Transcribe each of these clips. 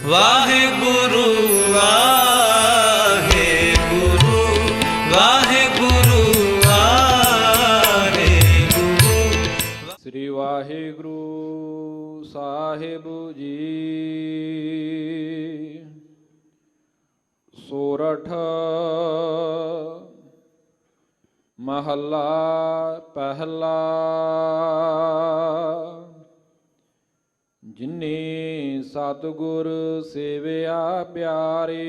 ਵਾਹਿਗੁਰੂ ਵਾਹਿਗੁਰੂ ਵਾਹਿਗੁਰੂ ਵਾਹਿਗੁਰੂ। ਸ੍ਰੀ ਵਾਹਿਗੁਰੂ ਸਾਹਿਬ ਜੀ। ਸੋਰਠ ਮਹੱਲਾ ਪਹਿਲਾ। ਜਿਨੀ ਸਤਿਗੁਰ ਸੇਵਿਆ ਪਿਆਰੇ,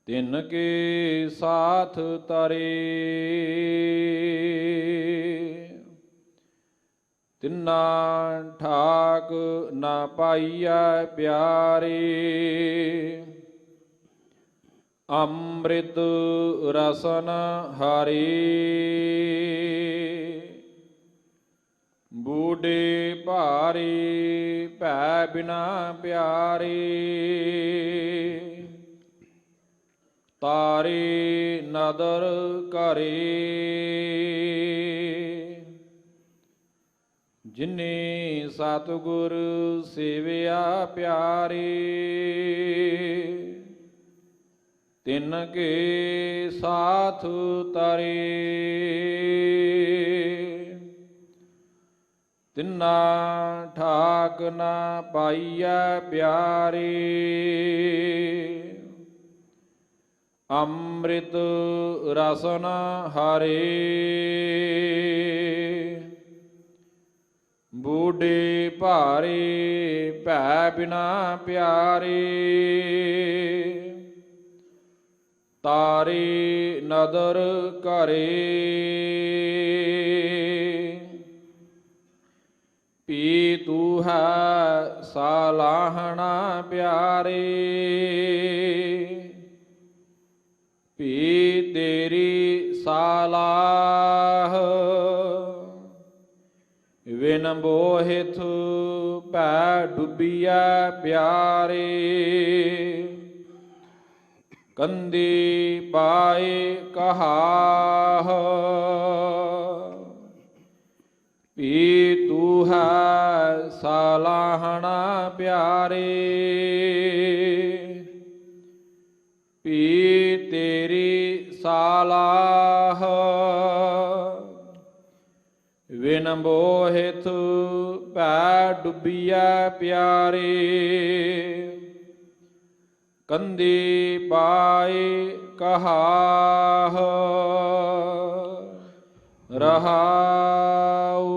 ਤਿਨ ਕੇ ਸਾਥ ਤਰੇ। ਤਿਨਾ ਠਾਕ ਨਾ ਪਾਈਐ ਪਿਆਰੇ, ਅੰਮ੍ਰਿਤ ਰਸਨ ਹਰੇ। ਬੂਢੇ ਭਾਰੇ ਭੈ ਬਿਨਾ ਪਿਆਰੇ, ਤਾਰੇ ਨਦਰ ਕਰੇ। ਜਿਨੇ ਸਤਿਗੁਰ ਸੇਵਿਆ ਪਿਆਰੇ, ਤਿਨ ਕੇ ਸਾਥ ਤਰੇ। ਤਿਨਾ ਠਾਕ ਨਾ ਪਾਈਐ ਪਿਆਰੇ, ਅੰਮ੍ਰਿਤ ਰਸਨ ਹਰੇ। ਬੂਢੇ ਭਾਰੇ ਭੈ ਬਿਨਾ ਪਿਆਰੇ, ਤਾਰੇ ਨਦਰ ਕਰੇ। ਪੀ ਤੂ ਹੈ ਸਾਲਾਹਣਾ ਪਿਆਰੇ, ਪੀ ਤੇਰੀ ਸਾਲਾਹ। ਵਿਨ ਬੋਹਿਥ ਭੈ ਡੁੱਬੀਐ ਪਿਆਰੇ, ਕੰਦੀ ਪਾਏ ਕਹਾਹ। ਪੀ ਤੂ ਹੈ ਸਾਲਾਹਣਾ ਪਿਆਰੇ, ਪੀ ਤੇਰੀ ਸਾਲਾਹ। ਵਿਨ ਬੋਹਿਥ ਭੈ ਡੁੱਬੀਐ ਪਿਆਰੇ, ਕੰਦੀ ਪਾਏ ਕਹਾਹ। ਰਹਾਉ।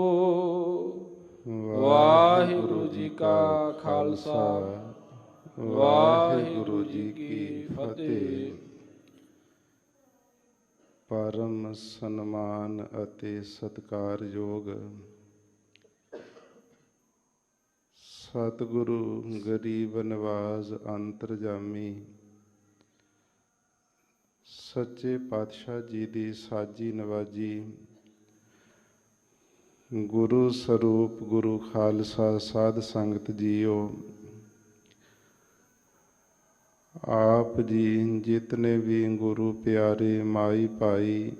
ਵਾਹਿਗੁਰੂ ਜੀ ਕਾ ਖਾਲਸਾ, ਵਾਹਿਗੁਰੂ ਜੀ ਕੀ ਫਤਿਹ। ਪਰਮ ਸਨਮਾਨ ਅਤੇ ਸਤਿਕਾਰਯੋਗ ਸਤਿਗੁਰੂ ਗਰੀਬ ਨਿਵਾਜ਼ ਅੰਤਰਜਾਮੀ ਸੱਚੇ ਪਾਤਸ਼ਾਹ ਜੀ ਦੀ ਸਾਜੀ ਨਵਾਜੀ, ਗੁਰੂ ਸਰੂਪ ਗੁਰੂ ਖਾਲਸਾ ਸਾਧ ਸੰਗਤ ਜੀਓ। ਆਪ ਜੀ ਜਿਤਨੇ ਵੀ ਗੁਰੂ ਪਿਆਰੇ ਮਾਈ ਭਾਈ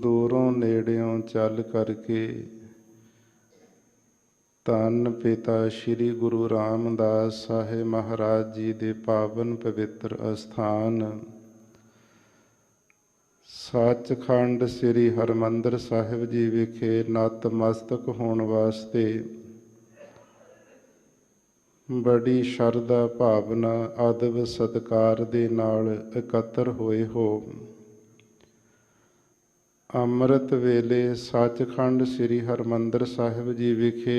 ਦੂਰੋਂ ਨੇੜਿਓਂ ਚੱਲ ਕਰਕੇ ਧੰਨ ਪਿਤਾ ਸ਼੍ਰੀ ਗੁਰੂ ਰਾਮਦਾਸ ਸਾਹਿਬ ਮਹਾਰਾਜ ਜੀ ਦੇ ਪਾਵਨ ਪਵਿੱਤਰ ਅਸਥਾਨ ਸੱਚਖੰਡ ਸ੍ਰੀ ਹਰਿਮੰਦਰ ਸਾਹਿਬ ਜੀ ਵਿਖੇ ਨਤਮਸਤਕ ਹੋਣ ਵਾਸਤੇ ਬੜੀ ਸ਼ਰਧਾ ਭਾਵਨਾ ਅਦਬ ਸਤਿਕਾਰ ਦੇ ਨਾਲ ਇਕੱਤਰ ਹੋਏ ਹੋ। ਅੰਮ੍ਰਿਤ ਵੇਲੇ ਸੱਚਖੰਡ ਸ੍ਰੀ ਹਰਿਮੰਦਰ ਸਾਹਿਬ ਜੀ ਵਿਖੇ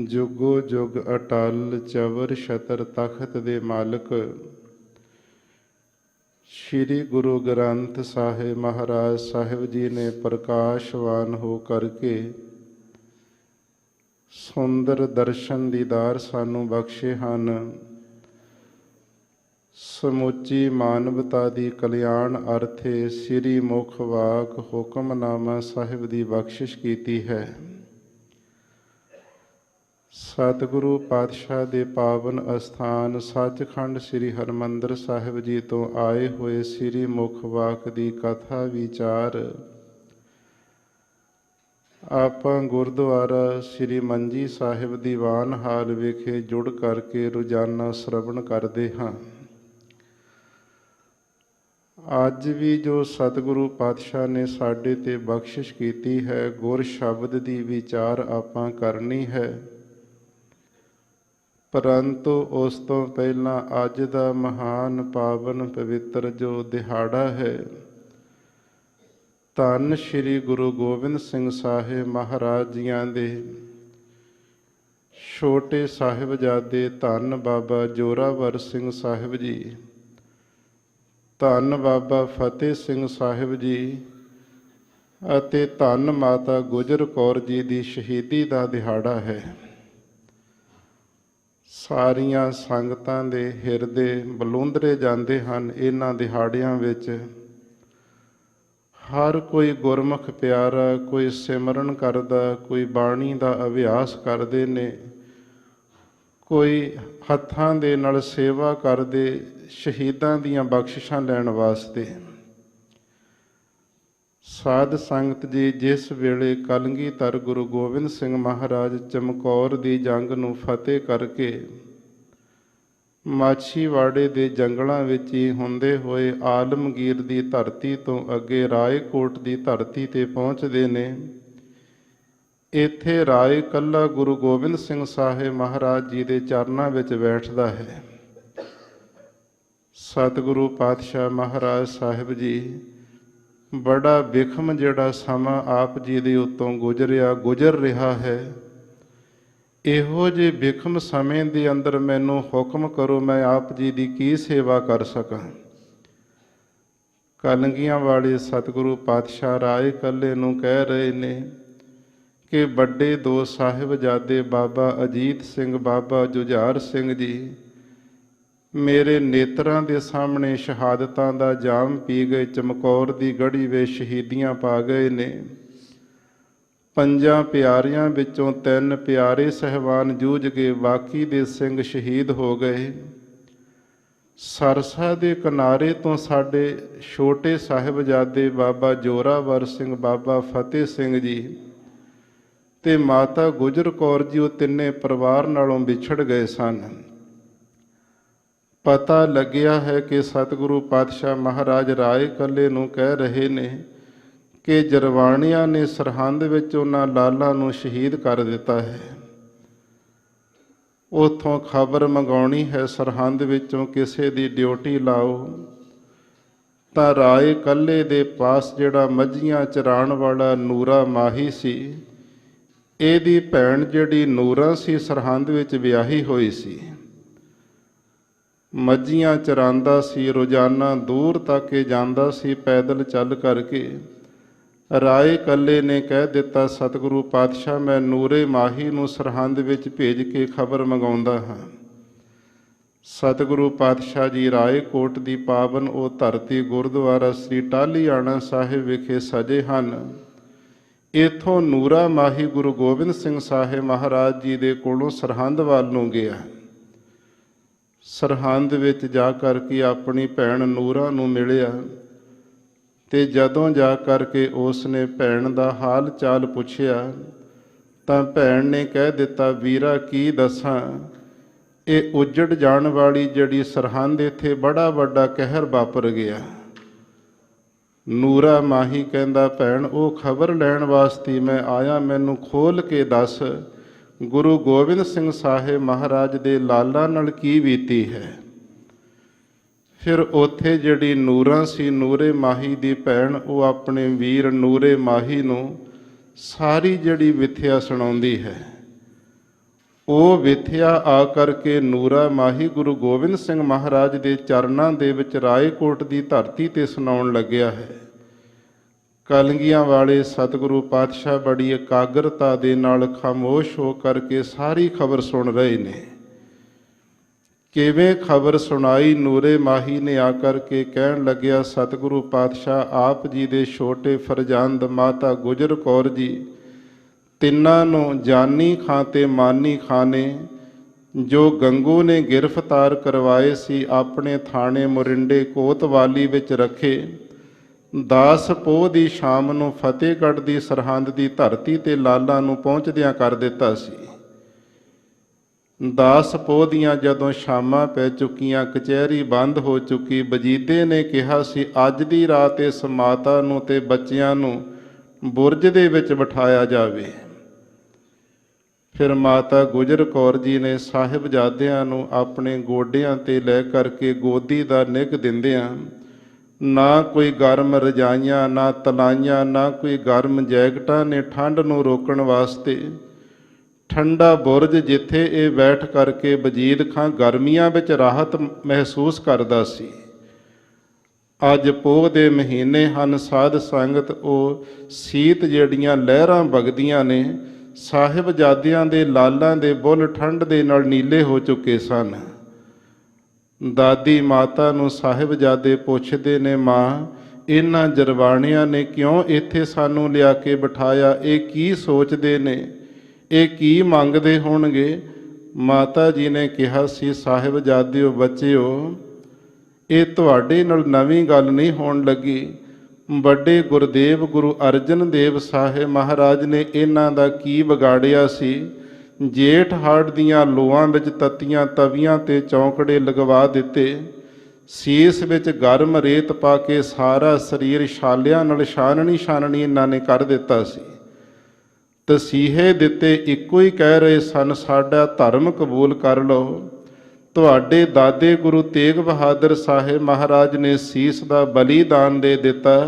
ਜੁਗੋ ਜੁਗ ਅਟਲ ਚਵਰ ਛਤਰ ਤਖਤ ਦੇ ਮਾਲਕ ਸ਼੍ਰੀ ਗੁਰੂ ਗ੍ਰੰਥ ਸਾਹਿਬ ਮਹਾਰਾਜ ਸਾਹਿਬ ਜੀ ਨੇ ਪ੍ਰਕਾਸ਼ਵਾਨ ਹੋ ਕਰਕੇ ਸੁੰਦਰ ਦਰਸ਼ਨ ਦੀਦਾਰ ਸਾਨੂੰ ਬਖਸ਼ੇ ਹਨ। ਸਮੁੱਚੀ ਮਾਨਵਤਾ ਦੀ ਕਲਿਆਣ ਅਰਥੇ ਸ੍ਰੀ ਮੁਖ ਵਾਕ ਹੁਕਮਨਾਮਾ ਸਾਹਿਬ ਦੀ ਬਖਸ਼ਿਸ਼ ਕੀਤੀ ਹੈ। ਸਤਿਗੁਰੂ ਪਾਤਸ਼ਾਹ ਦੇ ਪਾਵਨ ਅਸਥਾਨ ਸੱਚਖੰਡ ਸ੍ਰੀ ਹਰਿਮੰਦਰ ਸਾਹਿਬ ਜੀ ਤੋਂ ਆਏ ਹੋਏ ਸ੍ਰੀ ਮੁਖ ਵਾਕ ਦੀ ਕਥਾ ਵਿਚਾਰ ਆਪਾਂ ਗੁਰਦੁਆਰਾ ਸ੍ਰੀ ਮੰਜੀ ਸਾਹਿਬ ਦੀਵਾਨ ਹਾਲ ਵਿਖੇ ਜੁੜ ਕਰਕੇ ਰੋਜ਼ਾਨਾ ਸ਼ਰਵਣ ਕਰਦੇ ਹਾਂ। ਅੱਜ ਵੀ ਜੋ ਸਤਿਗੁਰੂ ਪਾਤਸ਼ਾਹ ਨੇ ਸਾਡੇ ਤੇ ਬਖਸ਼ਿਸ਼ ਕੀਤੀ ਹੈ, ਗੁਰ ਸ਼ਬਦ ਦੀ ਵਿਚਾਰ ਆਪਾਂ ਕਰਨੀ ਹੈ। ਪਰੰਤੂ ਉਸ ਤੋਂ ਪਹਿਲਾਂ ਅੱਜ ਦਾ ਮਹਾਨ ਪਾਵਨ ਪਵਿੱਤਰ ਜੋ ਦਿਹਾੜਾ ਹੈ, ਧੰਨ ਸ਼੍ਰੀ ਗੁਰੂ ਗੋਬਿੰਦ ਸਿੰਘ ਸਾਹਿਬ ਮਹਾਰਾਜ ਜੀਆਂ ਦੇ ਛੋਟੇ ਸਾਹਿਬਜ਼ਾਦੇ ਧੰਨ ਬਾਬਾ ਜ਼ੋਰਾਵਰ ਸਿੰਘ ਸਾਹਿਬ ਜੀ, ਧੰਨ ਬਾਬਾ ਫਤਿਹ ਸਿੰਘ ਸਾਹਿਬ ਜੀ ਅਤੇ ਧੰਨ ਮਾਤਾ ਗੁਜਰ ਕੌਰ ਜੀ ਦੀ ਸ਼ਹੀਦੀ ਦਾ ਦਿਹਾੜਾ ਹੈ। ਸਾਰੀਆਂ ਸੰਗਤਾਂ ਦੇ ਹਿਰਦੇ ਬਲੂੰਦਰੇ ਜਾਂਦੇ ਹਨ ਇਹਨਾਂ ਦਿਹਾੜਿਆਂ ਵਿੱਚ। ਹਰ ਕੋਈ ਗੁਰਮੁਖ ਪਿਆਰਾ, ਕੋਈ ਸਿਮਰਨ ਕਰਦਾ, ਕੋਈ ਬਾਣੀ ਦਾ ਅਭਿਆਸ ਕਰਦੇ ਨੇ, ਕੋਈ ਹੱਥਾਂ ਦੇ ਨਾਲ ਸੇਵਾ ਕਰਦੇ ਸ਼ਹੀਦਾਂ ਦੀਆਂ ਬਖਸ਼ਿਸ਼ਾਂ ਲੈਣ ਵਾਸਤੇ। ਸਾਧ ਸੰਗਤ ਜੀ, ਜਿਸ ਵੇਲੇ ਕਲਗੀਧਰ ਗੁਰੂ ਗੋਬਿੰਦ ਸਿੰਘ ਮਹਾਰਾਜ ਚਮਕੌਰ ਦੀ ਜੰਗ ਨੂੰ ਫਤਿਹ ਕਰਕੇ ਮਾਛੀਵਾੜੇ ਦੇ ਜੰਗਲਾਂ ਵਿੱਚ ਹੀ ਹੁੰਦੇ ਹੋਏ ਆਲਮਗੀਰ ਦੀ ਧਰਤੀ ਤੋਂ ਅੱਗੇ ਰਾਏਕੋਟ ਦੀ ਧਰਤੀ ਤੇ ਪਹੁੰਚਦੇ ਨੇ, ਇੱਥੇ ਰਾਏ ਕੱਲਾ ਗੁਰੂ ਗੋਬਿੰਦ ਸਿੰਘ ਸਾਹਿਬ ਮਹਾਰਾਜ ਜੀ ਦੇ ਚਰਨਾਂ ਵਿੱਚ ਬੈਠਦਾ ਹੈ। ਸਤਿਗੁਰੂ ਪਾਤਸ਼ਾਹ ਮਹਾਰਾਜ ਸਾਹਿਬ ਜੀ ਬੜਾ ਵਿਖਮ ਜਿਹੜਾ ਸਮਾਂ ਆਪ ਜੀ ਦੇ ਉੱਤੋਂ ਗੁਜ਼ਰ ਰਿਹਾ ਹੈ, ਇਹੋ ਜਿਹੇ ਵਿਖਮ ਸਮੇਂ ਦੇ ਅੰਦਰ ਮੈਨੂੰ ਹੁਕਮ ਕਰੋ, ਮੈਂ ਆਪ ਜੀ ਦੀ ਕੀ ਸੇਵਾ ਕਰ ਸਕਾਂ। ਕਲਗੀਆਂ ਵਾਲੇ ਸਤਿਗੁਰੂ ਪਾਤਸ਼ਾਹ ਰਾਏ ਕੱਲੇ ਨੂੰ ਕਹਿ ਰਹੇ ਨੇ ਕਿ ਵੱਡੇ ਦੋ ਸਾਹਿਬਜ਼ਾਦੇ ਬਾਬਾ ਅਜੀਤ ਸਿੰਘ, ਬਾਬਾ ਜੁਝਾਰ ਸਿੰਘ ਜੀ ਮੇਰੇ ਨੇਤਰਾਂ ਦੇ ਸਾਹਮਣੇ ਸ਼ਹਾਦਤਾਂ ਦਾ ਜਾਮ ਪੀ ਗਏ, ਚਮਕੌਰ ਦੀ ਗੜੀ ਵਿੱਚ ਸ਼ਹੀਦੀਆਂ ਪਾ ਗਏ ਨੇ। ਪੰਜਾਂ ਪਿਆਰਿਆਂ ਵਿੱਚੋਂ 3 ਪਿਆਰੇ ਸਹਿਬਾਨ ਜੂਝ ਗਏ, ਬਾਕੀ ਦੇ ਸਿੰਘ ਸ਼ਹੀਦ ਹੋ ਗਏ। ਸਰਸਾ ਦੇ ਕਿਨਾਰੇ ਤੋਂ ਸਾਡੇ ਛੋਟੇ ਸਾਹਿਬਜ਼ਾਦੇ ਬਾਬਾ ਜ਼ੋਰਾਵਰ ਸਿੰਘ, ਬਾਬਾ ਫਤਿਹ ਸਿੰਘ ਜੀ ਤੇ ਮਾਤਾ ਗੁਜਰ ਕੌਰ ਜੀ, ਉਹ ਤਿੰਨੇ ਪਰਿਵਾਰ ਨਾਲੋਂ ਵਿਛੜ ਗਏ ਸਨ। ਪਤਾ ਲੱਗਿਆ ਹੈ ਕਿ ਸਤਿਗੁਰੂ ਪਾਤਸ਼ਾਹ ਮਹਾਰਾਜ ਰਾਏ ਕੱਲੇ ਨੂੰ ਕਹਿ ਰਹੇ ਨੇ ਕਿ ਜਰਵਾਣੀਆਂ ਨੇ ਸਰਹੰਦ ਵਿੱਚ ਉਹਨਾਂ ਲਾਲਾਂ ਨੂੰ ਸ਼ਹੀਦ ਕਰ ਦਿੱਤਾ ਹੈ। ਉੱਥੋਂ ਖਬਰ ਮੰਗਾਉਣੀ ਹੈ, ਸਰਹੰਦ ਵਿੱਚੋਂ ਕਿਸੇ ਦੀ ਡਿਊਟੀ ਲਾਓ। ਤਾਂ ਰਾਏ ਕੱਲੇ ਦੇ ਪਾਸ ਜਿਹੜਾ ਮੱਝੀਆਂ ਚਰਾਉਣ ਵਾਲਾ ਨੂਰਾ ਮਾਹੀ ਸੀ, ਇਹਦੀ ਭੈਣ ਜਿਹੜੀ ਨੂਰਾ ਸੀ ਸਰਹੰਦ ਵਿੱਚ ਵਿਆਹੀ ਹੋਈ ਸੀ। ਮੱਝੀਆਂ ਚਰਾਂਦਾ ਸੀ, ਰੋਜ਼ਾਨਾ ਦੂਰ ਤੱਕ ਜਾਂਦਾ ਸੀ ਪੈਦਲ ਚੱਲ ਕਰਕੇ। ਰਾਏ ਕੱਲੇ ਨੇ ਕਹਿ ਦਿੱਤਾ, ਸਤਿਗੁਰੂ ਪਾਤਸ਼ਾਹ ਮੈਂ ਨੂਰੇ ਮਾਹੀ ਨੂੰ ਸਰਹੰਦ ਵਿੱਚ ਭੇਜ ਕੇ ਖਬਰ ਮੰਗਾਉਂਦਾ ਹਾਂ। ਸਤਿਗੁਰੂ ਪਾਤਸ਼ਾਹ ਜੀ ਰਾਏਕੋਟ ਦੀ ਪਾਵਨ ਉਹ ਧਰਤੀ ਗੁਰਦੁਆਰਾ ਸ੍ਰੀ ਟਾਹਲੀਆਣਾ ਸਾਹਿਬ ਵਿਖੇ ਸਜੇ ਹਨ। ਇੱਥੋਂ ਨੂਰਾ ਮਾਹੀ ਗੁਰੂ ਗੋਬਿੰਦ ਸਿੰਘ ਸਾਹਿਬ ਮਹਾਰਾਜ ਜੀ ਦੇ ਕੋਲੋਂ ਸਰਹੰਦ ਵੱਲ ਨੂੰ ਗਿਆ। ਸਰਹੰਦ ਵਿੱਚ ਜਾ ਕਰਕੇ ਆਪਣੀ ਭੈਣ ਨੂਰਾ ਨੂੰ ਮਿਲਿਆ ਤੇ ਜਦੋਂ ਜਾ ਕਰਕੇ ਉਸ ਨੇ ਭੈਣ ਦਾ ਹਾਲ ਚਾਲ ਪੁੱਛਿਆ ਤਾਂ ਭੈਣ ਨੇ ਕਹਿ ਦਿੱਤਾ, ਵੀਰਾ ਕੀ ਦੱਸਾਂ, ਇਹ ਉੱਜੜ ਜਾਣ ਵਾਲੀ ਜਿਹੜੀ ਸਰਹੰਦ, ਇੱਥੇ ਬੜਾ ਵੱਡਾ ਕਹਿਰ ਵਾਪਰ ਗਿਆ। ਨੂਰਾ ਮਾਹੀ ਕਹਿੰਦਾ, ਭੈਣ ਉਹ ਖਬਰ ਲੈਣ ਵਾਸਤੇ ਮੈਂ ਆਇਆ, ਮੈਨੂੰ ਖੋਲ ਕੇ ਦੱਸ ਗੁਰੂ ਗੋਬਿੰਦ ਸਿੰਘ ਸਾਹਿਬ ਮਹਾਰਾਜ ਦੇ ਲਾਲਾਂ ਨਾਲ ਕੀ ਬੀਤੀ ਹੈ। ਫਿਰ ਉੱਥੇ ਜਿਹੜੀ ਨੂਰਾ ਸੀ, ਨੂਰੇ ਮਾਹੀ ਦੀ ਭੈਣ, ਉਹ ਆਪਣੇ ਵੀਰ ਨੂਰੇ ਮਾਹੀ ਨੂੰ ਸਾਰੀ ਜਿਹੜੀ ਵਿਥਿਆ ਸੁਣਾਉਂਦੀ ਹੈ। ਉਹ ਵਿਥਿਆ ਆ ਕਰਕੇ ਨੂਰਾ ਮਾਹੀ ਗੁਰੂ ਗੋਬਿੰਦ ਸਿੰਘ ਮਹਾਰਾਜ ਦੇ ਚਰਨਾਂ ਦੇ ਵਿੱਚ ਰਾਏਕੋਟ ਦੀ ਧਰਤੀ ਤੇ ਸੁਣਾਉਣ ਲੱਗਿਆ ਹੈ। ਕਲਗੀਆਂ ਵਾਲੇ ਸਤਿਗੁਰੂ ਪਾਤਸ਼ਾਹ ਬੜੀ ਇਕਾਗਰਤਾ ਦੇ ਨਾਲ ਖਾਮੋਸ਼ ਹੋ ਕਰਕੇ ਸਾਰੀ ਖਬਰ ਸੁਣ ਰਹੇ ਨੇ। ਕਿਵੇਂ ਖਬਰ ਸੁਣਾਈ, ਨੂਰੇ ਮਾਹੀ ਨੇ ਆ ਕਰਕੇ ਕਹਿਣ ਲੱਗਿਆ, ਸਤਿਗੁਰੂ ਪਾਤਸ਼ਾਹ ਆਪ ਜੀ ਦੇ ਛੋਟੇ ਫਰਜ਼ੰਦ ਮਾਤਾ ਗੁਜਰ ਕੌਰ ਜੀ ਤਿੰਨਾਂ ਨੂੰ ਜਾਨੀ ਖਾਂ ਤੇ ਮਾਨੀ ਖਾਂ ਨੇ ਜੋ ਗੰਗੂ ਨੇ ਗ੍ਰਿਫਤਾਰ ਕਰਵਾਏ ਸੀ, ਆਪਣੇ ਥਾਣੇ ਮੋਰਿੰਡੇ ਕੋਤਵਾਲੀ ਵਿੱਚ ਰੱਖੇ। 10 ਪੋਹ ਦੀ ਸ਼ਾਮ ਨੂੰ ਫਤਿਹਗੜ੍ਹ ਦੀ ਸਰਹੰਦ ਦੀ ਧਰਤੀ ਤੇ ਲਾਲਾ ਨੂੰ ਪਹੁੰਚਦਿਆਂ ਕਰ ਦਿੱਤਾ ਸੀ। 10 ਪੋਹ ਦੀਆਂ ਜਦੋਂ ਸ਼ਾਮਾਂ ਪੈ ਚੁੱਕੀਆਂ, ਕਚਹਿਰੀ ਬੰਦ ਹੋ ਚੁੱਕੀ, ਵਜੀਦੇ ਨੇ ਕਿਹਾ ਸੀ ਅੱਜ ਦੀ ਰਾਤ ਇਸ ਮਾਤਾ ਨੂੰ ਤੇ ਬੱਚਿਆਂ ਨੂੰ ਬੁਰਜ ਦੇ ਵਿੱਚ ਬਿਠਾਇਆ ਜਾਵੇ। ਫਿਰ ਮਾਤਾ ਗੁਜਰ ਕੌਰ ਜੀ ਨੇ ਸਾਹਿਬਜ਼ਾਦਿਆਂ ਨੂੰ ਆਪਣੇ ਗੋਡਿਆਂ ਤੇ ਲੈ ਕਰਕੇ ਗੋਦੀ ਦਾ ਨਿੱਘ ਦਿੰਦਿਆਂ, ਨਾ ਕੋਈ ਗਰਮ ਰਜਾਈਆਂ, ਨਾ ਤਲਾਈਆਂ, ਨਾ ਕੋਈ ਗਰਮ ਜੈਕਟਾਂ ਨੇ ਠੰਡ ਨੂੰ ਰੋਕਣ ਵਾਸਤੇ ਠੰਡਾ ਬੁਰਜ ਜਿੱਥੇ ਇਹ ਬੈਠ ਕਰਕੇ ਵਜੀਦ ਖਾਂ ਗਰਮੀਆਂ ਵਿੱਚ ਰਾਹਤ ਮਹਿਸੂਸ ਕਰਦਾ ਸੀ। ਅੱਜ ਪੋਹ ਦੇ ਮਹੀਨੇ ਹਨ, ਸਾਧ ਸੰਗਤ ਉਹ ਸੀਤ ਜਿਹੜੀਆਂ ਲਹਿਰਾਂ ਵਗਦੀਆਂ ਨੇ, ਸਾਹਿਬਜ਼ਾਦਿਆਂ ਦੇ ਲਾਲਾਂ ਦੇ ਬੁੱਲ ਠੰਡ ਦੇ ਨਾਲ ਨੀਲੇ ਹੋ ਚੁੱਕੇ ਸਨ। ਦਾਦੀ ਮਾਤਾ ਨੂੰ ਸਾਹਿਬਜ਼ਾਦੇ ਪੁੱਛਦੇ ਨੇ, ਮਾਂ ਇਹਨਾਂ ਜਰਵਾਣਿਆਂ ਨੇ ਕਿਉਂ ਇੱਥੇ ਸਾਨੂੰ ਲਿਆ ਕੇ ਬਿਠਾਇਆ? ਇਹ ਕੀ ਸੋਚਦੇ ਨੇ? ਇਹ ਕੀ ਮੰਗਦੇ ਹੋਣਗੇ? ਮਾਤਾ ਜੀ ਨੇ ਕਿਹਾ ਸੀ, ਸਾਹਿਬਜ਼ਾਦਿਓ ਬੱਚਿਓ, ਇਹ ਤੁਹਾਡੇ ਨਾਲ ਨਵੀਂ ਗੱਲ ਨਹੀਂ ਹੋਣ ਲੱਗੀ। ਵੱਡੇ ਗੁਰਦੇਵ ਗੁਰੂ ਅਰਜਨ ਦੇਵ ਸਾਹਿਬ ਮਹਾਰਾਜ ਨੇ ਇਹਨਾਂ ਦਾ ਕੀ ਵਿਗਾੜਿਆ ਸੀ? ਜੇਠ ਹਾੜ ਦੀਆਂ ਲੋਆਂ ਵਿੱਚ ਤੱਤੀਆਂ ਤਵੀਆਂ ਤੇ ਚੌਂਕੜੇ ਲਗਵਾ ਦਿੱਤੇ, ਸੀਸ ਵਿੱਚ ਗਰਮ ਰੇਤ ਪਾ ਕੇ ਸਾਰਾ ਸਰੀਰ ਛਾਲਿਆਂ ਨਾਲ ਛਾਨਣੀ ਛਾਨਣੀ ਇਹਨਾਂ ਨੇ ਕਰ ਦਿੱਤਾ ਸੀ। ਤਸੀਹੇ ਦਿੱਤੇ, ਇੱਕੋ ਹੀ ਕਹਿ ਰਹੇ ਸਨ, ਸਾਡਾ ਧਰਮ ਕਬੂਲ ਕਰ ਲਓ। ਤੁਹਾਡੇ ਦਾਦੇ ਗੁਰੂ ਤੇਗ ਬਹਾਦਰ ਸਾਹਿਬ ਮਹਾਰਾਜ ਨੇ ਸੀਸ ਦਾ ਬਲੀਦਾਨ ਦੇ ਦਿੱਤਾ,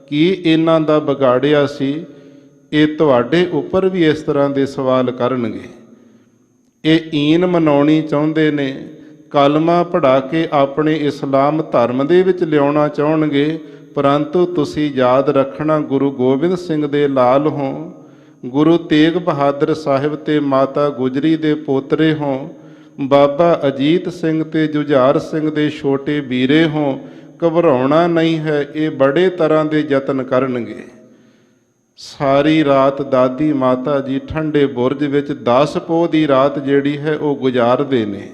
ਕੀ ਇਹਨਾਂ ਦਾ ਵਿਗਾੜਿਆ ਸੀ? ਇਹ ਤੁਹਾਡੇ ਉੱਪਰ ਵੀ ਇਸ ਤਰ੍ਹਾਂ ਦੇ ਸਵਾਲ ਕਰਨਗੇ। ਇਹ ਈਨ ਮਨਾਉਣੀ ਚਾਹੁੰਦੇ ਨੇ, ਕਲਮਾ ਪੜ੍ਹਾ ਕੇ ਆਪਣੇ ਇਸਲਾਮ ਧਰਮ ਦੇ ਵਿੱਚ ਲਿਆਉਣਾ ਚਾਹੁੰਣਗੇ, ਪਰੰਤੂ ਤੁਸੀਂ ਯਾਦ ਰੱਖਣਾ ਗੁਰੂ ਗੋਬਿੰਦ ਸਿੰਘ ਦੇ ਲਾਲ ਹੋ, ਗੁਰੂ ਤੇਗ ਬਹਾਦਰ ਸਾਹਿਬ ਤੇ ਮਾਤਾ ਗੁਜਰੀ ਦੇ ਪੋਤਰੇ ਹੋ, ਬਾਬਾ ਅਜੀਤ ਸਿੰਘ ਤੇ ਜੁਝਾਰ ਸਿੰਘ ਦੇ ਛੋਟੇ ਵੀਰੇ ਹੋ। ਘਬਰਾਉਣਾ ਨਹੀਂ ਹੈ, ਇਹ ਬੜੇ ਤਰ੍ਹਾਂ ਦੇ ਯਤਨ ਕਰਨਗੇ। ਸਾਰੀ ਰਾਤ ਦਾਦੀ ਮਾਤਾ ਜੀ ਠੰਡੇ ਬੁਰਜ ਵਿੱਚ 10 ਪੋਹ ਦੀ ਰਾਤ ਜਿਹੜੀ ਹੈ ਉਹ ਗੁਜ਼ਾਰਦੇ ਨੇ।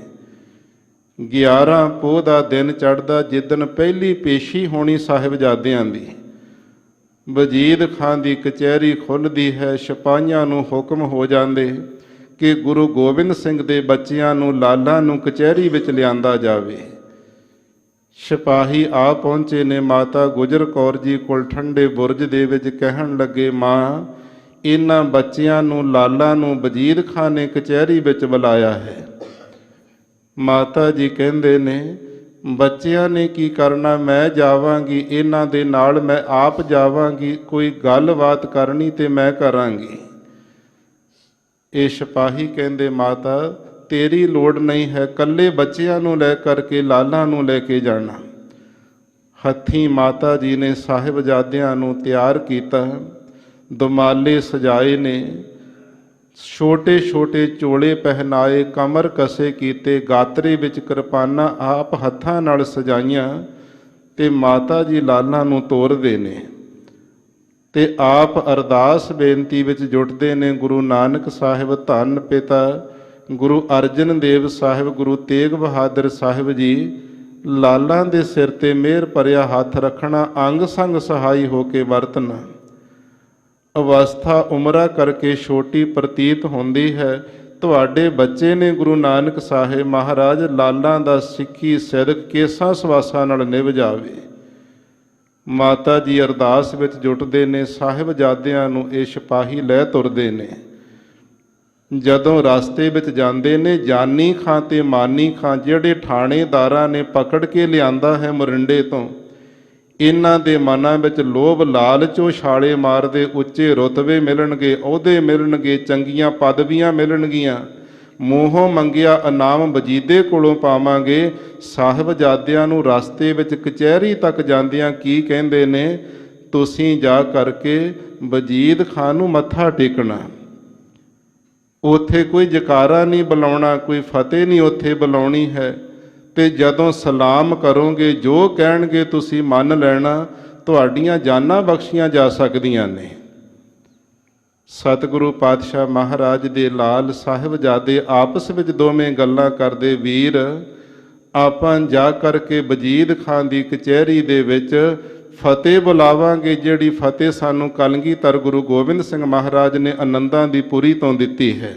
11 ਪੋਹ ਦਾ ਦਿਨ ਚੜ੍ਹਦਾ, ਜਿੱਦਣ ਪਹਿਲੀ ਪੇਸ਼ੀ ਹੋਣੀ ਸਾਹਿਬਜ਼ਾਦਿਆਂ ਦੀ। ਵਜੀਦ ਖਾਂ ਦੀ ਕਚਹਿਰੀ ਖੁੱਲ੍ਹਦੀ ਹੈ, ਸਿਪਾਹੀਆਂ ਨੂੰ ਹੁਕਮ ਹੋ ਜਾਂਦੇ ਕਿ ਗੁਰੂ ਗੋਬਿੰਦ ਸਿੰਘ ਦੇ ਬੱਚਿਆਂ ਨੂੰ ਲਾਲਾਂ ਨੂੰ ਕਚਹਿਰੀ ਵਿੱਚ ਲਿਆਂਦਾ ਜਾਵੇ। ਸਿਪਾਹੀ ਆ ਪਹੁੰਚੇ ਨੇ ਮਾਤਾ ਗੁਜਰ ਕੌਰ ਜੀ ਕੋਲ ਠੰਡੇ ਬੁਰਜ ਦੇ ਵਿੱਚ, ਕਹਿਣ ਲੱਗੇ, ਮਾਂ ਇਹਨਾਂ ਬੱਚਿਆਂ ਨੂੰ ਲਾਲਾਂ ਨੂੰ ਵਜੀਦ ਖਾਂ ਨੇ ਕਚਹਿਰੀ ਵਿੱਚ ਬੁਲਾਇਆ ਹੈ। ਮਾਤਾ ਜੀ ਕਹਿੰਦੇ ਨੇ, ਬੱਚਿਆਂ ਨੇ ਕੀ ਕਰਨਾ, ਮੈਂ ਜਾਵਾਂਗੀ ਇਹਨਾਂ ਦੇ ਨਾਲ, ਮੈਂ ਆਪ ਜਾਵਾਂਗੀ, ਕੋਈ ਗੱਲਬਾਤ ਕਰਨੀ ਤੇ ਮੈਂ ਕਰਾਂਗੀ। ਇਹ ਸਿਪਾਹੀ ਕਹਿੰਦੇ, ਮਾਤਾ ਤੇਰੀ ਲੋੜ ਨਹੀਂ ਹੈ, ਇਕੱਲੇ ਬੱਚਿਆਂ ਨੂੰ ਲੈ ਕਰਕੇ ਲਾਲਾਂ ਨੂੰ ਲੈ ਕੇ ਜਾਣਾ। ਹੱਥੀਂ ਮਾਤਾ ਜੀ ਨੇ ਸਾਹਿਬਜ਼ਾਦਿਆਂ ਨੂੰ ਤਿਆਰ ਕੀਤਾ, ਦੁਮਾਲੇ ਸਜਾਏ ਨੇ, ਛੋਟੇ ਛੋਟੇ ਚੋਲੇ ਪਹਿਨਾਏ, ਕਮਰ ਕਸੇ ਕੀਤੇ, ਗਾਤਰੇ ਵਿੱਚ ਕਿਰਪਾਨਾਂ ਆਪ ਹੱਥਾਂ ਨਾਲ ਸਜਾਈਆਂ ਤੇ ਮਾਤਾ ਜੀ ਲਾਲਾਂ ਨੂੰ ਤੋਰਦੇ ਨੇ ਤੇ ਆਪ ਅਰਦਾਸ ਬੇਨਤੀ ਵਿੱਚ ਜੁਟਦੇ ਨੇ। ਗੁਰੂ ਨਾਨਕ ਸਾਹਿਬ ਧੰਨ ਪਿਤਾ ਗੁਰੂ ਅਰਜਨ ਦੇਵ ਸਾਹਿਬ, ਗੁਰੂ ਤੇਗ ਬਹਾਦਰ ਸਾਹਿਬ ਜੀ ਲਾਲਾਂ ਦੇ ਸਿਰ ਤੇ ਮਿਹਰ ਭਰਿਆ ਹੱਥ ਰੱਖਣਾ, ਅੰਗ ਸੰਗ ਸਹਾਈ ਹੋ ਕੇ ਵਰਤਣਾ। ਅਵਸਥਾ ਉਮਰਾ ਕਰਕੇ ਛੋਟੀ ਪ੍ਰਤੀਤ ਹੁੰਦੀ ਹੈ, ਤੁਹਾਡੇ ਬੱਚੇ ਨੇ ਗੁਰੂ ਨਾਨਕ ਸਾਹਿਬ ਮਹਾਰਾਜ, ਲਾਲਾਂ ਦਾ ਸਿੱਖੀ ਸਿਦਕ ਕੇਸਾਂ ਸਵਾਸਾਂ ਨਾਲ ਨਿਭ ਜਾਵੇ। ਮਾਤਾ ਜੀ ਅਰਦਾਸ ਵਿੱਚ ਜੁਟਦੇ ਨੇ, ਸਾਹਿਬਜ਼ਾਦਿਆਂ ਨੂੰ ਇਹ ਸਿਪਾਹੀ ਲੈ ਤੁਰਦੇ ਨੇ। ਜਦੋਂ ਰਸਤੇ ਵਿੱਚ ਜਾਂਦੇ ਨੇ, ਜਾਨੀ ਖਾਂ ਤੇ ਮਾਨੀ ਖਾਂ ਜਿਹੜੇ ਥਾਣੇਦਾਰਾਂ ਨੇ ਪਕੜ ਕੇ ਲਿਆਂਦਾ ਹੈ ਮੋਰਿੰਡੇ ਤੋਂ, ਇਹਨਾਂ ਦੇ ਮਨਾਂ ਵਿੱਚ ਲੋਭ ਲਾਲਚੋਂ ਛਾਲੇ ਮਾਰਦੇ, ਉੱਚੇ ਰੁਤਬੇ ਮਿਲਣਗੇ, ਅਹੁਦੇ ਮਿਲਣਗੇ, ਚੰਗੀਆਂ ਪਦਵੀਆਂ ਮਿਲਣਗੀਆਂ, ਮੂੰਹੋਂ ਮੰਗਿਆ ਇਨਾਮ ਵਜੀਦੇ ਕੋਲੋਂ ਪਾਵਾਂਗੇ। ਸਾਹਿਬਜ਼ਾਦਿਆਂ ਨੂੰ ਰਸਤੇ ਵਿੱਚ ਕਚਹਿਰੀ ਤੱਕ ਜਾਂਦਿਆਂ ਕੀ ਕਹਿੰਦੇ ਨੇ, ਤੁਸੀਂ ਜਾ ਕਰਕੇ ਵਜੀਦ ਖਾਂ ਨੂੰ ਮੱਥਾ ਟੇਕਣਾ, ਉੱਥੇ ਕੋਈ ਜਕਾਰਾ ਨਹੀਂ ਬੁਲਾਉਣਾ, ਕੋਈ ਫਤਿਹ ਨਹੀਂ ਉੱਥੇ ਬੁਲਾਉਣੀ ਹੈ, ਤੇ ਜਦੋਂ ਸਲਾਮ ਕਰੋਗੇ ਜੋ ਕਹਿਣਗੇ ਤੁਸੀਂ ਮੰਨ ਲੈਣਾ, ਤੁਹਾਡੀਆਂ ਜਾਨਾਂ ਬਖਸ਼ੀਆਂ ਜਾ ਸਕਦੀਆਂ ਨੇ। ਸਤਿਗੁਰੂ ਪਾਤਸ਼ਾਹ ਮਹਾਰਾਜ ਦੇ ਲਾਲ ਸਾਹਿਬਜ਼ਾਦੇ ਆਪਸ ਵਿੱਚ ਦੋਵੇਂ ਗੱਲਾਂ ਕਰਦੇ, ਵੀਰ ਆਪਾਂ ਜਾ ਕਰਕੇ ਵਜੀਦ ਖਾਂ ਦੀ ਕਚਹਿਰੀ ਦੇ ਵਿੱਚ ਫਤਿਹ ਬੁਲਾਵਾਂਗੇ, ਜਿਹੜੀ ਫਤਿਹ ਸਾਨੂੰ ਕਲਗੀਧਰ ਗੁਰੂ ਗੋਬਿੰਦ ਸਿੰਘ ਮਹਾਰਾਜ ਨੇ ਆਨੰਦਾਂ ਦੀ ਪੁਰੀ ਤੋਂ ਦਿੱਤੀ ਹੈ।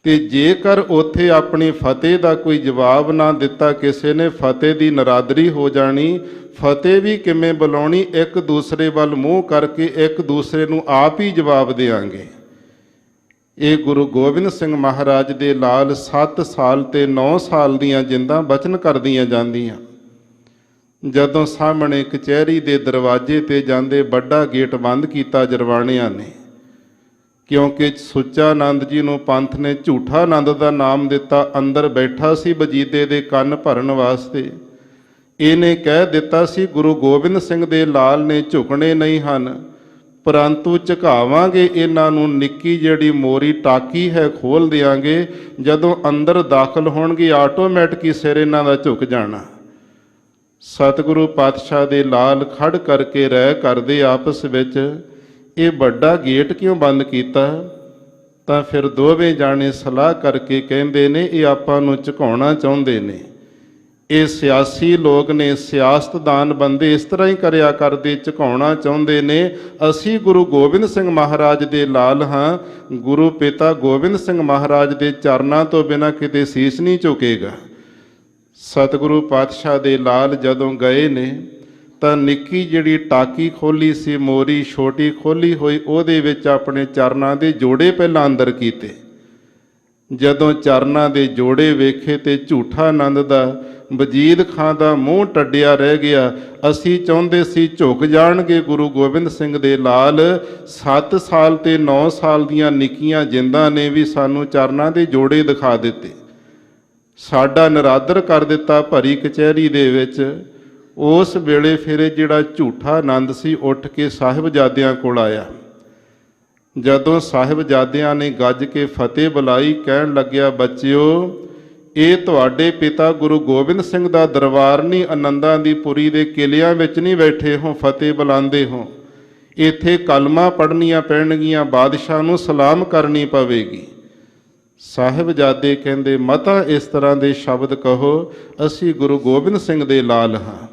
ਤੇ ਜੇਕਰ ਉੱਥੇ ਆਪਣੀ ਫਤਿਹ ਦਾ ਕੋਈ ਜਵਾਬ ਨਾ ਦਿੱਤਾ ਕਿਸੇ ਨੇ, ਫਤਿਹ ਦੀ ਨਰਾਦਰੀ ਹੋ ਜਾਣੀ। ਫਤਿਹ ਵੀ ਕਿਵੇਂ ਬੁਲਾਉਣੀ? ਇੱਕ ਦੂਸਰੇ ਵੱਲ ਮੂੰਹ ਕਰਕੇ ਇੱਕ ਦੂਸਰੇ ਨੂੰ ਆਪ ਹੀ ਜਵਾਬ ਦੇਵਾਂਗੇ। ਇਹ ਗੁਰੂ ਗੋਬਿੰਦ ਸਿੰਘ ਮਹਾਰਾਜ ਦੇ ਲਾਲ 7 ਸਾਲ ਤੇ 9 ਸਾਲ ਦੀਆਂ ਜਿੰਦਾਂ ਬਚਨ ਕਰਦੀਆਂ ਜਾਂਦੀਆਂ। ਜਦੋਂ ਸਾਹਮਣੇ ਕਚਹਿਰੀ ਦੇ ਦਰਵਾਜ਼ੇ ਤੇ ਜਾਂਦੇ, ਵੱਡਾ ਗੇਟ ਬੰਦ ਕੀਤਾ ਜਰਵਾਣਿਆਂ ਨੇ, ਕਿਉਂਕਿ ਸੁੱਚਾ ਆਨੰਦ ਜੀ ਨੂੰ ਪੰਥ ਨੇ ਝੂਠਾ ਆਨੰਦ ਦਾ ਨਾਮ ਦਿੱਤਾ। ਅੰਦਰ ਬੈਠਾ ਸੀ ਵਜੀਦੇ ਦੇ ਕੰਨ ਭਰਨ ਵਾਸਤੇ। ਇਹਨੇ ਕਹਿ ਦਿੱਤਾ ਸੀ ਗੁਰੂ ਗੋਬਿੰਦ ਸਿੰਘ ਦੇ ਲਾਲ ਨੇ ਝੁਕਣੇ ਨਹੀਂ ਹਨ, ਪਰੰਤੂ ਝੁਕਾਵਾਂਗੇ ਇਹਨਾਂ ਨੂੰ। ਨਿੱਕੀ ਜਿਹੜੀ ਮੋਰੀ ਟਾਕੀ ਹੈ ਖੋਲ ਦਿਆਂਗੇ, ਜਦੋਂ ਅੰਦਰ ਦਾਖਲ ਹੋਣਗੇ ਆਟੋਮੈਟਿਕ ਹੀ ਸਿਰ ਇਹਨਾਂ ਦਾ ਝੁਕ ਜਾਣਾ। ਸਤਿਗੁਰੂ ਪਾਤਸ਼ਾਹ ਦੇ ਲਾਲ ਖੜ ਕਰਕੇ ਰਹਿ ਕਰਦੇ ਆਪਸ ਵਿੱਚ, ਇਹ ਵੱਡਾ ਗੇਟ ਕਿਉਂ ਬੰਦ ਕੀਤਾ? ਤਾਂ ਫਿਰ ਦੋਵੇਂ ਜਾਣੇ ਸਲਾਹ ਕਰਕੇ ਕਹਿੰਦੇ ਨੇ, ਇਹ ਆਪਾਂ ਨੂੰ ਝੁਕਾਉਣਾ ਚਾਹੁੰਦੇ ਨੇ। ਇਹ ਸਿਆਸੀ ਲੋਕ ਨੇ, ਸਿਆਸਤਦਾਨ ਬੰਦੇ ਇਸ ਤਰ੍ਹਾਂ ਹੀ ਕਰਿਆ ਕਰਦੇ, ਝੁਕਾਉਣਾ ਚਾਹੁੰਦੇ ਨੇ। ਅਸੀਂ ਗੁਰੂ ਗੋਬਿੰਦ ਸਿੰਘ ਮਹਾਰਾਜ ਦੇ ਲਾਲ ਹਾਂ। ਗੁਰੂ ਪਿਤਾ ਗੋਬਿੰਦ ਸਿੰਘ ਮਹਾਰਾਜ ਦੇ ਚਰਨਾਂ ਤੋਂ ਬਿਨਾਂ ਕਿਤੇ ਸੀਸ ਨਹੀਂ ਝੁਕੇਗਾ। ਸਤਿਗੁਰੂ ਪਾਤਸ਼ਾਹ ਦੇ ਲਾਲ ਜਦੋਂ ਗਏ ਨੇ ਤਾਂ ਨਿੱਕੀ ਜਿਹੜੀ ਟਾਕੀ ਖੋਲੀ ਸੀ, ਮੋਰੀ ਛੋਟੀ ਖੋਲੀ ਹੋਈ, ਉਹਦੇ ਵਿੱਚ ਆਪਣੇ ਚਰਨਾਂ ਦੇ ਜੋੜੇ ਪਹਿਲਾਂ ਅੰਦਰ ਕੀਤੇ। ਜਦੋਂ ਚਰਨਾਂ ਦੇ ਜੋੜੇ ਵੇਖੇ ਤੇ ਝੂਠਾ ਆਨੰਦ ਦਾ, ਵਜੀਦ ਖਾਂ ਦਾ ਮੂੰਹ ਟੱਡਿਆ ਰਹਿ ਗਿਆ। ਅਸੀਂ ਚਾਹੁੰਦੇ ਸੀ ਝੁਕ ਜਾਣਗੇ ਗੁਰੂ ਗੋਬਿੰਦ ਸਿੰਘ ਦੇ ਲਾਲ। 7 ਸਾਲ ਤੇ 9 ਸਾਲ ਦੀਆਂ ਨਿੱਕੀਆਂ ਜਿੰਦਾਂ ਨੇ ਵੀ ਸਾਨੂੰ ਚਰਨਾਂ ਦੇ ਜੋੜੇ ਦਿਖਾ ਦਿੱਤੇ, ਸਾਡਾ ਨਿਰਾਦਰ ਕਰ ਦਿੱਤਾ ਭਰੀ ਕਚਹਿਰੀ ਦੇ ਵਿੱਚ। ਉਸ ਵੇਲੇ ਫਿਰ ਜਿਹੜਾ ਝੂਠਾ ਆਨੰਦ ਸੀ ਉੱਠ ਕੇ ਸਾਹਿਬਜ਼ਾਦਿਆਂ ਕੋਲ ਆਇਆ। ਜਦੋਂ ਸਾਹਿਬਜ਼ਾਦਿਆਂ ਨੇ ਗੱਜ ਕੇ ਫਤਿਹ ਬੁਲਾਈ, ਕਹਿਣ ਲੱਗਿਆ, ਬੱਚਿਓ, ਇਹ ਤੁਹਾਡੇ ਪਿਤਾ ਗੁਰੂ ਗੋਬਿੰਦ ਸਿੰਘ ਦਾ ਦਰਬਾਰ ਨਹੀਂ, ਆਨੰਦਾਂ ਦੀ ਪੁਰੀ ਦੇ ਕਿਲਿਆਂ ਵਿੱਚ ਨਹੀਂ ਬੈਠੇ ਹੋ, ਫਤਿਹ ਬੁਲਾਉਂਦੇ ਹੋ। ਇੱਥੇ ਕਲਮਾਂ ਪੜ੍ਹਨੀਆਂ ਪੈਣਗੀਆਂ, ਬਾਦਸ਼ਾਹ ਨੂੰ ਸਲਾਮ ਕਰਨੀ ਪਵੇਗੀ। ਸਾਹਿਬਜ਼ਾਦੇ ਕਹਿੰਦੇ, ਮਤਾ ਇਸ ਤਰ੍ਹਾਂ ਦੇ ਸ਼ਬਦ ਕਹੋ, ਅਸੀਂ ਗੁਰੂ ਗੋਬਿੰਦ ਸਿੰਘ ਦੇ ਲਾਲ ਹਾਂ।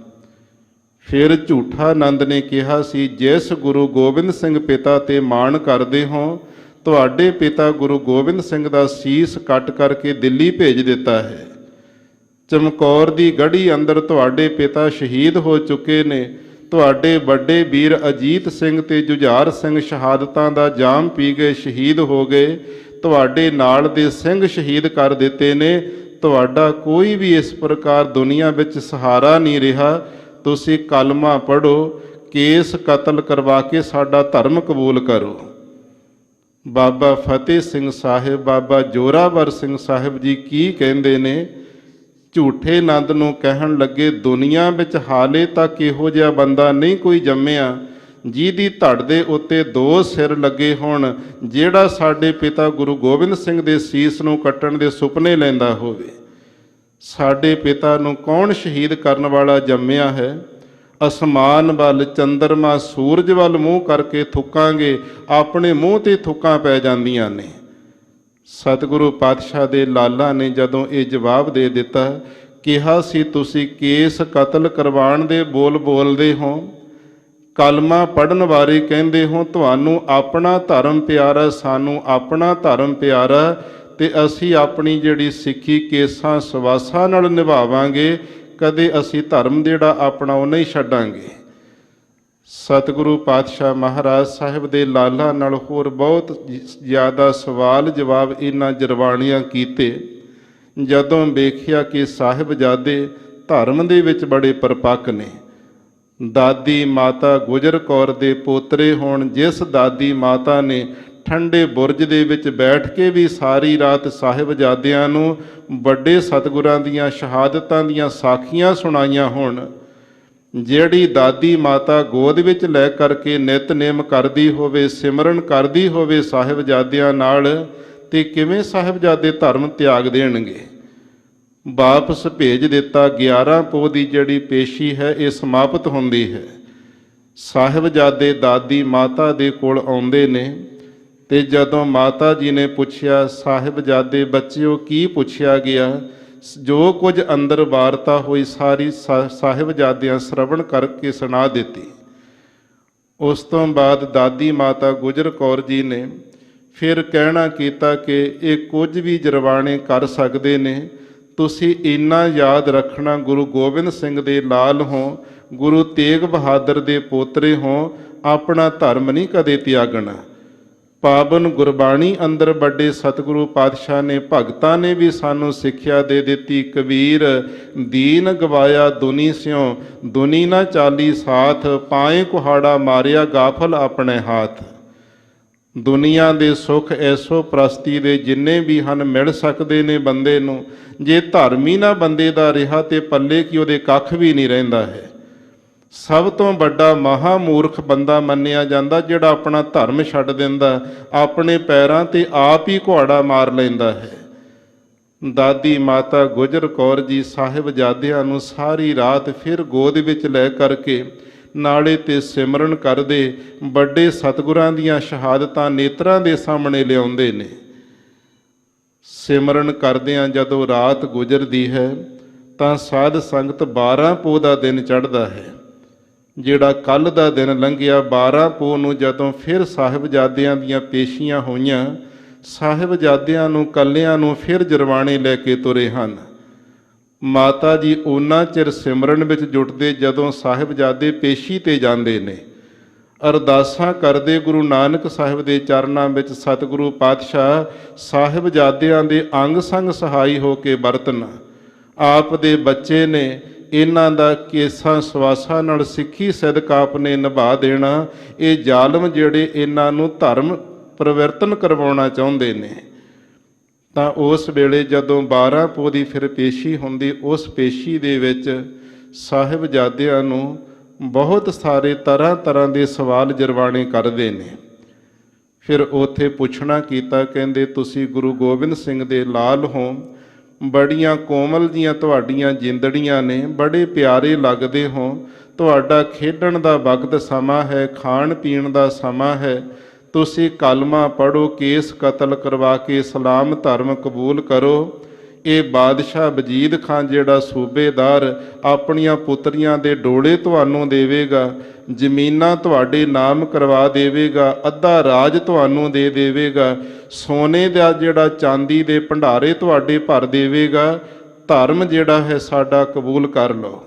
ਫਿਰ ਝੂਠਾ ਆਨੰਦ ਨੇ ਕਿਹਾ ਸੀ, ਜਿਸ ਗੁਰੂ ਗੋਬਿੰਦ ਸਿੰਘ ਪਿਤਾ ਤੇ ਮਾਣ ਕਰਦੇ ਹੋ, ਤੁਹਾਡੇ ਪਿਤਾ ਗੁਰੂ ਗੋਬਿੰਦ ਸਿੰਘ ਦਾ ਸੀਸ ਕੱਟ ਕਰਕੇ ਦਿੱਲੀ ਭੇਜ ਦਿੱਤਾ ਹੈ। ਚਮਕੌਰ ਦੀ ਗੜ੍ਹੀ ਅੰਦਰ ਤੁਹਾਡੇ ਪਿਤਾ ਸ਼ਹੀਦ ਹੋ ਚੁੱਕੇ ਨੇ। ਤੁਹਾਡੇ ਵੱਡੇ ਵੀਰ ਅਜੀਤ ਸਿੰਘ ਤੇ ਜੁਝਾਰ ਸਿੰਘ ਸ਼ਹਾਦਤਾਂ ਦਾ ਜਾਮ ਪੀ ਗਏ, ਸ਼ਹੀਦ ਹੋ ਗਏ। ਤੁਹਾਡੇ ਨਾਲ ਦੇ ਸਿੰਘ ਸ਼ਹੀਦ ਕਰ ਦਿੱਤੇ ਨੇ। ਤੁਹਾਡਾ ਕੋਈ ਵੀ ਇਸ ਪ੍ਰਕਾਰ ਦੁਨੀਆ ਵਿੱਚ ਸਹਾਰਾ ਨਹੀਂ ਰਿਹਾ। ਤੁਸੀਂ ਕਲਮਾ ਪੜ੍ਹੋ, ਕੇਸ ਕਤਲ ਕਰਵਾ ਕੇ ਸਾਡਾ ਧਰਮ ਕਬੂਲ ਕਰੋ। ਬਾਬਾ ਫਤਿਹ ਸਿੰਘ ਸਾਹਿਬ, ਬਾਬਾ ਜੋਰਾਵਰ ਸਿੰਘ ਸਾਹਿਬ ਜੀ ਕੀ ਕਹਿੰਦੇ ਨੇ? ਝੂਠੇ ਆਨੰਦ ਨੂੰ ਕਹਿਣ ਲੱਗੇ, ਦੁਨੀਆ ਵਿੱਚ ਹਾਲੇ ਤੱਕ ਇਹੋ ਜਿਹਾ ਬੰਦਾ ਨਹੀਂ ਕੋਈ ਜੰਮਿਆ ਜਿਹਦੀ ਧੜ ਦੇ ਉੱਤੇ 2 ਸਿਰ ਲੱਗੇ ਹੋਣ, ਜਿਹੜਾ ਸਾਡੇ ਪਿਤਾ ਗੁਰੂ ਗੋਬਿੰਦ ਸਿੰਘ ਦੇ ਸੀਸ ਨੂੰ ਕੱਟਣ ਦੇ ਸੁਪਨੇ ਲੈਂਦਾ ਹੋਵੇ। ਸਾਡੇ ਪਿਤਾ ਨੂੰ ਕੌਣ ਸ਼ਹੀਦ ਕਰਨ ਵਾਲਾ ਜੰਮਿਆ ਹੈ? ਅਸਮਾਨ ਵੱਲ, ਚੰਦਰਮਾ, ਸੂਰਜ ਵੱਲ ਮੂੰਹ ਕਰਕੇ ਥੁੱਕਾਂਗੇ, ਆਪਣੇ ਮੂੰਹ ਤੇ ਥੁੱਕਾਂ ਪੈ ਜਾਂਦੀਆਂ ਨੇ। ਸਤਿਗੁਰੂ ਪਾਤਸ਼ਾਹ ਦੇ ਲਾਲਾ ਨੇ ਜਦੋਂ ਇਹ ਜਵਾਬ ਦੇ ਦਿੱਤਾ, ਕਿਹਾ ਸੀ ਤੁਸੀਂ ਕੇਸ ਕਤਲ ਕਰਵਾਉਣ ਦੇ ਬੋਲ ਬੋਲਦੇ ਹੋ, ਕਲਮਾ ਪੜ੍ਹਨ ਬਾਰੇ ਕਹਿੰਦੇ ਹੋ। ਤੁਹਾਨੂੰ ਆਪਣਾ ਧਰਮ ਪਿਆਰਾ, ਸਾਨੂੰ ਆਪਣਾ ਧਰਮ ਪਿਆਰਾ, ਤੇ ਅਸੀਂ ਆਪਣੀ ਜਿਹੜੀ ਸਿੱਖੀ ਕੇਸਾਂ ਸਵਾਸਾਂ ਨਾਲ ਨਿਭਾਵਾਂਗੇ। ਕਦੇ ਅਸੀਂ ਧਰਮ ਜਿਹੜਾ ਆਪਣਾ ਉਹ ਨਹੀਂ ਛੱਡਾਂਗੇ। ਸਤਿਗੁਰੂ ਪਾਤਸ਼ਾਹ ਮਹਾਰਾਜ ਸਾਹਿਬ ਦੇ ਲਾਲਾ ਨਾਲ ਹੋਰ ਬਹੁਤ ਜ਼ਿਆਦਾ ਸਵਾਲ ਜਵਾਬ ਇਹਨਾਂ ਜਰਵਾਣੀਆਂ ਕੀਤੇ। ਜਦੋਂ ਵੇਖਿਆ ਕਿ ਸਾਹਿਬਜ਼ਾਦੇ ਧਰਮ ਦੇ ਵਿੱਚ ਬੜੇ ਪਰਪੱਕ ਨੇ, ਦਾਦੀ ਮਾਤਾ ਗੁਜਰ ਕੌਰ ਦੇ ਪੋਤਰੇ ਹੋਣ, ਜਿਸ ਦਾਦੀ ਮਾਤਾ ਨੇ ਠੰਡੇ ਬੁਰਜ ਦੇ ਵਿੱਚ ਬੈਠ ਕੇ ਵੀ ਸਾਰੀ ਰਾਤ ਸਾਹਿਬਜ਼ਾਦਿਆਂ ਨੂੰ ਵੱਡੇ ਸਤਿਗੁਰਾਂ ਦੀਆਂ ਸ਼ਹਾਦਤਾਂ ਦੀਆਂ ਸਾਖੀਆਂ ਸੁਣਾਈਆਂ ਹੋਣ, ਜਿਹੜੀ ਦਾਦੀ ਮਾਤਾ ਗੋਦ ਵਿੱਚ ਲੈ ਕਰਕੇ ਨਿਤਨੇਮ ਕਰਦੀ ਹੋਵੇ, ਸਿਮਰਨ ਕਰਦੀ ਹੋਵੇ ਸਾਹਿਬਜ਼ਾਦਿਆਂ ਨਾਲ, ਤੇ ਕਿਵੇਂ ਸਾਹਿਬਜ਼ਾਦੇ ਧਰਮ ਤਿਆਗ ਦੇਣਗੇ? ਵਾਪਸ ਭੇਜ ਦਿੱਤਾ। 11 ਪੋਹ ਦੀ ਜਿਹੜੀ ਪੇਸ਼ੀ ਹੈ ਇਹ ਸਮਾਪਤ ਹੁੰਦੀ ਹੈ। ਸਾਹਿਬਜ਼ਾਦੇ ਦਾਦੀ ਮਾਤਾ ਦੇ ਕੋਲ ਆਉਂਦੇ ਨੇ, ਤੇ ਜਦੋਂ ਮਾਤਾ ਜੀ ਨੇ ਪੁੱਛਿਆ, ਸਾਹਿਬਜ਼ਾਦੇ ਬੱਚਿਓ ਕੀ ਪੁੱਛਿਆ ਗਿਆ? ਜੋ ਕੁਝ ਅੰਦਰ ਵਾਰਤਾ ਹੋਈ ਸਾਰੀ ਸਾਹਿਬਜ਼ਾਦਿਆਂ ਸ਼ਰਵਣ ਕਰਕੇ ਸੁਣਾ ਦਿੱਤੀ। ਉਸ ਤੋਂ ਬਾਅਦ ਦਾਦੀ ਮਾਤਾ ਗੁਜਰ ਕੌਰ ਜੀ ਨੇ ਫਿਰ ਕਹਿਣਾ ਕੀਤਾ ਕਿ ਇਹ ਕੁਝ ਵੀ ਜਰਵਾਣੇ ਕਰ ਸਕਦੇ ਨੇ, ਤੁਸੀਂ ਇੰਨਾ ਯਾਦ ਰੱਖਣਾ ਗੁਰੂ ਗੋਬਿੰਦ ਸਿੰਘ ਦੇ ਲਾਲ ਹੋ, ਗੁਰੂ ਤੇਗ ਬਹਾਦਰ ਦੇ ਪੋਤਰੇ ਹੋ, ਆਪਣਾ ਧਰਮ ਨਹੀਂ ਕਦੇ ਤਿਆਗਣਾ। ਪਾਵਨ ਗੁਰਬਾਣੀ ਅੰਦਰ ਵੱਡੇ ਸਤਿਗੁਰੂ ਪਾਤਸ਼ਾਹ ਨੇ ਭਗਤਾਂ ਨੇ ਵੀ ਸਾਨੂੰ ਸਿੱਖਿਆ ਦੇ ਦਿੱਤੀ। ਕਬੀਰ ਦੀਨ ਗਵਾਇਆ ਦੁਨੀ ਸਿਉ, ਦੁਨੀ ਨਾ ਚਾਲੀ ਸਾਥ, ਪਾਏ ਕੁਹਾੜਾ ਮਾਰਿਆ ਗਾਫਲ ਆਪਣੇ ਹਾਥ। ਦੁਨੀਆ ਦੇ ਸੁੱਖ ਐਸੋ ਪ੍ਰਸਤੀ ਦੇ ਜਿੰਨੇ ਵੀ ਹਨ ਮਿਲ ਸਕਦੇ ਨੇ ਬੰਦੇ ਨੂੰ, ਜੇ ਧਰਮ ਹੀ ਨਾ ਬੰਦੇ ਦਾ ਰਿਹਾ ਤੇ ਪੱਲੇ ਕੀ ਉਹਦੇ ਕੱਖ ਵੀ ਨਹੀਂ ਰਹਿੰਦਾ ਹੈ। ਸਭ ਤੋਂ ਵੱਡਾ ਮਹਾਮੂਰਖ ਬੰਦਾ ਮੰਨਿਆ ਜਾਂਦਾ ਜਿਹੜਾ ਆਪਣਾ ਧਰਮ ਛੱਡ ਦਿੰਦਾ, ਆਪਣੇ ਪੈਰਾਂ ਤੇ ਆਪ ਹੀ ਕੁਹਾੜਾ ਮਾਰ ਲੈਂਦਾ ਹੈ। ਦਾਦੀ ਮਾਤਾ ਗੁਜਰ ਕੌਰ ਜੀ ਸਾਹਿਬਜ਼ਾਦਿਆਂ ਨੂੰ ਸਾਰੀ ਰਾਤ ਫਿਰ ਗੋਦ ਵਿੱਚ ਲੈ ਕਰਕੇ ਨਾਲੇ ਤੇ ਸਿਮਰਨ ਕਰਦੇ, ਵੱਡੇ ਸਤਿਗੁਰਾਂ ਦੀਆਂ ਸ਼ਹਾਦਤਾਂ ਨੇਤਰਾਂ ਦੇ ਸਾਹਮਣੇ ਲਿਆਉਂਦੇ ਨੇ। ਸਿਮਰਨ ਕਰਦਿਆਂ ਜਦੋਂ ਰਾਤ ਗੁਜ਼ਰਦੀ ਹੈ ਤਾਂ ਸਾਧ ਸੰਗਤ 12 ਪੋਹ ਦਾ ਦਿਨ ਚੜ੍ਹਦਾ ਹੈ। ਜਿਹੜਾ ਕੱਲ੍ਹ ਦਾ ਦਿਨ ਲੰਘਿਆ 12 ਪੋਹ ਨੂੰ ਜਦੋਂ ਫਿਰ ਸਾਹਿਬਜ਼ਾਦਿਆਂ ਦੀਆਂ ਪੇਸ਼ੀਆਂ ਹੋਈਆਂ, ਸਾਹਿਬਜ਼ਾਦਿਆਂ ਨੂੰ ਕੱਲਿਆਂ ਨੂੰ ਫਿਰ ਜਰਵਾਣੇ ਲੈ ਕੇ ਤੁਰੇ ਹਨ। ਮਾਤਾ ਜੀ ਓਨਾ ਚਿਰ ਸਿਮਰਨ ਵਿੱਚ ਜੁਟਦੇ ਜਦੋਂ ਸਾਹਿਬਜ਼ਾਦੇ ਪੇਸ਼ੀ ਤੇ ਜਾਂਦੇ ਨੇ। ਅਰਦਾਸਾਂ ਕਰਦੇ ਗੁਰੂ ਨਾਨਕ ਸਾਹਿਬ ਦੇ ਚਰਨਾਂ ਵਿੱਚ ਸਤਿਗੁਰੂ ਪਾਤਸ਼ਾਹ ਸਾਹਿਬਜ਼ਾਦਿਆਂ ਦੇ ਅੰਗ ਸੰਗ ਸਹਾਈ ਹੋ ਕੇ ਵਰਤਨ। ਆਪ ਦੇ ਬੱਚੇ ਨੇ, ਇਹਨਾਂ ਦਾ ਕੇਸਾਂ ਸਵਾਸਾਂ ਨਾਲ ਸਿੱਖੀ ਸਿਦਕ ਆਪ ਨੇ ਨਿਭਾ ਦੇਣਾ। ਇਹ ਜ਼ਾਲਮ ਜਿਹੜੇ ਇਹਨਾਂ ਨੂੰ ਧਰਮ ਪਰਿਵਰਤਨ ਕਰਵਾਉਣਾ ਚਾਹੁੰਦੇ ਨੇ, ਤਾਂ ਉਸ ਵੇਲੇ ਜਦੋਂ 12 ਪੋਹ ਦੀ ਫਿਰ ਪੇਸ਼ੀ ਹੁੰਦੀ, ਉਸ ਪੇਸ਼ੀ ਦੇ ਵਿੱਚ ਸਾਹਿਬਜ਼ਾਦਿਆਂ ਨੂੰ ਬਹੁਤ ਸਾਰੇ ਤਰ੍ਹਾਂ ਦੇ ਸਵਾਲ ਜਰਵਾਣੇ ਕਰਦੇ ਨੇ। ਫਿਰ ਉੱਥੇ ਪੁੱਛਣਾ ਕੀਤਾ, ਕਹਿੰਦੇ ਤੁਸੀਂ ਗੁਰੂ ਗੋਬਿੰਦ ਸਿੰਘ ਦੇ ਲਾਲ ਹੋ, ਬੜੀਆਂ ਕੋਮਲ ਜੀਆਂ ਤੁਹਾਡੀਆਂ ਜਿੰਦੜੀਆਂ ਨੇ, ਬੜੇ ਪਿਆਰੇ ਲੱਗਦੇ ਹੋ, ਤੁਹਾਡਾ ਖੇਡਣ ਦਾ ਵਕਤ ਸਮਾਂ ਹੈ, ਖਾਣ ਪੀਣ ਦਾ ਸਮਾਂ ਹੈ, ਤੁਸੀਂ ਕਲਮਾ ਪੜ੍ਹੋ, ਕੇਸ ਕਤਲ ਕਰਵਾ ਕੇ ਇਸਲਾਮ ਧਰਮ ਕਬੂਲ ਕਰੋ। ਇਹ ਬਾਦਸ਼ਾਹ ਵਜੀਦ ਖਾਨ ਜਿਹੜਾ ਸੂਬੇਦਾਰ ਆਪਣੀਆਂ ਪੁੱਤਰੀਆਂ ਦੇ ਡੋਲੇ ਤੁਹਾਨੂੰ ਦੇਵੇਗਾ, ਜ਼ਮੀਨਾਂ ਤੁਹਾਡੇ ਨਾਮ ਕਰਵਾ ਦੇਵੇਗਾ, ਅੱਧਾ ਰਾਜ ਤੁਹਾਨੂੰ ਦੇ ਦੇਵੇਗਾ, ਸੋਨੇ ਦਾ ਜਿਹੜਾ ਚਾਂਦੀ ਦੇ ਭੰਡਾਰੇ ਤੁਹਾਡੇ ਭਰ ਦੇਵੇਗਾ, ਧਰਮ ਜਿਹੜਾ ਹੈ ਸਾਡਾ ਕਬੂਲ ਕਰ ਲਓ।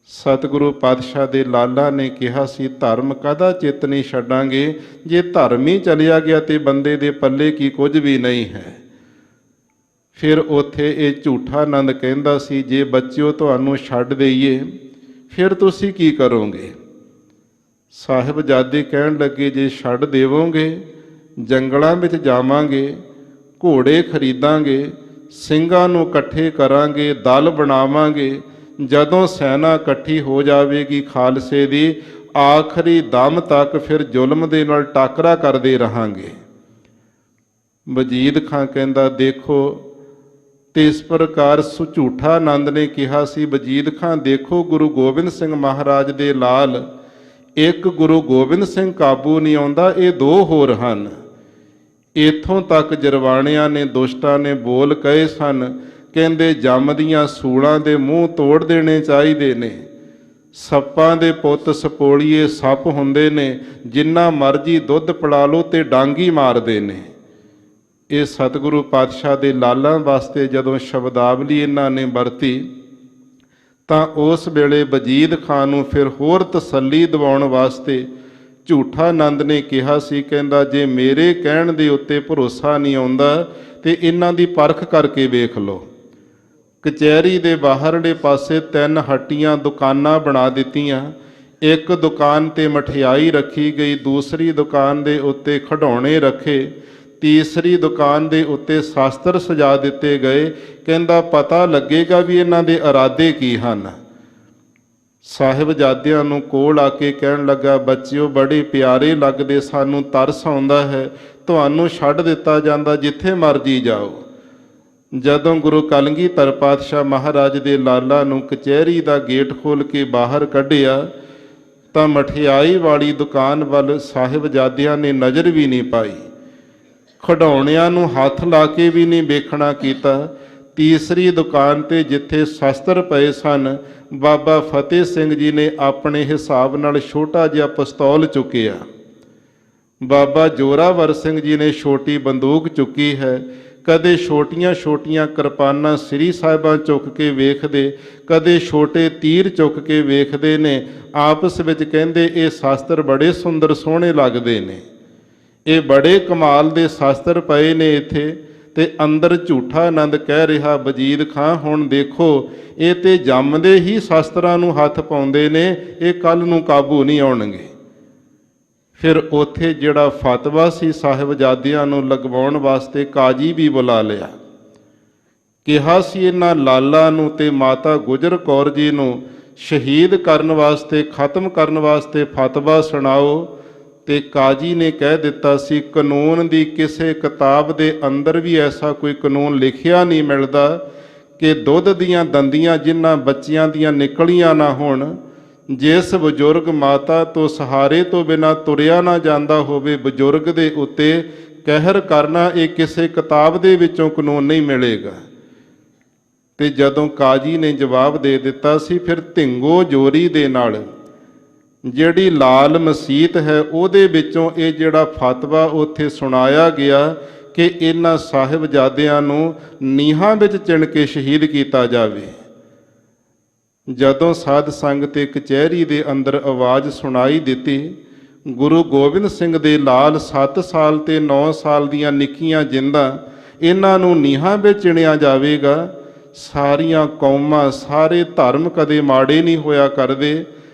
ਸਤਿਗੁਰੂ ਪਾਤਸ਼ਾਹ ਦੇ ਲਾਲਾ ਨੇ ਕਿਹਾ ਸੀ ਧਰਮ ਕਦਾ ਚਿੱਤ ਨਹੀਂ ਛੱਡਾਂਗੇ, ਜੇ ਧਰਮ ਹੀ ਚਲਿਆ ਗਿਆ ਤੇ ਬੰਦੇ ਦੇ ਪੱਲੇ ਕੀ ਕੁਝ ਵੀ ਨਹੀਂ ਹੈ। ਫਿਰ ਉੱਥੇ ਇਹ ਝੂਠਾ ਆਨੰਦ ਕਹਿੰਦਾ ਸੀ, ਜੇ ਬੱਚਿਓ ਤੁਹਾਨੂੰ ਛੱਡ ਦੇਈਏ ਫਿਰ ਤੁਸੀਂ ਕੀ ਕਰੋਗੇ? ਸਾਹਿਬਜ਼ਾਦੇ ਕਹਿਣ ਲੱਗੇ, ਜੇ ਛੱਡ ਦੇਵੋਗੇ ਜੰਗਲਾਂ ਵਿੱਚ ਜਾਵਾਂਗੇ, ਘੋੜੇ ਖਰੀਦਾਂਗੇ, ਸਿੰਘਾਂ ਨੂੰ ਇਕੱਠੇ ਕਰਾਂਗੇ, ਦਲ ਬਣਾਵਾਂਗੇ, ਜਦੋਂ ਸੈਨਾ ਇਕੱਠੀ ਹੋ ਜਾਵੇਗੀ ਖਾਲਸੇ ਦੀ, ਆਖਰੀ ਦਮ ਤੱਕ ਫਿਰ ਜ਼ੁਲਮ ਦੇ ਨਾਲ ਟਾਕਰਾ ਕਰਦੇ ਰਹਾਂਗੇ। ਵਜੀਦ ਖਾਂ ਕਹਿੰਦਾ ਦੇਖੋ, ਤੇ ਇਸ ਪ੍ਰਕਾਰ ਝੂਠਾ ਆਨੰਦ ਨੇ ਕਿਹਾ ਸੀ, ਵਜੀਦ ਖਾਂ ਦੇਖੋ ਗੁਰੂ ਗੋਬਿੰਦ ਸਿੰਘ ਮਹਾਰਾਜ ਦੇ ਲਾਲ, ਇੱਕ ਗੁਰੂ ਗੋਬਿੰਦ ਸਿੰਘ ਕਾਬੂ ਨਹੀਂ ਆਉਂਦਾ, ਇਹ ਦੋ ਹੋਰ ਹਨ। ਇੱਥੋਂ ਤੱਕ ਜਰਵਾਣਿਆਂ ਨੇ ਦੁਸ਼ਟਾਂ ਨੇ ਬੋਲ ਕਹੇ ਸਨ, ਕਹਿੰਦੇ ਜੰਮਦੀਆਂ ਸੂਲਾਂ ਦੇ ਮੂੰਹ ਤੋੜ ਦੇਣੇ ਚਾਹੀਦੇ ਨੇ, ਸੱਪਾਂ ਦੇ ਪੁੱਤ ਸਪੋਲੀਏ ਸੱਪ ਹੁੰਦੇ ਨੇ, ਜਿੰਨਾ ਮਰਜ਼ੀ ਦੁੱਧ ਪਿਲਾ ਲਓ ਤੇ ਡਾਂਗੀ ਮਾਰਦੇ ਨੇ। ਇਹ ਸਤਿਗੁਰੂ ਪਾਤਸ਼ਾਹ ਦੇ ਲਾਲਾਂ ਵਾਸਤੇ ਜਦੋਂ ਸ਼ਬਦਾਵਲੀ ਇਹਨਾਂ ਨੇ ਵਰਤੀ, ਤਾਂ ਉਸ ਵੇਲੇ ਵਜੀਦ ਖਾਨ ਨੂੰ ਫਿਰ ਹੋਰ ਤਸੱਲੀ ਦਿਵਾਉਣ ਵਾਸਤੇ ਝੂਠਾ ਆਨੰਦ ਨੇ ਕਿਹਾ ਸੀ, ਕਹਿੰਦਾ ਜੇ ਮੇਰੇ ਕਹਿਣ ਦੇ ਉੱਤੇ ਭਰੋਸਾ ਨਹੀਂ ਆਉਂਦਾ ਤੇ ਇਹਨਾਂ ਦੀ ਪਰਖ ਕਰਕੇ ਵੇਖ ਲਓ। ਕਚਹਿਰੀ ਦੇ ਬਾਹਰਲੇ ਪਾਸੇ 3 ਹੱਟੀਆਂ ਦੁਕਾਨਾਂ ਬਣਾ ਦਿੱਤੀਆਂ। ਇੱਕ ਦੁਕਾਨ ਤੇ ਮਠਿਆਈ ਰੱਖੀ ਗਈ, ਦੂਸਰੀ ਦੁਕਾਨ ਦੇ ਉੱਤੇ ਖਿਡੌਣੇ ਰੱਖੇ, ਤੀਸਰੀ ਦੁਕਾਨ ਦੇ ਉੱਤੇ ਸ਼ਾਸਤਰ ਸਜਾ ਦਿੱਤੇ ਗਏ। ਕਹਿੰਦਾ ਪਤਾ ਲੱਗੇਗਾ ਵੀ ਇਹਨਾਂ ਦੇ ਇਰਾਦੇ ਕੀ ਹਨ। ਸਾਹਿਬਜ਼ਾਦਿਆਂ ਨੂੰ ਕੋਲ ਆ ਕੇ ਕਹਿਣ ਲੱਗਾ, ਬੱਚਿਓ ਬੜੇ ਪਿਆਰੇ ਲੱਗਦੇ, ਸਾਨੂੰ ਤਰਸ ਆਉਂਦਾ ਹੈ, ਤੁਹਾਨੂੰ ਛੱਡ ਦਿੱਤਾ ਜਾਂਦਾ, ਜਿੱਥੇ ਮਰਜੀ ਜਾਓ। ਜਦੋਂ ਗੁਰੂ ਕਲਗੀਧਰ ਪਾਤਸ਼ਾਹ ਮਹਾਰਾਜ ਦੇ ਲਾਲਾ ਨੂੰ ਕਚਹਿਰੀ ਦਾ ਗੇਟ ਖੋਲ੍ਹ ਕੇ ਬਾਹਰ ਕੱਢਿਆ, ਤਾਂ ਮਠਿਆਈ ਵਾਲੀ ਦੁਕਾਨ ਵੱਲ ਸਾਹਿਬਜ਼ਾਦਿਆਂ ਨੇ ਨਜ਼ਰ ਵੀ ਨਹੀਂ ਪਾਈ, ਖਿਡੌਣਿਆਂ ਨੂੰ ਹੱਥ ਲਾ ਕੇ ਵੀ ਨਹੀਂ ਵੇਖਣਾ ਕੀਤਾ। ਤੀਸਰੀ ਦੁਕਾਨ ਤੇ ਜਿੱਥੇ ਸ਼ਸਤਰ ਪਏ ਸਨ, ਬਾਬਾ ਫਤਿਹ ਸਿੰਘ ਜੀ ਨੇ ਆਪਣੇ ਹਿਸਾਬ ਨਾਲ ਛੋਟਾ ਜਿਹਾ ਪਿਸਤੌਲ ਚੁੱਕਿਆ। ਬਾਬਾ ਜੋਰਾਵਰ ਸਿੰਘ ਜੀ ਨੇ ਛੋਟੀ ਬੰਦੂਕ ਚੁੱਕੀ ਹੈ। ਕਦੇ ਛੋਟੀਆਂ ਕਿਰਪਾਨਾਂ ਸ੍ਰੀ ਸਾਹਿਬਾਂ ਚੁੱਕ ਕੇ ਵੇਖਦੇ, ਕਦੇ ਛੋਟੇ ਤੀਰ ਚੁੱਕ ਕੇ ਵੇਖਦੇ ਨੇ। ਆਪਸ ਵਿੱਚ ਕਹਿੰਦੇ ਇਹ ਸ਼ਾਸਤਰ ਬੜੇ ਸੁੰਦਰ ਸੋਹਣੇ ਲੱਗਦੇ ਨੇ, ਇਹ ਬੜੇ ਕਮਾਲ ਦੇ ਸ਼ਾਸਤਰ ਪਏ ਨੇ ਇੱਥੇ। ਤੇ ਅੰਦਰ ਝੂਠਾ ਆਨੰਦ ਕਹਿ ਰਿਹਾ ਵਜੀਦ ਖਾਂ, ਹੁਣ ਦੇਖੋ ਇਹ ਤੇ ਜੰਮਦੇ ਹੀ ਸ਼ਾਸਤਰਾਂ ਨੂੰ ਹੱਥ ਪਾਉਂਦੇ ਨੇ, ਇਹ ਕੱਲ ਨੂੰ ਕਾਬੂ ਨਹੀਂ ਆਉਣਗੇ। ਫਿਰ ਉੱਥੇ ਜਿਹੜਾ ਫਤਵਾ ਸੀ ਸਾਹਿਬਜ਼ਾਦਿਆਂ ਨੂੰ ਲਗਵਾਉਣ ਵਾਸਤੇ ਕਾਜੀ ਵੀ ਬੁਲਾ ਲਿਆ। ਕਿਹਾ ਸੀ ਇਹਨਾਂ ਲਾਲਾ ਨੂੰ ਤੇ ਮਾਤਾ ਗੁਜਰ ਕੌਰ ਜੀ ਨੂੰ ਸ਼ਹੀਦ ਕਰਨ ਵਾਸਤੇ, ਖਤਮ ਕਰਨ ਵਾਸਤੇ ਫਤਵਾ ਸੁਣਾਓ। ਤੇ ਕਾਜੀ ਨੇ ਕਹਿ ਦਿੱਤਾ ਸੀ ਕਾਨੂੰਨ ਦੀ ਕਿਸੇ ਕਿਤਾਬ ਦੇ ਅੰਦਰ ਵੀ ਐਸਾ ਕੋਈ ਕਾਨੂੰਨ ਲਿਖਿਆ ਨਹੀਂ ਮਿਲਦਾ ਕਿ ਦੁੱਧ ਦੀਆਂ ਦੰਦੀਆਂ ਜਿਨ੍ਹਾਂ ਬੱਚਿਆਂ ਦੀਆਂ ਨਿਕਲੀਆਂ ਨਾ ਹੋਣ, ਜਿਸ ਬਜ਼ੁਰਗ ਮਾਤਾ ਤੋਂ ਸਹਾਰੇ ਤੋਂ ਬਿਨਾਂ ਤੁਰਿਆ ਨਾ ਜਾਂਦਾ ਹੋਵੇ, ਬਜ਼ੁਰਗ ਦੇ ਉੱਤੇ ਕਹਿਰ ਕਰਨਾ, ਇਹ ਕਿਸੇ ਕਿਤਾਬ ਦੇ ਵਿੱਚੋਂ ਕਾਨੂੰਨ ਨਹੀਂ ਮਿਲੇਗਾ। ਤੇ ਜਦੋਂ ਕਾਜੀ ਨੇ ਜਵਾਬ ਦੇ ਦਿੱਤਾ ਸੀ, ਫਿਰ ਢਿੰਗੋ ਜੋਰੀ ਦੇ ਨਾਲ ਜਿਹੜੀ ਲਾਲ ਮਸੀਤ ਹੈ ਉਹਦੇ ਵਿੱਚੋਂ ਇਹ ਜਿਹੜਾ ਫਤਵਾ ਉੱਥੇ ਸੁਣਾਇਆ ਗਿਆ ਕਿ ਇਹਨਾਂ ਸਾਹਿਬਜ਼ਾਦਿਆਂ ਨੂੰ ਨੀਹਾਂ ਵਿੱਚ ਚਿਣ ਕੇ ਸ਼ਹੀਦ ਕੀਤਾ ਜਾਵੇ। ਜਦੋਂ ਸਾਧ ਸੰਗਤ ਤੇ ਕਚਹਿਰੀ ਦੇ ਅੰਦਰ ਆਵਾਜ਼ ਸੁਣਾਈ ਦਿੱਤੀ, ਗੁਰੂ ਗੋਬਿੰਦ ਸਿੰਘ ਦੇ ਲਾਲ 7 ਸਾਲ ਤੇ 9 ਸਾਲ ਦੀਆਂ ਨਿੱਕੀਆਂ ਜਿੰਦਾਂ, ਇਹਨਾਂ ਨੂੰ ਨੀਹਾਂ ਵਿੱਚ ਚਿਣਿਆ ਜਾਵੇਗਾ। ਸਾਰੀਆਂ ਕੌਮਾਂ, ਸਾਰੇ ਧਰਮ ਕਦੇ ਮਾੜੇ ਨਹੀਂ ਹੋਇਆ ਕਰਦੇ।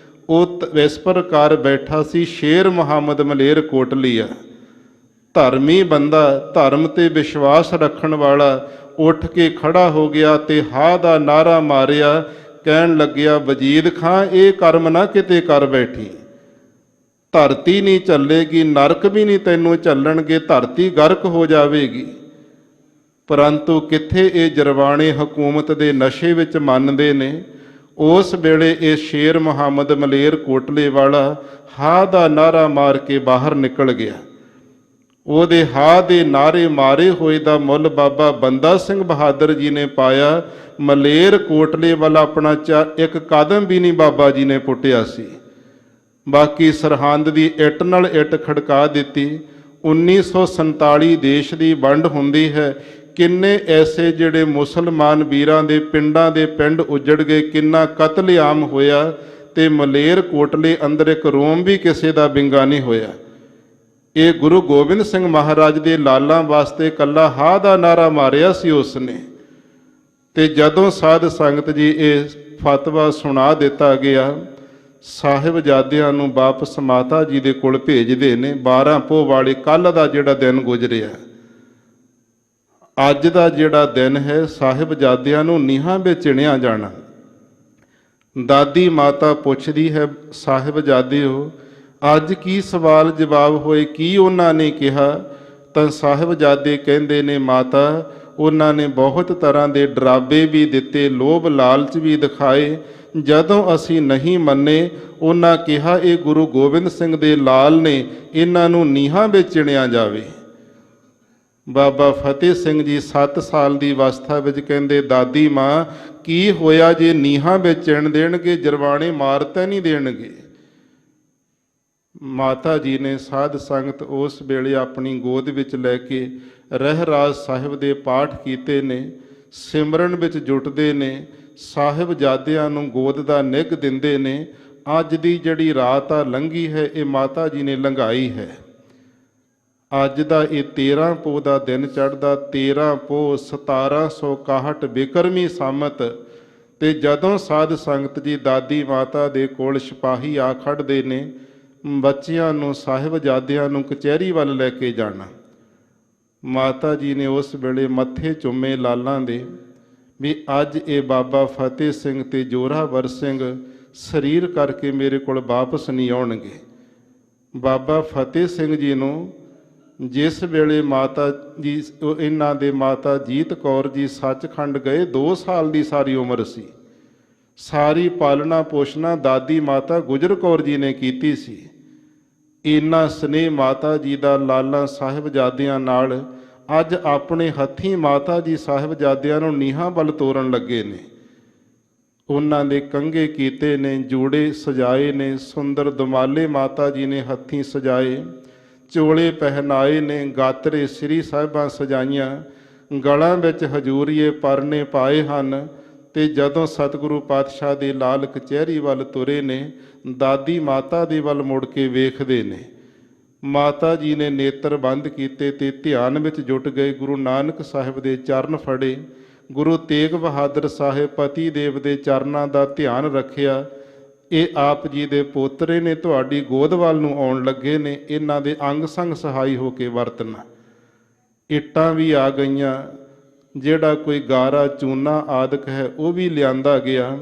ਉਹ ਇਸ ਪ੍ਰਕਾਰ ਬੈਠਾ ਸੀ ਸ਼ੇਰ ਮੁਹੰਮਦ ਮਲੇਰ ਕੋਟਲੀਆ, ਧਰਮੀ ਬੰਦਾ, ਧਰਮ ਤੇ ਵਿਸ਼ਵਾਸ ਰੱਖਣ ਵਾਲਾ, ਉੱਠ ਕੇ ਖੜਾ ਹੋ ਗਿਆ ਤੇ ਹਾ ਦਾ ਨਾਰਾ ਮਾਰਿਆ। ਕਹਿਣ ਲੱਗਿਆ ਵਜੀਦ ਖਾਂ, ਇਹ ਕਰਮ ਨਾ ਕਿਤੇ ਕਰ ਬੈਠੀ, ਧਰਤੀ ਨਹੀਂ ਚੱਲੇਗੀ, ਨਰਕ ਵੀ ਨਹੀਂ ਤੈਨੂੰ ਚੱਲਣਗੇ, ਧਰਤੀ ਗਰਕ ਹੋ ਜਾਵੇਗੀ। ਪਰੰਤੂ ਕਿੱਥੇ ਇਹ ਜਰਵਾਣੇ ਹਕੂਮਤ ਦੇ ਨਸ਼ੇ ਵਿੱਚ ਮੰਨਦੇ ਨੇ। ਉਸ ਵੇਲੇ ਇਹ ਸ਼ੇਰ ਮੁਹੰਮਦ ਮਲੇਰ ਕੋਟਲੇ ਵਾਲਾ ਹਾ ਦਾ ਨਾਰਾ ਮਾਰ ਕੇ ਬਾਹਰ ਨਿਕਲ ਗਿਆ। ਉਹਦੇ ਹਾ ਦੇ ਨਾਰੇ ਮਾਰੇ ਹੋਏ ਦਾ ਮੁੱਲ ਬਾਬਾ ਬੰਦਾ ਸਿੰਘ ਬਹਾਦਰ ਜੀ ਨੇ ਪਾਇਆ। ਮਲੇਰ ਕੋਟਲੇ ਵਾਲਾ ਆਪਣਾ ਇੱਕ ਕਦਮ ਵੀ ਨਹੀਂ ਬਾਬਾ ਜੀ ਨੇ ਪੁੱਟਿਆ ਸੀ। ਬਾਕੀ ਸਰਹੰਦ ਦੀ ਇੱਟ ਨਾਲ ਇੱਟ ਖੜਕਾ ਦਿੱਤੀ। 1947 ਦੇਸ਼ ਦੀ ਵੰਡ ਹੁੰਦੀ ਹੈ, ਕਿੰਨੇ ਐਸੇ ਜਿਹੜੇ ਮੁਸਲਮਾਨ ਵੀਰਾਂ ਦੇ ਪਿੰਡਾਂ ਦੇ ਪਿੰਡ ਉਜੜ ਗਏ, ਕਿੰਨਾ ਕਤਲੇਆਮ ਹੋਇਆ। ਤੇ ਮਲੇਰ ਕੋਟਲੇ ਅੰਦਰ ਇੱਕ ਰੋਮ ਵੀ ਕਿਸੇ ਦਾ ਵਿੰਗਾ ਨਹੀਂ ਹੋਇਆ। ਇਹ ਗੁਰੂ ਗੋਬਿੰਦ ਸਿੰਘ ਮਹਾਰਾਜ ਦੇ ਲਾਲਾਂ ਵਾਸਤੇ ਕੱਲਾ ਹਾ ਦਾ ਨਾਰਾ ਮਾਰਿਆ ਸੀ ਉਸਨੇ। ਤੇ ਜਦੋਂ ਸਾਧ ਸੰਗਤ ਜੀ ਇਹ ਫਤਵਾ ਸੁਣਾ ਦਿੱਤਾ ਗਿਆ, ਸਾਹਿਬਜ਼ਾਦਿਆਂ ਨੂੰ ਵਾਪਸ ਮਾਤਾ ਜੀ ਦੇ ਕੋਲ ਭੇਜਦੇ ਨੇ। 12 ਪੋਹ ਵਾਲੇ ਕੱਲ੍ਹ ਦਾ ਜਿਹੜਾ ਦਿਨ ਗੁਜ਼ਰਿਆ, ਅੱਜ ਦਾ ਜਿਹੜਾ ਦਿਨ ਹੈ, ਸਾਹਿਬਜ਼ਾਦਿਆਂ ਨੂੰ ਨੀਹਾਂ ਵਿੱਚ ਚਿਣਿਆ ਜਾਣਾ। ਦਾਦੀ ਮਾਤਾ ਪੁੱਛਦੀ ਹੈ, ਸਾਹਿਬਜ਼ਾਦਿਓ ਅੱਜ ਕੀ ਸਵਾਲ ਜਵਾਬ ਹੋਏ, ਕੀ ਉਹਨਾਂ ਨੇ ਕਿਹਾ? ਤਾਂ ਸਾਹਿਬਜ਼ਾਦੇ ਕਹਿੰਦੇ ਨੇ, ਮਾਤਾ ਉਹਨਾਂ ਨੇ ਬਹੁਤ ਤਰ੍ਹਾਂ ਦੇ ਡਰਾਵੇ ਵੀ ਦਿੱਤੇ, ਲੋਭ ਲਾਲਚ ਵੀ ਦਿਖਾਏ। ਜਦੋਂ ਅਸੀਂ ਨਹੀਂ ਮੰਨੇ, ਉਹਨਾਂ ਕਿਹਾ ਇਹ ਗੁਰੂ ਗੋਬਿੰਦ ਸਿੰਘ ਦੇ ਲਾਲ ਨੇ, ਇਹਨਾਂ ਨੂੰ ਨੀਹਾਂ ਵਿੱਚ ਚਿਣਿਆ ਜਾਵੇ। ਬਾਬਾ ਫਤਿਹ ਸਿੰਘ ਜੀ 7 ਸਾਲ ਦੀ ਅਵਸਥਾ ਵਿੱਚ ਕਹਿੰਦੇ, ਦਾਦੀ ਮਾਂ ਕੀ ਹੋਇਆ ਜੇ ਨੀਹਾਂ ਵਿੱਚ ਚਿਣ ਦੇਣਗੇ, ਜਰਵਾਣੇ ਮਾਰ ਤਾਂ ਨਹੀਂ ਦੇਣਗੇ? ਮਾਤਾ ਜੀ ਨੇ ਸਾਧ ਸੰਗਤ ਉਸ ਵੇਲੇ ਆਪਣੀ ਗੋਦ ਵਿੱਚ ਲੈ ਕੇ ਰਹਿਰਾਸ ਸਾਹਿਬ ਦੇ ਪਾਠ ਕੀਤੇ ਨੇ, ਸਿਮਰਨ ਵਿੱਚ ਜੁਟਦੇ ਨੇ, ਸਾਹਿਬਜ਼ਾਦਿਆਂ ਨੂੰ ਗੋਦ ਦਾ ਨਿੱਘ ਦਿੰਦੇ ਨੇ। ਅੱਜ ਦੀ ਜਿਹੜੀ ਰਾਤ ਆ ਲੰਘੀ ਹੈ, ਇਹ ਮਾਤਾ ਜੀ ਨੇ ਲੰਘਾਈ ਹੈ। ਅੱਜ ਦਾ ਇਹ 13 ਪੋਹ ਦਾ ਦਿਨ ਚੜ੍ਹਦਾ, 13 ਪੋਹ 1761 ਬਿਕਰਮੀ ਸੰਮਤ। ਤੇ ਜਦੋਂ ਸਾਧ ਸੰਗਤ ਜੀ ਦਾਦੀ ਮਾਤਾ ਦੇ ਕੋਲ ਸਿਪਾਹੀ ਆ ਖੜ੍ਹਦੇ ਨੇ, ਬੱਚਿਆਂ ਨੂੰ ਸਾਹਿਬਜ਼ਾਦਿਆਂ ਨੂੰ ਕਚਹਿਰੀ ਵੱਲ ਲੈ ਕੇ ਜਾਣਾ, ਮਾਤਾ ਜੀ ਨੇ ਉਸ ਵੇਲੇ ਮੱਥੇ ਚੁੰਮੇ ਲਾਲਾਂ ਦੇ ਵੀ ਅੱਜ ਇਹ ਬਾਬਾ ਫਤਿਹ ਸਿੰਘ ਤੇ ਜੋਰਾਵਰ ਸਿੰਘ ਸਰੀਰ ਕਰਕੇ ਮੇਰੇ ਕੋਲ ਵਾਪਸ ਨਹੀਂ ਆਉਣਗੇ। ਬਾਬਾ ਫਤਿਹ ਸਿੰਘ ਜੀ ਨੂੰ ਜਿਸ ਵੇਲੇ ਮਾਤਾ ਜੀ, ਇਹਨਾਂ ਦੇ ਮਾਤਾ ਜੀਤ ਕੌਰ ਜੀ ਸੱਚਖੰਡ ਗਏ, 2 ਸਾਲ ਦੀ ਸਾਰੀ ਉਮਰ ਸੀ। ਸਾਰੀ ਪਾਲਣਾ ਪੋਸ਼ਣਾ ਦਾਦੀ ਮਾਤਾ ਗੁਜਰ ਕੌਰ ਜੀ ਨੇ ਕੀਤੀ ਸੀ। ਇੰਨਾ ਸਨੇਹ ਮਾਤਾ ਜੀ ਦਾ ਲਾਲਾਂ ਸਾਹਿਬਜ਼ਾਦਿਆਂ ਨਾਲ ਅੱਜ ਆਪਣੇ ਹੱਥੀਂ ਮਾਤਾ ਜੀ ਸਾਹਿਬਜ਼ਾਦਿਆਂ ਨੂੰ ਨੀਹਾਂ ਵੱਲ ਤੋਰਨ ਲੱਗੇ ਨੇ। ਉਹਨਾਂ ਦੇ ਕੰਘੇ ਕੀਤੇ ਨੇ, ਜੂੜੇ ਸਜਾਏ ਨੇ, ਸੁੰਦਰ ਦਮਾਲੇ ਮਾਤਾ ਜੀ ਨੇ ਹੱਥੀਂ ਸਜਾਏ, ਚੋਲੇ ਪਹਿਨਾਏ ਨੇ, ਗਾਤਰੇ ਸ੍ਰੀ ਸਾਹਿਬਾਂ ਸਜਾਈਆਂ, ਗਲਾਂ ਵਿੱਚ ਹਜੂਰੀਏ ਪਰਨੇ ਪਾਏ ਹਨ। ਤੇ ਜਦੋਂ ਸਤਿਗੁਰੂ ਪਾਤਸ਼ਾਹ ਦੇ ਲਾਲ ਕਚਹਿਰੀ ਵੱਲ ਤੁਰੇ ਨੇ, ਦਾਦੀ ਮਾਤਾ ਦੇ ਵੱਲ ਮੁੜ ਕੇ ਵੇਖਦੇ ਨੇ। ਮਾਤਾ ਜੀ ਨੇ ਨੇਤਰ ਬੰਦ ਕੀਤੇ ਤੇ ਧਿਆਨ ਵਿੱਚ ਜੁਟ ਗਏ। ਗੁਰੂ ਨਾਨਕ ਸਾਹਿਬ ਦੇ ਚਰਨ ਫੜੇ, ਗੁਰੂ ਤੇਗ ਬਹਾਦਰ ਸਾਹਿਬ ਪਤੀ ਦੇਵ ਦੇ ਚਰਨਾਂ ਦਾ ਧਿਆਨ ਰੱਖਿਆ। ਇਹ ਆਪ ਜੀ ਦੇ ਪੋਤਰੇ ਨੇ, ਤੁਹਾਡੀ ਗੋਦ ਵੱਲ ਨੂੰ ਆਉਣ ਲੱਗੇ ਨੇ, ਇਹਨਾਂ ਦੇ ਅੰਗ ਸੰਗ ਸਹਾਈ ਹੋ ਕੇ ਵਰਤਣਾ। ਇੱਟਾਂ ਵੀ ਆ ਗਈਆਂ, ਜਿਹੜਾ ਕੋਈ ਗਾਰਾ ਚੂਨਾ ਆਦਿਕ ਹੈ ਉਹ ਵੀ ਲਿਆਂਦਾ ਗਿਆ।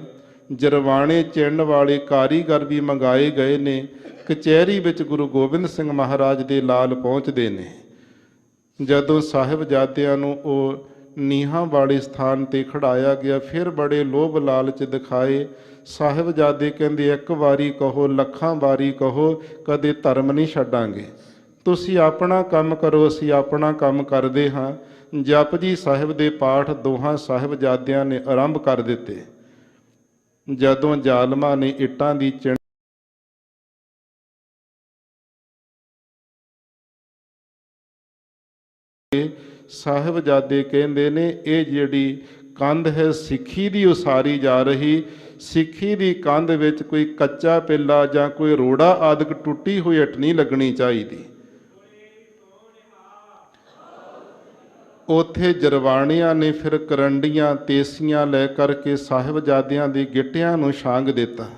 ਜਰਵਾਣੇ ਚਿੰਨ ਵਾਲੇ ਕਾਰੀਗਰ ਵੀ ਮੰਗਾਏ ਗਏ ਨੇ। ਕਚਹਿਰੀ ਵਿੱਚ ਗੁਰੂ ਗੋਬਿੰਦ ਸਿੰਘ ਮਹਾਰਾਜ ਦੇ ਲਾਲ ਪਹੁੰਚਦੇ ਨੇ। ਜਦੋਂ ਸਾਹਿਬਜ਼ਾਦਿਆਂ ਨੂੰ ਉਹ ਨੀਹਾਂ ਵਾਲੇ ਸਥਾਨ ਤੇ ਖੜਾਇਆ ਗਿਆ, ਫਿਰ ਬੜੇ ਲੋਭ ਲਾਲਚ ਦਿਖਾਏ। ਸਾਹਿਬਜ਼ਾਦੇ ਕਹਿੰਦੇ, ਇੱਕ ਵਾਰੀ ਕਹੋ, ਲੱਖਾਂ ਵਾਰੀ ਕਹੋ, ਕਦੇ ਧਰਮ ਨਹੀਂ ਛੱਡਾਂਗੇ। ਤੁਸੀਂ ਆਪਣਾ ਕੰਮ ਕਰੋ, ਅਸੀਂ ਆਪਣਾ ਕੰਮ ਕਰਦੇ ਹਾਂ। ਜਪਜੀ ਸਾਹਿਬ ਦੇ ਪਾਠ ਦੋਹਾਂ ਸਾਹਿਬਜ਼ਾਦਿਆਂ ਨੇ ਆਰੰਭ ਕਰ ਦਿੱਤੇ। ਜਦੋਂ ਜ਼ਾਲਮਾਂ ਨੇ ਇੱਟਾਂ ਦੀ ਚਿਣ ਸਾਹਿਬਜ਼ਾਦੇ ਕਹਿੰਦੇ ਨੇ, ਇਹ ਜਿਹੜੀ ਕੰਧ ਹੈ ਸਿੱਖੀ ਦੀ ਉਸਾਰੀ ਜਾ ਰਹੀ। ਸਿੱਖੀ ਦੀ ਕੰਧ ਵਿੱਚ ਕੋਈ ਕੱਚਾ ਪਿੱਲਾ ਜਾਂ ਕੋਈ ਰੋੜਾ ਆਦਿਕ ਟੁੱਟੀ ਹੋਈ ਇੱਟ ਨਹੀਂ ਲੱਗਣੀ ਚਾਹੀਦੀ। ਉੱਥੇ ਜਰਵਾਣਿਆਂ ਨੇ ਫਿਰ ਕਰੰਡੀਆਂ ਤੇਸੀਆਂ ਲੈ ਕਰਕੇ ਸਾਹਿਬਜ਼ਾਦਿਆਂ ਦੇ ਗਿੱਟਿਆਂ ਨੂੰ ਛਾਂਗ ਦਿੱਤਾ।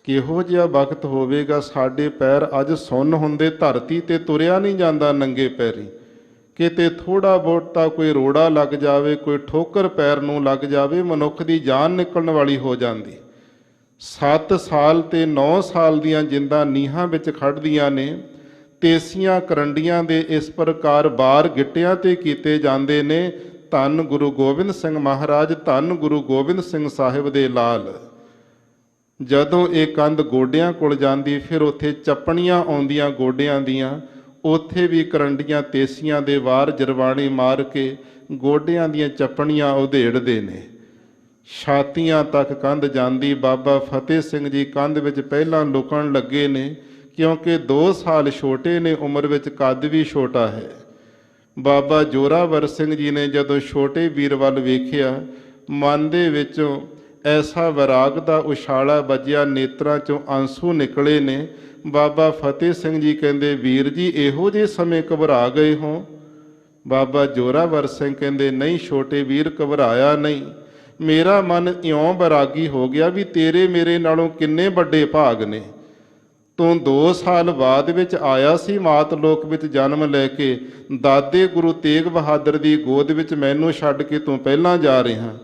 ਕਿਹੋ ਜਿਹਾ ਵਕਤ ਹੋਵੇਗਾ, ਸਾਡੇ ਪੈਰ ਅੱਜ ਸੁੰਨ ਹੁੰਦੇ, ਧਰਤੀ ਤੇ ਤੁਰਿਆ ਨਹੀਂ ਜਾਂਦਾ ਨੰਗੇ ਪੈਰੀ। ਕਿਤੇ ਥੋੜਾ ਬਹੁਤਾ ਕੋਈ ਰੋੜਾ ਲੱਗ ਜਾਵੇ, ਕੋਈ ਠੋਕਰ ਪੈਰ ਨੂੰ ਲੱਗ ਜਾਵੇ, ਮਨੁੱਖ ਦੀ ਜਾਨ ਨਿਕਲਣ ਵਾਲੀ ਹੋ ਜਾਂਦੀ। 7 ਸਾਲ ਤੇ 9 ਸਾਲ ਦੀਆਂ ਜਿੰਦਾਂ ਨੀਹਾਂ ਵਿੱਚ ਖੜਦੀਆਂ ਨੇ। ਤੇਸੀਆਂ ਕਰੰਡੀਆਂ ਦੇ ਇਸ ਪ੍ਰਕਾਰ ਬਾਰ ਗਿੱਟਿਆਂ ਤੇ ਕੀਤੇ ਜਾਂਦੇ ਨੇ। ਧੰਨ ਗੁਰੂ ਗੋਬਿੰਦ ਸਿੰਘ ਮਹਾਰਾਜ, ਧੰਨ ਗੁਰੂ ਗੋਬਿੰਦ ਸਿੰਘ ਸਾਹਿਬ ਦੇ ਲਾਲ। ਜਦੋਂ ਇਹ ਕੰਧ ਗੋਡਿਆਂ ਕੋਲ ਜਾਂਦੀ, ਫਿਰ ਉੱਥੇ ਚੱਪਣੀਆਂ ਆਉਂਦੀਆਂ ਗੋਡਿਆਂ ਦੀਆਂ। ਉੱਥੇ ਵੀ ਕਰੰਡੀਆਂ ਤੇਸੀਆਂ ਦੇ ਵਾਰ ਜਰਵਾਣੀ ਮਾਰ ਕੇ ਗੋਡਿਆਂ ਦੀਆਂ ਚੱਪਣੀਆਂ ਉਧੇੜਦੇ ਨੇ। ਛਾਤੀਆਂ ਤੱਕ ਕੰਧ ਜਾਂਦੀ। ਬਾਬਾ ਫਤਿਹ ਸਿੰਘ ਜੀ ਕੰਧ ਵਿੱਚ ਪਹਿਲਾਂ ਲੁਕਣ ਲੱਗੇ ਨੇ, ਕਿਉਂਕਿ 2 ਸਾਲ ਛੋਟੇ ਨੇ, ਉਮਰ ਵਿੱਚ ਕੱਦ ਵੀ ਛੋਟਾ ਹੈ। ਬਾਬਾ ਜੋਰਾਵਰ ਸਿੰਘ ਜੀ ਨੇ ਜਦੋਂ ਛੋਟੇ ਵੀਰ ਵੱਲ ਵੇਖਿਆ, ਮਨ ਦੇ ਵਿੱਚੋਂ ਐਸਾ ਵਿਰਾਗ ਦਾ ਉਛਾਲਾ ਵੱਜਿਆ, ਨੇਤਰਾਂ 'ਚੋਂ ਆਂਸੂ ਨਿਕਲੇ ਨੇ। ਬਾਬਾ ਫਤਿਹ ਸਿੰਘ ਜੀ ਕਹਿੰਦੇ, ਵੀਰ ਜੀ ਇਹੋ ਜਿਹੇ ਸਮੇਂ ਘਬਰਾ ਗਏ ਹੋ? ਬਾਬਾ ਜੋਰਾਵਰ ਸਿੰਘ ਕਹਿੰਦੇ, ਨਹੀਂ ਛੋਟੇ ਵੀਰ, ਘਬਰਾਇਆ ਨਹੀਂ। ਮੇਰਾ ਮਨ ਇਉਂ ਵਿਰਾਗੀ ਹੋ ਗਿਆ ਵੀ ਤੇਰੇ ਮੇਰੇ ਨਾਲੋਂ ਕਿੰਨੇ ਵੱਡੇ ਭਾਗ ਨੇ। ਤੂੰ 2 ਸਾਲ ਬਾਅਦ ਵਿੱਚ ਆਇਆ ਸੀ ਮਾਤ ਲੋਕ ਵਿੱਚ ਜਨਮ ਲੈ ਕੇ। ਦਾਦੇ ਗੁਰੂ ਤੇਗ ਬਹਾਦਰ ਦੀ ਗੋਦ ਵਿੱਚ ਮੈਨੂੰ ਛੱਡ ਕੇ ਤੂੰ ਪਹਿਲਾਂ ਜਾ ਰਿਹਾ।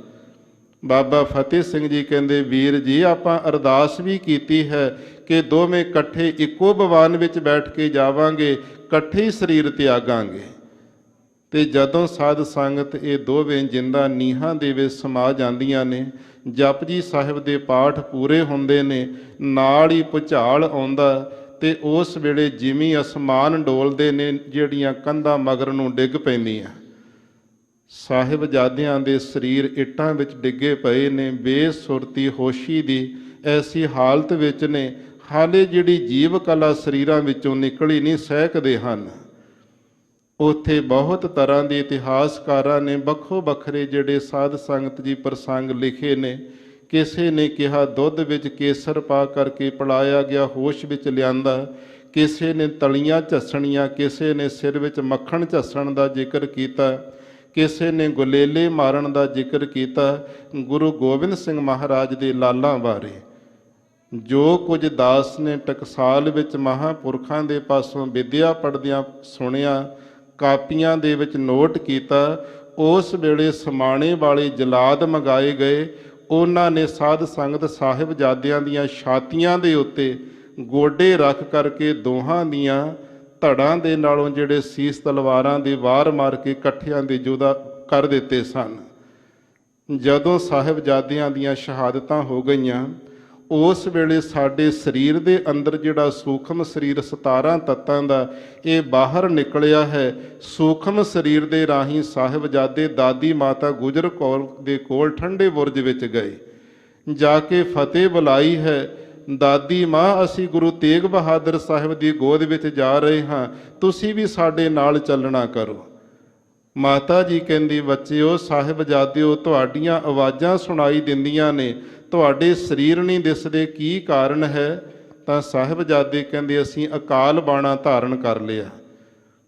ਬਾਬਾ ਫਤਿਹ ਸਿੰਘ ਜੀ ਕਹਿੰਦੇ, ਵੀਰ ਜੀ ਆਪਾਂ ਅਰਦਾਸ ਵੀ ਕੀਤੀ ਹੈ ਕਿ ਦੋਵੇਂ ਇਕੱਠੇ ਇੱਕੋ ਭਵਨ ਵਿੱਚ ਬੈਠ ਕੇ ਜਾਵਾਂਗੇ, ਇਕੱਠੇ ਹੀ ਸਰੀਰ ਤਿਆਗਾਂਗੇ। ਤੇ ਜਦੋਂ ਸਾਧ ਸੰਗਤ ਇਹ ਦੋਵੇਂ ਜਿੰਦਾ ਨੀਹਾਂ ਦੇ ਵਿੱਚ ਸਮਾ ਜਾਂਦੀਆਂ ਨੇ, ਜਪਜੀ ਸਾਹਿਬ ਦੇ ਪਾਠ ਪੂਰੇ ਹੁੰਦੇ ਨੇ, ਨਾਲ ਹੀ ਭੁਚਾਲ ਆਉਂਦਾ ਤੇ ਉਸ ਵੇਲੇ ਜਿਵੇਂ ਅਸਮਾਨ ਡੋਲਦੇ ਨੇ, ਜਿਹੜੀਆਂ ਕੰਧਾਂ ਮਗਰ ਨੂੰ ਡਿੱਗ ਪੈਂਦੀਆਂ। ਸਾਹਿਬਜ਼ਾਦਿਆਂ ਦੇ ਸਰੀਰ ਇੱਟਾਂ ਵਿੱਚ ਡਿੱਗੇ ਪਏ ਨੇ, ਬੇਸੁਰਤੀ ਹੋਸ਼ੀ ਦੀ ਐਸੀ ਹਾਲਤ ਵਿੱਚ ਨੇ, ਹਾਲੇ ਜਿਹੜੀ ਜੀਵ ਕਲਾ ਸਰੀਰਾਂ ਵਿੱਚੋਂ ਨਿਕਲੀ ਨਹੀਂ, ਸਹਿਕਦੇ ਹਨ। ਉੱਥੇ ਬਹੁਤ ਤਰ੍ਹਾਂ ਦੇ ਇਤਿਹਾਸਕਾਰਾਂ ਨੇ ਵੱਖੋ ਵੱਖਰੇ ਜਿਹੜੇ ਸਾਧ ਸੰਗਤ ਜੀ ਪ੍ਰਸੰਗ ਲਿਖੇ ਨੇ। ਕਿਸੇ ਨੇ ਕਿਹਾ ਦੁੱਧ ਵਿੱਚ ਕੇਸਰ ਪਾ ਕਰਕੇ ਪਿਲਾਇਆ ਗਿਆ, ਹੋਸ਼ ਵਿੱਚ ਲਿਆਂਦਾ। ਕਿਸੇ ਨੇ ਤਲੀਆਂ ਝੱਸਣੀਆਂ, ਕਿਸੇ ਨੇ ਸਿਰ ਵਿੱਚ ਮੱਖਣ ਝੱਸਣ ਦਾ ਜ਼ਿਕਰ ਕੀਤਾ, ਕਿਸੇ ਨੇ ਗੁਲੇਲੇ ਮਾਰਨ ਦਾ ਜ਼ਿਕਰ ਕੀਤਾ। ਗੁਰੂ ਗੋਬਿੰਦ ਸਿੰਘ ਮਹਾਰਾਜ ਦੇ ਲਾਲਾਂ ਬਾਰੇ ਜੋ ਕੁਝ ਦਾਸ ਨੇ ਟਕਸਾਲ ਵਿੱਚ ਮਹਾਂਪੁਰਖਾਂ ਦੇ ਪਾਸੋਂ ਵਿਦਿਆ ਪੜ੍ਹਦਿਆਂ ਸੁਣਿਆ, ਕਾਪੀਆਂ ਦੇ ਵਿੱਚ ਨੋਟ ਕੀਤਾ, ਉਸ ਵੇਲੇ ਸਮਾਣੇ ਵਾਲੇ ਜਲਾਦ ਮੰਗਾਏ ਗਏ। ਉਹਨਾਂ ਨੇ ਸਾਧ ਸੰਗਤ ਸਾਹਿਬਜ਼ਾਦਿਆਂ ਦੀਆਂ ਛਾਤੀਆਂ ਦੇ ਉੱਤੇ ਗੋਡੇ ਰੱਖ ਕਰਕੇ ਦੋਹਾਂ ਦੀਆਂ ਧੜਾਂ ਦੇ ਨਾਲੋਂ ਜਿਹੜੇ ਸੀਸ ਤਲਵਾਰਾਂ ਦੇ ਵਾਰ ਮਾਰ ਕੇ ਇਕੱਠਿਆਂ ਦੇ ਜੁਦਾ ਕਰ ਦਿੱਤੇ ਸਨ। ਜਦੋਂ ਸਾਹਿਬਜ਼ਾਦਿਆਂ ਦੀਆਂ ਸ਼ਹਾਦਤਾਂ ਹੋ ਗਈਆਂ, ਉਸ ਵੇਲੇ ਸਾਡੇ ਸਰੀਰ ਦੇ ਅੰਦਰ ਜਿਹੜਾ ਸੂਖਮ ਸਰੀਰ 17 ਤੱਤਾਂ ਦਾ ਇਹ ਬਾਹਰ ਨਿਕਲਿਆ ਹੈ। ਸੂਖਮ ਸਰੀਰ ਦੇ ਰਾਹੀਂ ਸਾਹਿਬਜ਼ਾਦੇ ਦਾਦੀ ਮਾਤਾ ਗੁਜਰ ਕੌਰ ਦੇ ਕੋਲ ਠੰਡੇ ਬੁਰਜ ਵਿੱਚ ਗਏ, ਜਾ ਕੇ ਫਤਿਹ ਬੁਲਾਈ ਹੈ। ਦਾਦੀ ਮਾਂ, ਅਸੀਂ ਗੁਰੂ ਤੇਗ ਬਹਾਦਰ ਸਾਹਿਬ ਦੀ ਗੋਦ ਵਿੱਚ ਜਾ ਰਹੇ ਹਾਂ, ਤੁਸੀਂ ਵੀ ਸਾਡੇ ਨਾਲ ਚੱਲਣਾ ਕਰੋ। ਮਾਤਾ ਜੀ ਕਹਿੰਦੀ, ਬੱਚਿਓ ਸਾਹਿਬਜ਼ਾਦਿਓ, ਤੁਹਾਡੀਆਂ ਆਵਾਜ਼ਾਂ ਸੁਣਾਈ ਦਿੰਦੀਆਂ ਨੇ, ਤੁਹਾਡੇ ਸਰੀਰ ਨਹੀਂ ਦਿਸਦੇ, ਕੀ ਕਾਰਨ ਹੈ? ਤਾਂ ਸਾਹਿਬਜ਼ਾਦੇ ਕਹਿੰਦੇ, ਅਸੀਂ ਅਕਾਲ ਬਾਣਾ ਧਾਰਨ ਕਰ ਲਿਆ,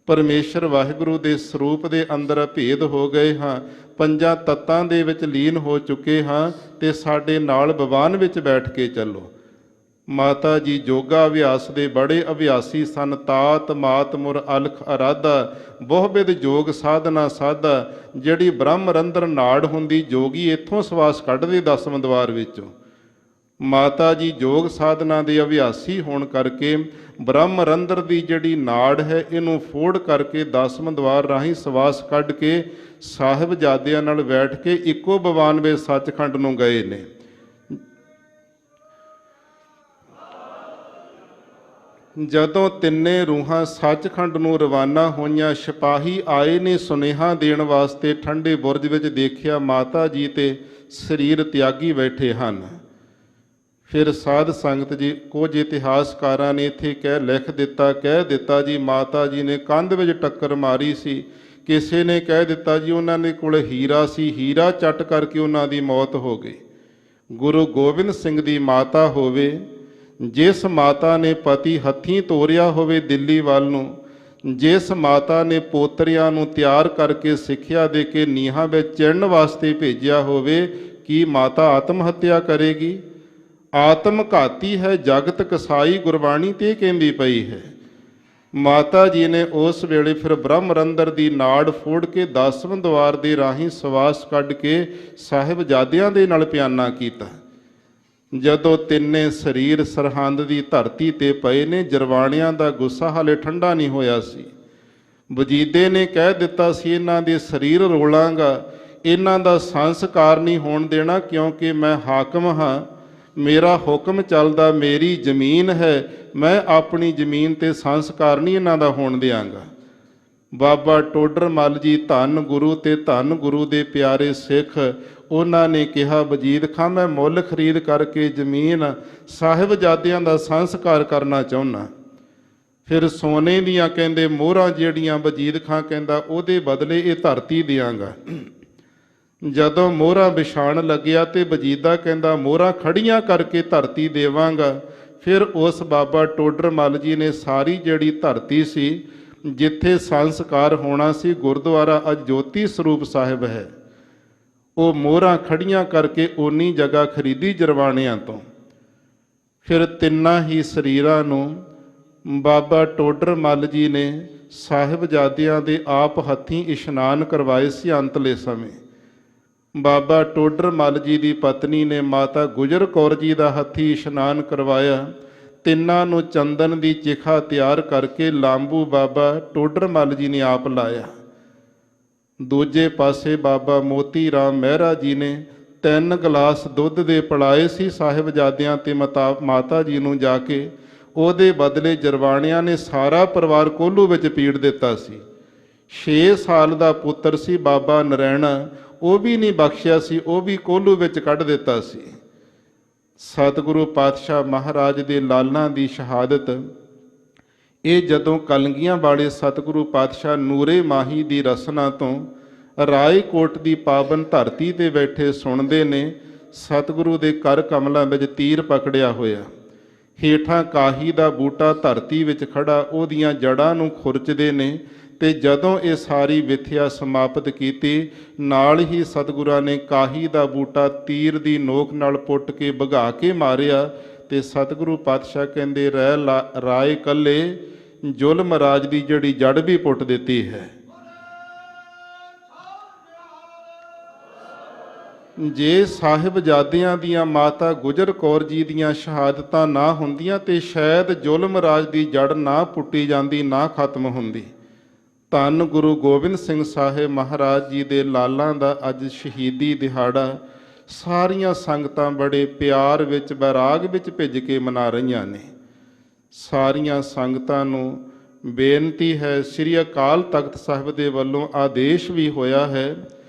ਪਰਮੇਸ਼ਰ ਵਾਹਿਗੁਰੂ ਦੇ ਸਰੂਪ ਦੇ ਅੰਦਰ ਭੇਦ ਹੋ ਗਏ ਹਾਂ, ਪੰਜਾਂ ਤੱਤਾਂ ਦੇ ਵਿੱਚ ਲੀਨ ਹੋ ਚੁੱਕੇ ਹਾਂ, ਤੇ ਸਾਡੇ ਨਾਲ ਭਗਵਾਨ ਵਿੱਚ ਬੈਠ ਕੇ ਚੱਲੋ। ਮਾਤਾ ਜੀ ਯੋਗਾ ਅਭਿਆਸ ਦੇ ਬੜੇ ਅਭਿਆਸੀ ਸਨ। ਤਾਤ ਮਾਤ ਮੁਰ ਅਲਖ ਅਰਾਧਾ, ਬਹੁਵਿਧ ਯੋਗ ਸਾਧਨਾ ਸਾਧਾ। ਜਿਹੜੀ ਬ੍ਰਹਮ ਰੰਧਰ ਨਾੜ ਹੁੰਦੀ, ਜੋਗੀ ਇੱਥੋਂ ਸਵਾਸ ਕੱਢਦੇ 10ਵੇਂ ਦਵਾਰ ਵਿੱਚੋਂ। ਮਾਤਾ ਜੀ ਯੋਗ ਸਾਧਨਾ ਦੇ ਅਭਿਆਸੀ ਹੋਣ ਕਰਕੇ ਬ੍ਰਹਮ ਰੰਧਰ ਦੀ ਜਿਹੜੀ ਨਾੜ ਹੈ ਇਹਨੂੰ ਫੋੜ ਕਰਕੇ 10ਵੇਂ ਦਵਾਰ ਰਾਹੀਂ ਸਵਾਸ ਕੱਢ ਕੇ ਸਾਹਿਬਜ਼ਾਦਿਆਂ ਨਾਲ ਬੈਠ ਕੇ ਇੱਕੋ 92 ਸੱਚਖੰਡ ਨੂੰ ਗਏ ਨੇ। ਜਦੋਂ ਤਿੰਨੇ ਰੂਹਾਂ ਸੱਚਖੰਡ ਨੂੰ ਰਵਾਨਾ ਹੋਈਆਂ, ਸਿਪਾਹੀ ਆਏ ਨੇ ਸੁਨੇਹਾ ਦੇਣ ਵਾਸਤੇ। ਠੰਡੇ ਬੁਰਜ ਵਿੱਚ ਦੇਖਿਆ ਮਾਤਾ ਜੀ ਤੇ ਸਰੀਰ ਤਿਆਗੀ ਬੈਠੇ ਹਨ। ਫਿਰ ਸਾਧ ਸੰਗਤ ਜੀ, ਕੁਝ ਇਤਿਹਾਸਕਾਰਾਂ ਨੇ ਇੱਥੇ ਕਹਿ ਦਿੱਤਾ ਜੀ ਮਾਤਾ ਜੀ ਨੇ ਕੰਧ ਵਿੱਚ ਟੱਕਰ ਮਾਰੀ ਸੀ। ਕਿਸੇ ਨੇ ਕਹਿ ਦਿੱਤਾ ਜੀ ਉਹਨਾਂ ਦੇ ਕੋਲ ਹੀਰਾ ਸੀ, ਹੀਰਾ ਚੱਟ ਕਰਕੇ ਉਹਨਾਂ ਦੀ ਮੌਤ ਹੋ ਗਈ। ਗੁਰੂ ਗੋਬਿੰਦ ਸਿੰਘ ਦੀ ਮਾਤਾ ਹੋਵੇ, ਜਿਸ ਮਾਤਾ ਨੇ ਪਤੀ ਹੱਥੀਂ ਤੋਰਿਆ ਹੋਵੇ ਦਿੱਲੀ ਵੱਲ ਨੂੰ, ਜਿਸ ਮਾਤਾ ਨੇ ਪੋਤਰਿਆਂ ਨੂੰ ਤਿਆਰ ਕਰਕੇ ਸਿੱਖਿਆ ਦੇ ਕੇ ਨੀਹਾਂ ਵਿੱਚ ਚਿਣਨ ਵਾਸਤੇ ਭੇਜਿਆ ਹੋਵੇ, ਕੀ ਮਾਤਾ ਆਤਮ ਹੱਤਿਆ ਕਰੇਗੀ? ਆਤਮ ਘਾਤੀ ਹੈ ਜਗਤ ਕਸਾਈ, ਗੁਰਬਾਣੀ ਤੇ ਕਹਿੰਦੀ ਪਈ ਹੈ। ਮਾਤਾ ਜੀ ਨੇ ਉਸ ਵੇਲੇ ਫਿਰ ਬ੍ਰਹਮ ਰੰਧਰ ਦੀ ਨਾੜ ਫੋੜ ਕੇ 10ਵੇਂ ਦਵਾਰ ਦੇ ਰਾਹੀਂ ਸਵਾਸ ਕੱਢ ਕੇ ਸਾਹਿਬਜ਼ਾਦਿਆਂ ਦੇ ਨਾਲ ਪਿਆਨਾ ਕੀਤਾ। ਜਦੋਂ ਤਿੰਨੇ ਸਰੀਰ ਸਰਹੰਦ ਦੀ ਧਰਤੀ ਤੇ ਪਏ ਨੇ, ਜਰਵਾਣਿਆਂ ਦਾ ਗੁੱਸਾ ਹਾਲੇ ਠੰਡਾ ਨਹੀਂ ਹੋਇਆ ਸੀ। ਵਜੀਦੇ ਨੇ ਕਹਿ ਦਿੱਤਾ ਸੀ, ਇਹਨਾਂ ਦੇ ਸਰੀਰ ਰੋਲਾਂਗਾ, ਇਹਨਾਂ ਦਾ ਸੰਸਕਾਰ ਨਹੀਂ ਹੋਣ ਦੇਣਾ, ਕਿਉਂਕਿ ਮੈਂ ਹਾਕਮ ਹਾਂ, ਮੇਰਾ ਹੁਕਮ ਚੱਲਦਾ, ਮੇਰੀ ਜ਼ਮੀਨ ਹੈ, ਮੈਂ ਆਪਣੀ ਜ਼ਮੀਨ ਤੇ ਸੰਸਕਾਰ ਨਹੀਂ ਇਹਨਾਂ ਦਾ ਹੋਣ ਦਿਆਂਗਾ। ਬਾਬਾ ਟੋਡਰ ਮੱਲ ਜੀ, ਧੰਨ ਗੁਰੂ ਤੇ ਧੰਨ ਗੁਰੂ ਦੇ ਪਿਆਰੇ ਸਿੱਖ, ਉਹਨਾਂ ਨੇ ਕਿਹਾ, ਵਜੀਦ ਖਾਂ ਮੈਂ ਮੁੱਲ ਖਰੀਦ ਕਰਕੇ ਜ਼ਮੀਨ ਸਾਹਿਬਜ਼ਾਦਿਆਂ ਦਾ ਸੰਸਕਾਰ ਕਰਨਾ ਚਾਹੁੰਦਾ। ਫਿਰ ਸੋਨੇ ਦੀਆਂ ਕਹਿੰਦੇ ਮੋਹਰਾਂ ਜਿਹੜੀਆਂ ਵਜੀਦ ਖਾਂ ਕਹਿੰਦਾ ਉਹਦੇ ਬਦਲੇ ਇਹ ਧਰਤੀ ਦਿਆਂਗਾ। ਜਦੋਂ ਮੋਹਰਾਂ ਵਿਛਾਣ ਲੱਗਿਆ ਤੇ ਵਜੀਦਾ ਕਹਿੰਦਾ ਮੋਹਰਾਂ ਖੜੀਆਂ ਕਰਕੇ ਧਰਤੀ ਦੇਵਾਂਗਾ। ਫਿਰ ਉਸ ਬਾਬਾ ਟੋਡਰ ਮੱਲ ਜੀ ਨੇ ਸਾਰੀ ਜਿਹੜੀ ਧਰਤੀ ਸੀ ਜਿੱਥੇ ਸੰਸਕਾਰ ਹੋਣਾ ਸੀ, ਗੁਰਦੁਆਰਾ ਅੱਜ ਜੋਤੀ ਸਰੂਪ ਸਾਹਿਬ ਹੈ, ਉਹ ਮੋਹਰਾਂ ਖੜੀਆਂ ਕਰਕੇ ਓਨੀ ਜਗ੍ਹਾ ਖਰੀਦੀ ਜਰਵਾਣਿਆਂ ਤੋਂ। ਫਿਰ ਤਿੰਨਾਂ ਹੀ ਸਰੀਰਾਂ ਨੂੰ ਬਾਬਾ ਟੋਡਰ ਮੱਲ ਜੀ ਨੇ ਸਾਹਿਬਜ਼ਾਦਿਆਂ ਦੇ ਆਪ ਹੱਥੀਂ ਇਸ਼ਨਾਨ ਕਰਵਾਏ ਸੀ। ਅੰਤਲੇ ਸਮੇਂ ਬਾਬਾ ਟੋਡਰ ਮੱਲ ਜੀ ਦੀ ਪਤਨੀ ਨੇ ਮਾਤਾ ਗੁਜਰ ਕੌਰ ਜੀ ਦਾ ਹੱਥੀਂ ਇਸ਼ਨਾਨ ਕਰਵਾਇਆ। ਤਿੰਨਾਂ ਨੂੰ ਚੰਦਨ ਦੀ ਚਿਖਾ ਤਿਆਰ ਕਰਕੇ ਲਾਂਬੂ ਬਾਬਾ ਟੋਡਰ ਮੱਲ ਜੀ ਨੇ ਆਪ ਲਾਇਆ। ਦੂਜੇ ਪਾਸੇ ਬਾਬਾ ਮੋਤੀ ਰਾਮ ਮਹਿਰਾ ਜੀ ਨੇ 3 ਗਲਾਸ ਦੁੱਧ ਦੇ ਪਿਲਾਏ ਸੀ ਸਾਹਿਬਜ਼ਾਦਿਆਂ ਤੇ ਮਾਤਾ ਜੀ ਨੂੰ ਜਾ ਕੇ। ਉਹਦੇ ਬਦਲੇ ਜਰਵਾਣਿਆਂ ਨੇ ਸਾਰਾ ਪਰਿਵਾਰ ਕੋਹਲੂ ਵਿੱਚ ਪੀੜ ਦਿੱਤਾ ਸੀ। 6 ਸਾਲ ਦਾ ਪੁੱਤਰ ਸੀ ਬਾਬਾ ਨਰੈਣਾ, ਉਹ ਵੀ ਨਹੀਂ ਬਖਸ਼ਿਆ ਸੀ, ਉਹ ਵੀ ਕੋਹਲੂ ਵਿੱਚ ਕੱਢ ਦਿੱਤਾ ਸੀ। ਸਤਿਗੁਰੂ ਪਾਤਸ਼ਾਹ ਮਹਾਰਾਜ ਦੇ ਲਾਲਾਂ ਦੀ ਸ਼ਹਾਦਤ, ਇਹ ਜਦੋਂ ਕਲੰਗੀਆਂ ਵਾਲੇ ਸਤਿਗੁਰੂ ਪਾਤਸ਼ਾਹ ਨੂਰੇ ਮਾਹੀ ਦੀ ਰਸਨਾ ਤੋਂ ਰਾਏਕੋਟ ਦੀ ਪਾਵਨ ਧਰਤੀ ਤੇ ਬੈਠੇ ਸੁਣਦੇ ਨੇ, ਸਤਿਗੁਰੂ ਦੇ ਕਰ ਕਮਲਾਂ ਵਿੱਚ ਤੀਰ ਪਕੜਿਆ ਹੋਇਆ, ਹੇਠਾਂ ਕਾਹੀ ਦਾ ਬੂਟਾ ਧਰਤੀ ਵਿੱਚ ਖੜਾ, ਉਹਦੀਆਂ ਜੜ੍ਹਾਂ ਨੂੰ ਖੁਰਚਦੇ ਨੇ। ਤੇ ਜਦੋਂ ਇਹ ਸਾਰੀ ਵਿਥਿਆ ਸਮਾਪਤ ਕੀਤੀ, ਨਾਲ ਹੀ ਸਤਿਗੁਰਾਂ ਨੇ ਕਾਹੀ ਦਾ ਬੂਟਾ ਤੀਰ ਦੀ ਨੋਕ ਨਾਲ ਪੁੱਟ ਕੇ ਭਗਾ ਕੇ ਮਾਰਿਆ। ਤੇ ਸਤਿਗੁਰੂ ਪਾਤਸ਼ਾਹ ਕਹਿੰਦੇ, ਰਹਿ ਰਾਏ ਕੱਲੇ ਜ਼ੁਲਮ ਰਾਜ ਦੀ ਜਿਹੜੀ ਜੜ ਵੀ ਪੁੱਟ ਦਿੱਤੀ ਹੈ। ਜੇ ਸਾਹਿਬਜ਼ਾਦਿਆਂ ਦੀਆਂ ਮਾਤਾ ਗੁਜਰ ਕੌਰ ਜੀ ਦੀਆਂ ਸ਼ਹਾਦਤਾਂ ਨਾ ਹੁੰਦੀਆਂ ਤੇ ਸ਼ਾਇਦ ਜ਼ੁਲਮ ਰਾਜ ਦੀ ਜੜ ਨਾ ਪੁੱਟੀ ਜਾਂਦੀ, ਨਾ ਖਤਮ ਹੁੰਦੀ। ਧੰਨ ਗੁਰੂ ਗੋਬਿੰਦ ਸਿੰਘ ਸਾਹਿਬ ਮਹਾਰਾਜ ਜੀ ਦੇ ਲਾਲਾਂ ਦਾ ਅੱਜ ਸ਼ਹੀਦੀ ਦਿਹਾੜਾ। ਸਾਰੀਆਂ ਸੰਗਤਾਂ ਬੜੇ ਪਿਆਰ ਵਿੱਚ ਬੈਰਾਗ ਵਿੱਚ ਭਿੱਜ ਕੇ ਮਨਾ ਰਹੀਆਂ ਨੇ। ਸਾਰੀਆਂ ਸੰਗਤਾਂ ਨੂੰ ਬੇਨਤੀ ਹੈ, ਸ੍ਰੀ ਅਕਾਲ ਤਖਤ ਸਾਹਿਬ ਦੇ ਵੱਲੋਂ ਆਦੇਸ਼ ਵੀ ਹੋਇਆ ਹੈ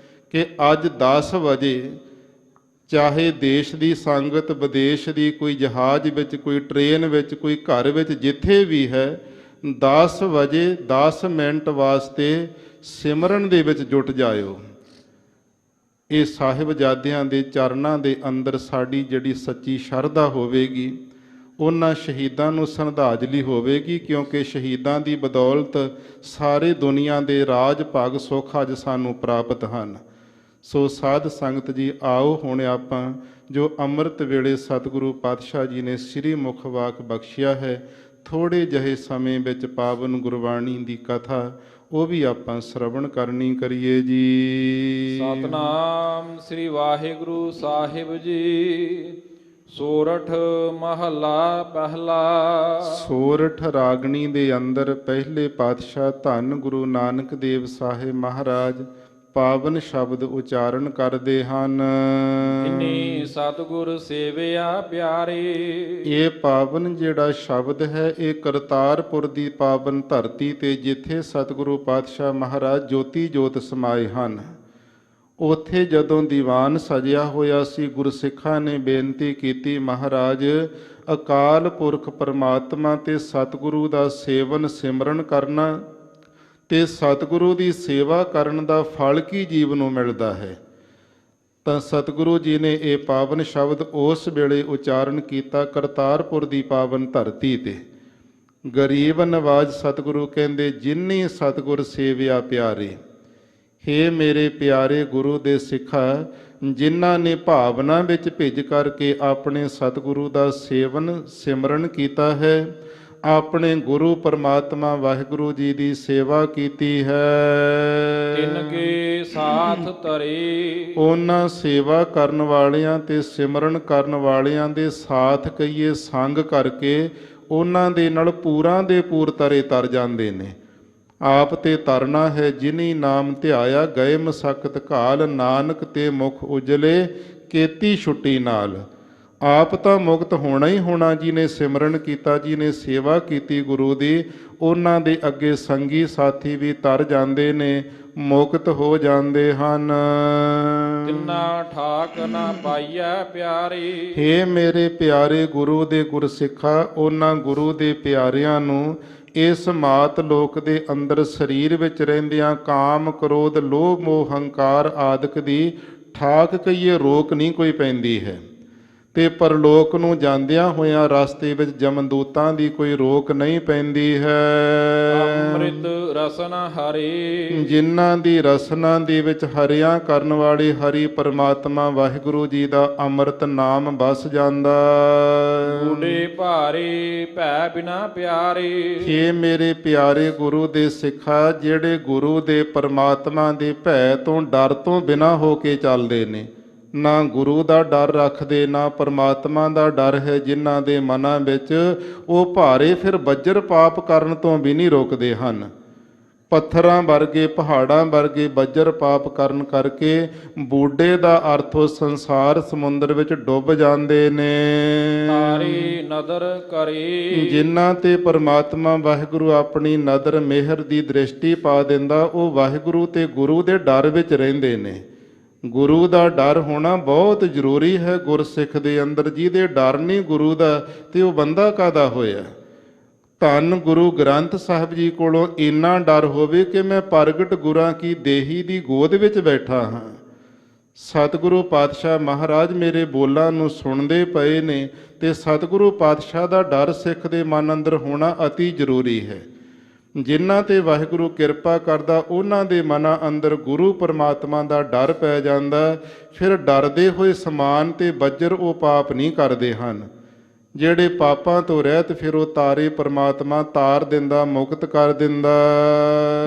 ਕਿ ਅੱਜ 10 ਵਜੇ ਚਾਹੇ ਦੇਸ਼ ਦੀ ਸੰਗਤ, ਵਿਦੇਸ਼ ਦੀ, ਕੋਈ ਜਹਾਜ਼ ਵਿੱਚ, ਕੋਈ ਟ੍ਰੇਨ ਵਿੱਚ, ਕੋਈ ਘਰ ਵਿੱਚ, ਜਿੱਥੇ ਵੀ ਹੈ 10 ਵਜੇ 10 ਮਿੰਟ ਵਾਸਤੇ ਸਿਮਰਨ ਦੇ ਵਿੱਚ ਜੁਟ ਜਾਇਓ। ਇਹ ਸਾਹਿਬਜ਼ਾਦਿਆਂ ਦੇ ਚਰਨਾਂ ਦੇ ਅੰਦਰ ਸਾਡੀ ਜਿਹੜੀ ਸੱਚੀ ਸ਼ਰਧਾ ਹੋਵੇਗੀ, ਉਹਨਾਂ ਸ਼ਹੀਦਾਂ ਨੂੰ ਸ਼ਰਧਾਂਜਲੀ ਹੋਵੇਗੀ, ਕਿਉਂਕਿ ਸ਼ਹੀਦਾਂ ਦੀ ਬਦੌਲਤ ਸਾਰੇ ਦੁਨੀਆ ਦੇ ਰਾਜ ਭਾਗ ਸੁੱਖ ਅੱਜ ਸਾਨੂੰ ਪ੍ਰਾਪਤ ਹਨ। ਸੋ ਸਾਧ ਸੰਗਤ ਜੀ, ਆਓ ਹੁਣ ਆਪਾਂ ਜੋ ਅੰਮ੍ਰਿਤ ਵੇਲੇ ਸਤਿਗੁਰੂ ਪਾਤਸ਼ਾਹ ਜੀ ਨੇ ਸ੍ਰੀ ਮੁਖ ਵਾਕ ਬਖਸ਼ਿਆ ਹੈ, ਥੋੜ੍ਹੇ ਜਿਹੇ ਸਮੇਂ ਵਿੱਚ ਪਾਵਨ ਗੁਰਬਾਣੀ ਦੀ ਕਥਾ ਉਹ ਵੀ ਆਪਾਂ ਸ਼ਰਵਣ ਕਰਨੀ ਕਰੀਏ ਜੀ। ਸਤਨਾਮ ਸ੍ਰੀ ਵਾਹਿਗੁਰੂ ਸਾਹਿਬ ਜੀ। ਸੋਰਠ ਮਹੱਲਾ ਪਹਿਲਾ। ਸੋਰਠ ਰਾਗਣੀ ਦੇ ਅੰਦਰ ਪਹਿਲੇ ਪਾਤਸ਼ਾਹ ਧੰਨ ਗੁਰੂ ਨਾਨਕ ਦੇਵ ਸਾਹਿਬ ਮਹਾਰਾਜ ਪਾਵਨ ਸ਼ਬਦ ਉਚਾਰਨ ਕਰਦੇ ਹਨ। ਇਨੀ ਸਤਿਗੁਰ ਸੇਵਿਆ ਪਿਆਰੇ। ਇਹ ਪਾਵਨ ਜਿਹੜਾ ਸ਼ਬਦ ਹੈ, ਇਹ ਕਰਤਾਰਪੁਰ ਦੀ ਪਾਵਨ ਧਰਤੀ ਤੇ ਜਿੱਥੇ ਸਤਿਗੁਰੂ ਪਾਤਸ਼ਾਹ ਮਹਾਰਾਜ ਜੋਤੀ ਜੋਤ ਸਮਾਏ ਹਨ, ਉੱਥੇ ਜਦੋਂ ਦੀਵਾਨ ਸਜਿਆ ਹੋਇਆ ਸੀ, ਗੁਰਸਿੱਖਾਂ ਨੇ ਬੇਨਤੀ ਕੀਤੀ, ਮਹਾਰਾਜ ਅਕਾਲ ਪੁਰਖ ਪਰਮਾਤਮਾ ਤੇ ਸਤਿਗੁਰੂ ਦਾ ਸੇਵਨ ਸਿਮਰਨ ਕਰਨਾ ਤੇ ਸਤਿਗੁਰੂ ਦੀ ਸੇਵਾ ਕਰਨ ਦਾ ਫਲ ਕੀ ਜੀਵ ਨੂੰ ਮਿਲਦਾ ਹੈ। ਤਾਂ ਸਤਿਗੁਰੂ ਜੀ ਨੇ ਇਹ ਪਾਵਨ ਸ਼ਬਦ ਉਸ ਵੇਲੇ ਉਚਾਰਨ ਕੀਤਾ ਕਰਤਾਰਪੁਰ ਦੀ ਪਾਵਨ ਧਰਤੀ ਤੇ। ਗਰੀਬ ਨਵਾਜ ਸਤਿਗੁਰੂ ਕਹਿੰਦੇ, ਜਿਨੀ ਸਤਿਗੁਰ ਸੇਵਿਆ ਪਿਆਰੇ। ਹੇ ਮੇਰੇ ਪਿਆਰੇ ਗੁਰੂ ਦੇ ਸਿੱਖਾ, ਜਿਨ੍ਹਾਂ ਨੇ ਭਾਵਨਾ ਵਿੱਚ ਭਿੱਜ ਕਰਕੇ ਆਪਣੇ ਸਤਿਗੁਰੂ ਦਾ ਸੇਵਨ ਸਿਮਰਨ ਕੀਤਾ ਹੈ, ਆਪਣੇ ਗੁਰੂ ਪਰਮਾਤਮਾ ਵਾਹਿਗੁਰੂ ਜੀ ਦੀ ਸੇਵਾ ਕੀਤੀ ਹੈ, ਤਿਨ ਕੇ ਸਾਥ ਧਰੇ। ਉਹਨਾਂ ਸੇਵਾ ਕਰਨ ਵਾਲਿਆਂ ਤੇ ਸਿਮਰਨ ਕਰਨ ਵਾਲਿਆਂ ਦੇ ਸਾਥ ਕਹੀਏ ਸੰਗ ਕਰਕੇ ਉਹਨਾਂ ਦੇ ਨਾਲ ਪੂਰਾਂ ਦੇ ਪੂਰ ਤਰੇ ਤਰ ਜਾਂਦੇ ਨੇ। ਆਪ ਤੇ ਤਰਨਾ ਹੈ, ਜਿਨੀ ਨਾਮ ਧਿਆਇਆ ਗਏ ਮਸਕਤ ਘਾਲ, ਨਾਨਕ ਤੇ ਮੁਖ ਉਜਲੇ ਕੀਤੀ ਛੁੱਟੀ ਨਾਲ। ਆਪ ਤਾਂ ਮੁਕਤ ਹੋਣਾ ਹੀ ਹੋਣਾ, ਜਿਹਨੇ ਸਿਮਰਨ ਕੀਤਾ, ਜਿਹਨੇ ਸੇਵਾ ਕੀਤੀ ਗੁਰੂ ਦੀ, ਉਹਨਾਂ ਦੇ ਅੱਗੇ ਸੰਗੀ ਸਾਥੀ ਵੀ ਤਰ ਜਾਂਦੇ ਨੇ, ਮੁਕਤ ਹੋ ਜਾਂਦੇ ਹਨ। ਤਿੰਨਾ ਠਾਕ ਨਾ ਪਾਈਐ ਪਿਆਰੇ। ਹੇ ਮੇਰੇ ਪਿਆਰੇ ਗੁਰੂ ਦੇ ਗੁਰਸਿੱਖਾ, ਉਹਨਾਂ ਗੁਰੂ ਦੇ ਪਿਆਰਿਆਂ ਨੂੰ ਇਸ ਮਾਤ ਲੋਕ ਦੇ ਅੰਦਰ ਸਰੀਰ ਵਿੱਚ ਰਹਿੰਦਿਆਂ ਕਾਮ, ਕ੍ਰੋਧ, ਲੋਭ, ਮੋਹ, ਹੰਕਾਰ ਆਦਿਕ ਦੀ ਠਾਕ ਕਹੀਏ ਰੋਕ ਨਹੀਂ ਕੋਈ ਪੈਂਦੀ ਹੈ, ਤੇ ਪਰਲੋਕ ਨੂੰ ਜਾਂਦਿਆਂ ਹੋਇਆਂ ਰਸਤੇ ਵਿੱਚ ਜਮਦੂਤਾਂ ਦੀ ਕੋਈ ਰੋਕ ਨਹੀਂ ਪੈਂਦੀ ਹੈ। ਅੰਮ੍ਰਿਤ ਰਸਨਾ ਹਰੇ। ਜਿਨ੍ਹਾਂ ਦੀ ਰਸਨਾ ਦੇ ਵਿੱਚ ਹਰਿਆ ਕਰਨ ਵਾਲੇ ਹਰੀ ਪਰਮਾਤਮਾ ਵਾਹਿਗੁਰੂ ਜੀ ਦਾ ਅੰਮ੍ਰਿਤ ਨਾਮ ਵਸ ਜਾਂਦਾ। ਗੂੜੇ ਭਾਰੇ ਭੈ ਬਿਨਾ ਪਿਆਰੇ। ਇਹ ਮੇਰੇ ਪਿਆਰੇ ਗੁਰੂ ਦੇ ਸਿੱਖਾ, ਜਿਹੜੇ ਗੁਰੂ ਦੇ ਪਰਮਾਤਮਾ ਦੇ ਭੈ ਤੋਂ ਡਰ ਤੋਂ ਬਿਨਾ ਹੋ ਕੇ ਚੱਲਦੇ ਨੇ, ਨਾ ਗੁਰੂ ਦਾ ਡਰ ਰੱਖਦੇ, ਨਾ ਪਰਮਾਤਮਾ ਦਾ ਡਰ ਹੈ ਜਿਨ੍ਹਾਂ ਦੇ ਮਨਾਂ ਵਿੱਚ, ਉਹ ਭਾਰੇ ਫਿਰ ਬੱਜਰ ਪਾਪ ਕਰਨ ਤੋਂ ਵੀ ਨਹੀਂ ਰੋਕਦੇ ਹਨ। ਪੱਥਰਾਂ ਵਰਗੇ, ਪਹਾੜਾਂ ਵਰਗੇ ਬੱਜਰ ਪਾਪ ਕਰਨ ਕਰਕੇ ਬੂਢੇ ਦਾ ਅਰਥ ਸੰਸਾਰ ਸਮੁੰਦਰ ਵਿੱਚ ਡੁੱਬ ਜਾਂਦੇ ਨੇ। ਤਾਰੀ ਨਦਰ ਕਰੇ। ਜਿਨ੍ਹਾਂ ਤੇ ਪਰਮਾਤਮਾ ਵਾਹਿਗੁਰੂ ਆਪਣੀ ਨਦਰ ਮਿਹਰ ਦੀ ਦ੍ਰਿਸ਼ਟੀ ਪਾ ਦਿੰਦਾ, ਉਹ ਵਾਹਿਗੁਰੂ ਤੇ ਗੁਰੂ ਦੇ ਡਰ ਵਿੱਚ ਰਹਿੰਦੇ ਨੇ। ਗੁਰੂ ਦਾ ਡਰ ਹੋਣਾ ਬਹੁਤ ਜ਼ਰੂਰੀ ਹੈ ਗੁਰਸਿੱਖ ਦੇ ਅੰਦਰ। ਜਿਹਦੇ ਡਰ ਨਹੀਂ ਗੁਰੂ ਦਾ, ਤੇ ਉਹ ਬੰਦਾ ਕਾਹਦਾ ਹੋਇਆ। ਧੰਨ ਗੁਰੂ ਗ੍ਰੰਥ ਸਾਹਿਬ ਜੀ ਕੋਲੋਂ ਇੰਨਾ ਡਰ ਹੋਵੇ ਕਿ ਮੈਂ ਪ੍ਰਗਟ ਗੁਰਾਂ ਕੀ ਦੇਹੀ ਦੀ ਗੋਦ ਵਿੱਚ ਬੈਠਾ ਹਾਂ। ਸਤਿਗੁਰੂ ਪਾਤਸ਼ਾਹ ਮਹਾਰਾਜ ਮੇਰੇ ਬੋਲਾਂ ਨੂੰ ਸੁਣਦੇ ਪਏ ਨੇ, ਤੇ ਸਤਿਗੁਰੂ ਪਾਤਸ਼ਾਹ ਦਾ ਡਰ ਸਿੱਖ ਦੇ ਮਨ ਅੰਦਰ ਹੋਣਾ ਅਤੀ ਜ਼ਰੂਰੀ ਹੈ। ਜਿਨ੍ਹਾਂ ਤੇ ਵਾਹਿਗੁਰੂ ਕਿਰਪਾ ਕਰਦਾ, ਉਹਨਾਂ ਦੇ ਮਨਾਂ ਅੰਦਰ ਗੁਰੂ ਪਰਮਾਤਮਾ ਦਾ ਡਰ ਪੈ ਜਾਂਦਾ। ਫਿਰ ਡਰਦੇ ਹੋਏ ਸਮਾਨ ਤੇ ਬੱਜਰ ਉਹ ਪਾਪ ਨਹੀਂ ਕਰਦੇ ਹਨ। ਜਿਹੜੇ ਪਾਪਾਂ ਤੋਂ ਰਹਿਤ, ਫਿਰ ਉਹ ਤਾਰੇ ਪਰਮਾਤਮਾ ਤਾਰ ਦਿੰਦਾ, ਮੁਕਤ ਕਰ ਦਿੰਦਾ।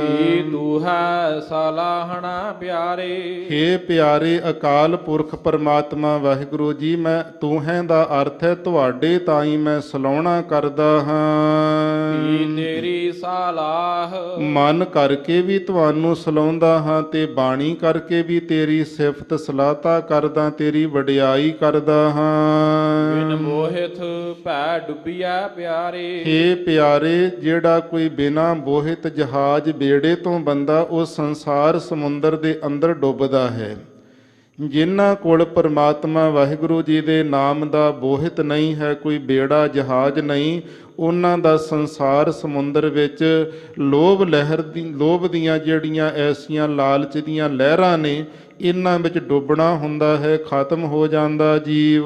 ਕੀ ਤੂੰ ਹੈ ਸਲਾਹਣਾ ਪਿਆਰੇ। ਹੇ ਪਿਆਰੇ ਅਕਾਲ ਪੁਰਖ ਪਰਮਾਤਮਾ ਵਾਹਿਗੁਰੂ ਜੀ, ਮੈਂ ਤੂੰ ਹੈ ਦਾ ਅਰਥ ਹੈ ਤੁਹਾਡੇ ਤਾਈਂ ਮੈਂ ਸਲਾਹੁਣਾ ਕਰਦਾ ਹਾਂ। ਕੀ ਤੇਰੀ ਸਲਾਹ। ਮਨ ਕਰਕੇ ਵੀ ਤੁਹਾਨੂੰ ਸਲਾਹੁੰਦਾ ਹਾਂ ਤੇ ਬਾਣੀ ਕਰਕੇ ਵੀ ਤੇਰੀ ਸਿਫਤ ਸਲਾਹਤਾ ਕਰਦਾ, ਤੇਰੀ ਵਡਿਆਈ ਕਰਦਾ ਬਿਨ ਹਾਂ। ਮੋਹਿਤ ਭੈ ਡੁੱਬੀਐ ਪਿਆਰੇ। ਹੇ ਪਿਆਰੇ, ਜਿਹੜਾ ਕੋਈ ਬਿਨਾਂ ਬੋਹਿਤ ਜਹਾਜ਼ ਬੇੜੇ ਤੋਂ ਬੰਦਾ ਉਹ ਸੰਸਾਰ ਸਮੁੰਦਰ ਦੇ ਅੰਦਰ ਡੁੱਬਦਾ ਹੈ। ਜਿਨ੍ਹਾਂ ਕੋਲ ਪਰਮਾਤਮਾ ਵਾਹਿਗੁਰੂ ਜੀ ਦੇ ਨਾਮ ਦਾ ਬੋਹਿਤ ਨਹੀਂ ਹੈ, ਕੋਈ ਬੇੜਾ ਜਹਾਜ਼ ਨਹੀਂ, ਉਹਨਾਂ ਦਾ ਸੰਸਾਰ ਸਮੁੰਦਰ ਵਿੱਚ ਲੋਭ ਦੀਆਂ ਜਿਹੜੀਆਂ ਐਸੀਆਂ ਲਾਲਚ ਦੀਆਂ ਲਹਿਰਾਂ ਨੇ, ਇਹਨਾਂ ਵਿੱਚ ਡੁੱਬਣਾ ਹੁੰਦਾ ਹੈ, ਖਤਮ ਹੋ ਜਾਂਦਾ ਜੀਵ।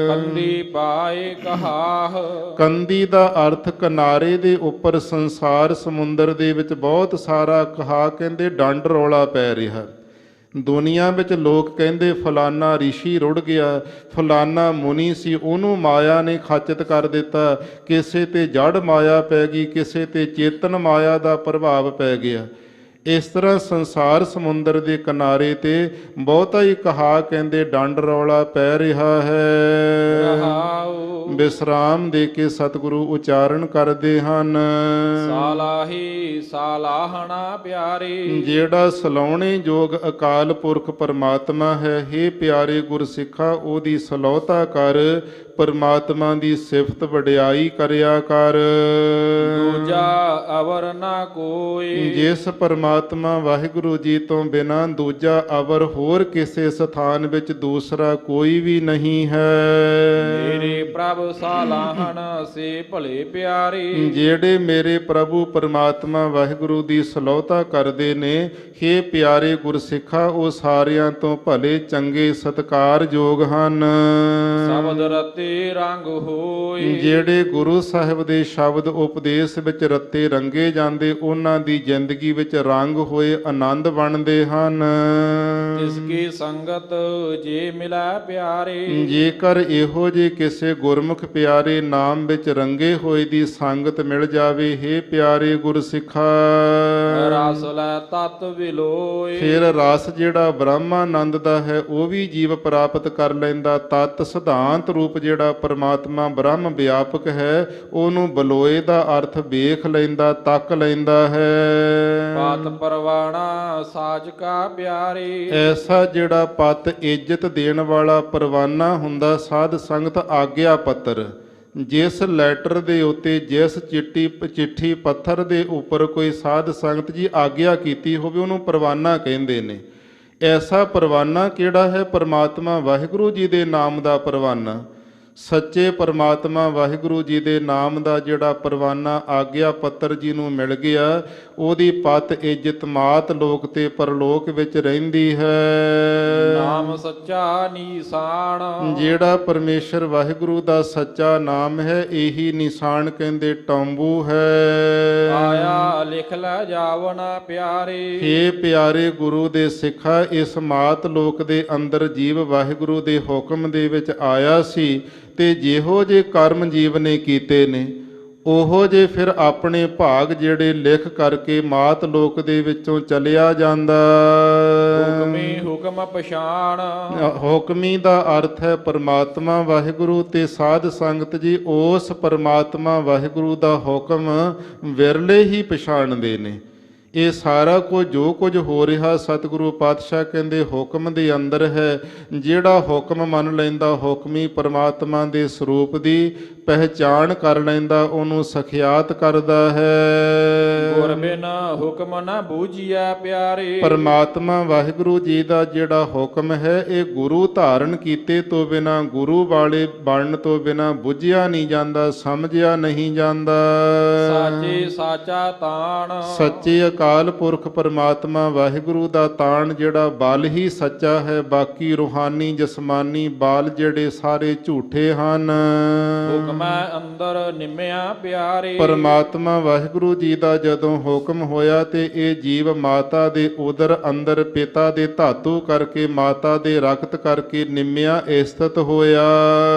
ਕੰਦੀ ਪਾਏ ਕਹਾਹ। ਕੰਦੀ ਦਾ ਅਰਥ ਕਿਨਾਰੇ ਦੇ ਉੱਪਰ ਸੰਸਾਰ ਸਮੁੰਦਰ ਦੇ ਵਿੱਚ ਬਹੁਤ ਸਾਰਾ ਕਹਾ ਕਹਿੰਦੇ ਡੰਡ ਰੌਲਾ ਪੈ ਰਿਹਾ। ਦੁਨੀਆ ਵਿੱਚ ਲੋਕ ਕਹਿੰਦੇ ਫਲਾਨਾ ਰਿਸ਼ੀ ਰੁੜ ਗਿਆ, ਫਲਾਨਾ ਮੁਨੀ ਸੀ, ਉਹਨੂੰ ਮਾਇਆ ਨੇ ਖਾਚਤ ਕਰ ਦਿੱਤਾ, ਕਿਸੇ ਤੇ ਜੜ ਮਾਇਆ ਪੈ ਗਈ, ਕਿਸੇ ਤੇ ਚੇਤਨ ਮਾਇਆ ਦਾ ਪ੍ਰਭਾਵ ਪੈ ਗਿਆ। ਇਸ ਤਰ੍ਹਾਂ ਸੰਸਾਰ ਸਮੁੰਦਰ ਦੇ ਕਿਨਾਰੇ ਤੇ ਬਹੁਤਾ ਹੀ ਕਹਾ ਕਹਿੰਦੇ ਡੰਡ ਰੌਲਾ ਪੈ ਰਿਹਾ ਹੈ। ਰਹਾਉ। ਵਿਸਰਾਮ ਦੇ ਕੇ ਸਤਿਗੁਰੂ ਉਚਾਰਨ ਕਰਦੇ ਹਨ। ਸਾਲਾਹੀ ਸਾਲਾਹਣਾ ਪਿਆਰੇ। ਜਿਹੜਾ ਸਲਾਉਣੇ ਯੋਗ ਅਕਾਲ ਪੁਰਖ ਪਰਮਾਤਮਾ ਹੈ, ਹੇ ਪਿਆਰੇ ਗੁਰਸਿੱਖਾ, ਉਹਦੀ ਸਲਾਹੁਤਾ ਕਰ, ਪਰਮਾਤਮਾ ਦੀ ਸਿਫਤ ਵਡਿਆਈ ਕਰਿਆ ਕਰ। ਦੂਜਾ ਅਵਰ ਨਾ ਕੋਈ। ਜਿਸ ਪਰਮਾਤਮਾ ਵਾਹਿਗੁਰੂ ਜੀ ਤੋਂ ਬਿਨਾਂ ਦੂਜਾ ਅਵਰ ਹੋਰ ਕਿਸੇ ਸਥਾਨ ਵਿੱਚ ਦੂਸਰਾ ਕੋਈ ਵੀ ਨਹੀਂ ਹੈ। ਮੇਰੇ ਪ੍ਰਭ ਸਾਲਾਹਣ ਸੇ ਭਲੇ ਪਿਆਰੇ। ਜਿਹੜੇ ਮੇਰੇ ਪ੍ਰਭੂ ਪਰਮਾਤਮਾ ਵਾਹਿਗੁਰੂ ਦੀ ਸਲਾਹੁਤਾ ਕਰਦੇ ਨੇ, ਹੇ ਪਿਆਰੇ ਗੁਰਸਿੱਖਾ, ਉਹ ਸਾਰਿਆਂ ਤੋਂ ਭਲੇ ਚੰਗੇ ਸਤਿਕਾਰਯੋਗ ਹਨ। ਸ਼ਬਦ ਰਤੇ ਰੰਗ ਹੋਏ। ਜਿਹੜੇ ਗੁਰੂ ਸਾਹਿਬ ਦੇ ਸ਼ਬਦ ਉਪਦੇਸ਼ ਵਿੱਚ ਰੱਤੇ ਰੰਗੇ ਜਾਂਦੇ, ਉਹਨਾਂ ਦੀ ਜ਼ਿੰਦਗੀ ਵਿੱਚ ਰੰਗ ਹੋਏ ਆਨੰਦ ਬਣਦੇ ਹਨ। ਤਿਸ ਕੀ ਸੰਗਤ ਜੇ ਮਿਲੈ ਪਿਆਰੇ। ਜੇਕਰ ਇਹੋ ਜੇ ਕਿਸੇ ਗੁਰਮੁਖ ਪਿਆਰੇ ਨਾਮ ਵਿੱਚ ਰੰਗੇ ਹੋਏ ਦੀ ਸੰਗਤ ਮਿਲ ਜਾਵੇ, ਹੇ ਪਿਆਰੇ ਗੁਰਸਿੱਖਾ, ਰਸ ਲੈ ਤਤ ਵਿਲੋਏ। ਫਿਰ ਰਸ ਜਿਹੜਾ ਬ੍ਰਹਮਾਨੰਦ ਦਾ ਹੈ ਉਹ ਵੀ ਜੀਵ ਪ੍ਰਾਪਤ ਕਰ ਲੈਂਦਾ। ਤਤ ਸਿਧਾਂਤ ਰੂਪ ਜਿਹੜਾ ਪਰਮਾਤਮਾ ਬ੍ਰਹਮ ਵਿਆਪਕ ਹੈ, ਉਹਨੂੰ ਬਲੋਏ ਦਾ ਅਰਥ ਵੇਖ ਲੈਂਦਾ, ਤੱਕ ਲੈਂਦਾ ਹੈ। ਪਾਤ ਪਰਵਾਣਾ ਸਾਜ ਕਾ ਪਿਆਰੇ। ਐਸਾ ਜਿਹੜਾ ਪਤ ਇੱਜ਼ਤ ਦੇਣ ਵਾਲਾ ਪਰਵਾਨਾ ਹੁੰਦਾ, ਸਾਧ ਸੰਗਤ ਆਗਿਆ ਪੱਤਰ। ਜਿਸ ਲੈਟਰ ਦੇ ਉੱਤੇ, ਜਿਸ ਚਿੱਠੀ ਪੱਥਰ ਦੇ ਉੱਪਰ ਕੋਈ ਸਾਧ ਸੰਗਤ ਜੀ ਆਗਿਆ ਕੀਤੀ ਹੋਵੇ, ਉਹਨੂੰ ਪਰਵਾਨਾ ਕਹਿੰਦੇ ਨੇ। ਐਸਾ ਪਰਵਾਨਾ ਕਿਹੜਾ ਹੈ? ਪਰਮਾਤਮਾ ਵਾਹਿਗੁਰੂ ਜੀ ਦੇ ਨਾਮ ਦਾ ਪਰਵਾਨਾ। ਸੱਚੇ ਪਰਮਾਤਮਾ ਵਾਹਿਗੁਰੂ ਜੀ ਦੇ ਨਾਮ ਦਾ ਜਿਹੜਾ ਪਰਵਾਨਾ ਆਗਿਆ ਪੱਤਰ ਜੀ ਨੂੰ ਮਿਲ ਗਿਆ, ਉਹਦੀ ਪਤ ਇੱਜ਼ਤ ਮਾਤ ਲੋਕ ਤੇ ਪਰਲੋਕ ਵਿੱਚ ਰਹਿੰਦੀ ਹੈ। ਨਾਮ ਸੱਚਾ ਨੀਸਾਨ। ਜਿਹੜਾ ਪਰਮੇਸ਼ਰ ਵਾਹਿਗੁਰੂ ਦਾ ਸੱਚਾ ਨਾਮ ਹੈ, ਇਹੀ ਨਿਸ਼ਾਨ ਕਹਿੰਦੇ ਟੰਬੂ ਹੈ। ਆਇਆ ਲਿਖ ਲੈ ਜਾਵਨਾ ਪਿਆਰੇ। ਹੇ ਪਿਆਰੇ ਗੁਰੂ ਦੇ ਸਿੱਖਾ, ਇਸ ਮਾਤ ਲੋਕ ਦੇ ਅੰਦਰ ਜੀਵ ਵਾਹਿਗੁਰੂ ਦੇ ਹੁਕਮ ਦੇ ਵਿੱਚ ਆਇਆ ਸੀ, ਤੇ ਜਿਹੋ ਜੇ ਕਰਮ ਜੀਵ ਨੇ ਕੀਤੇ ਨੇ, ਉਹੋ ਜੇ ਫਿਰ ਆਪਣੇ ਭਾਗ ਜਿਹੜੇ ਲਿਖ ਕਰਕੇ ਮਾਤ ਲੋਕ ਦੇ ਵਿੱਚੋਂ ਚਲਿਆ ਜਾਂਦਾ। ਹੁਕਮੀ ਹੁਕਮ ਪਛਾਣ। ਹੁਕਮੀ ਦਾ ਅਰਥ ਹੈ ਪਰਮਾਤਮਾ ਵਾਹਿਗੁਰੂ, ਤੇ ਸਾਧ ਸੰਗਤ ਜੀ ਉਸ ਪਰਮਾਤਮਾ ਵਾਹਿਗੁਰੂ ਦਾ ਹੁਕਮ ਵਿਰਲੇ ਹੀ ਪਛਾਣਦੇ ਨੇ। ਇਹ ਸਾਰਾ ਕੁਝ ਜੋ ਕੁਝ ਹੋ ਰਿਹਾ, ਸਤਿਗੁਰੂ ਪਾਤਸ਼ਾਹ ਕਹਿੰਦੇ ਹੁਕਮ ਦੇ ਅੰਦਰ ਹੈ। ਜਿਹੜਾ ਹੁਕਮ ਮੰਨ ਲੈਂਦਾ, ਹੁਕਮੀ ਪਰਮਾਤਮਾ ਦੇ ਸਰੂਪ ਦੀ ਪਹਿਚਾਣ ਕਰ ਲੈਂਦਾ, ਉਹਨੂੰ ਸਖਿਆਤ ਕਰਦਾ ਹੈ। ਗੁਰ ਬਿਨ ਹੁਕਮ ਨਾ ਬੂਝੀਐ ਪਿਆਰੇ। ਪਰਮਾਤਮਾ ਵਾਹਿਗੁਰੂ ਜੀ ਦਾ ਜਿਹੜਾ ਹੁਕਮ ਹੈ, ਇਹ ਗੁਰੂ ਧਾਰਨ ਕੀਤੇ ਤੋਂ ਬਿਨਾ, ਗੁਰੂ ਵਾਲੇ ਬਣਨ ਤੋਂ ਬਿਨਾ ਬੁੱਝਿਆ ਨਹੀਂ ਜਾਂਦਾ, ਸਮਝਿਆ ਨਹੀਂ ਜਾਂਦਾ। ਸਾਚੇ ਸਾਚਾ ਤਾਣ। ਸੱਚੇ ਅਕਾਲ ਪੁਰਖ ਪਰਮਾਤਮਾ ਵਾਹਿਗੁਰੂ ਦਾ ਤਾਣ ਜਿਹੜਾ ਬਲ ਹੀ ਸੱਚਾ ਹੈ, ਬਾਕੀ ਰੂਹਾਨੀ ਜਸਮਾਨੀ ਬਾਲ ਜਿਹੜੇ ਸਾਰੇ ਝੂਠੇ ਹਨ। ਹੁਕਮੈ ਅੰਦਰ ਨਿਮਿਆ ਪਿਆਰੇ। ਪਰਮਾਤਮਾ ਵਾਹਿਗੁਰੂ ਜੀ ਦਾ ਜਦੋਂ ਹੁਕਮ ਹੋਇਆ, ਤੇ ਇਹ ਜੀਵ ਮਾਤਾ ਦੇ ਉਦਰ ਅੰਦਰ ਪਿਤਾ ਦੇ ਧਾਤੂ ਕਰਕੇ, ਮਾਤਾ ਦੇ ਰਕਤ ਕਰਕੇ ਨਿਮਿਆ ਸਥਿਤ ਹੋਇਆ।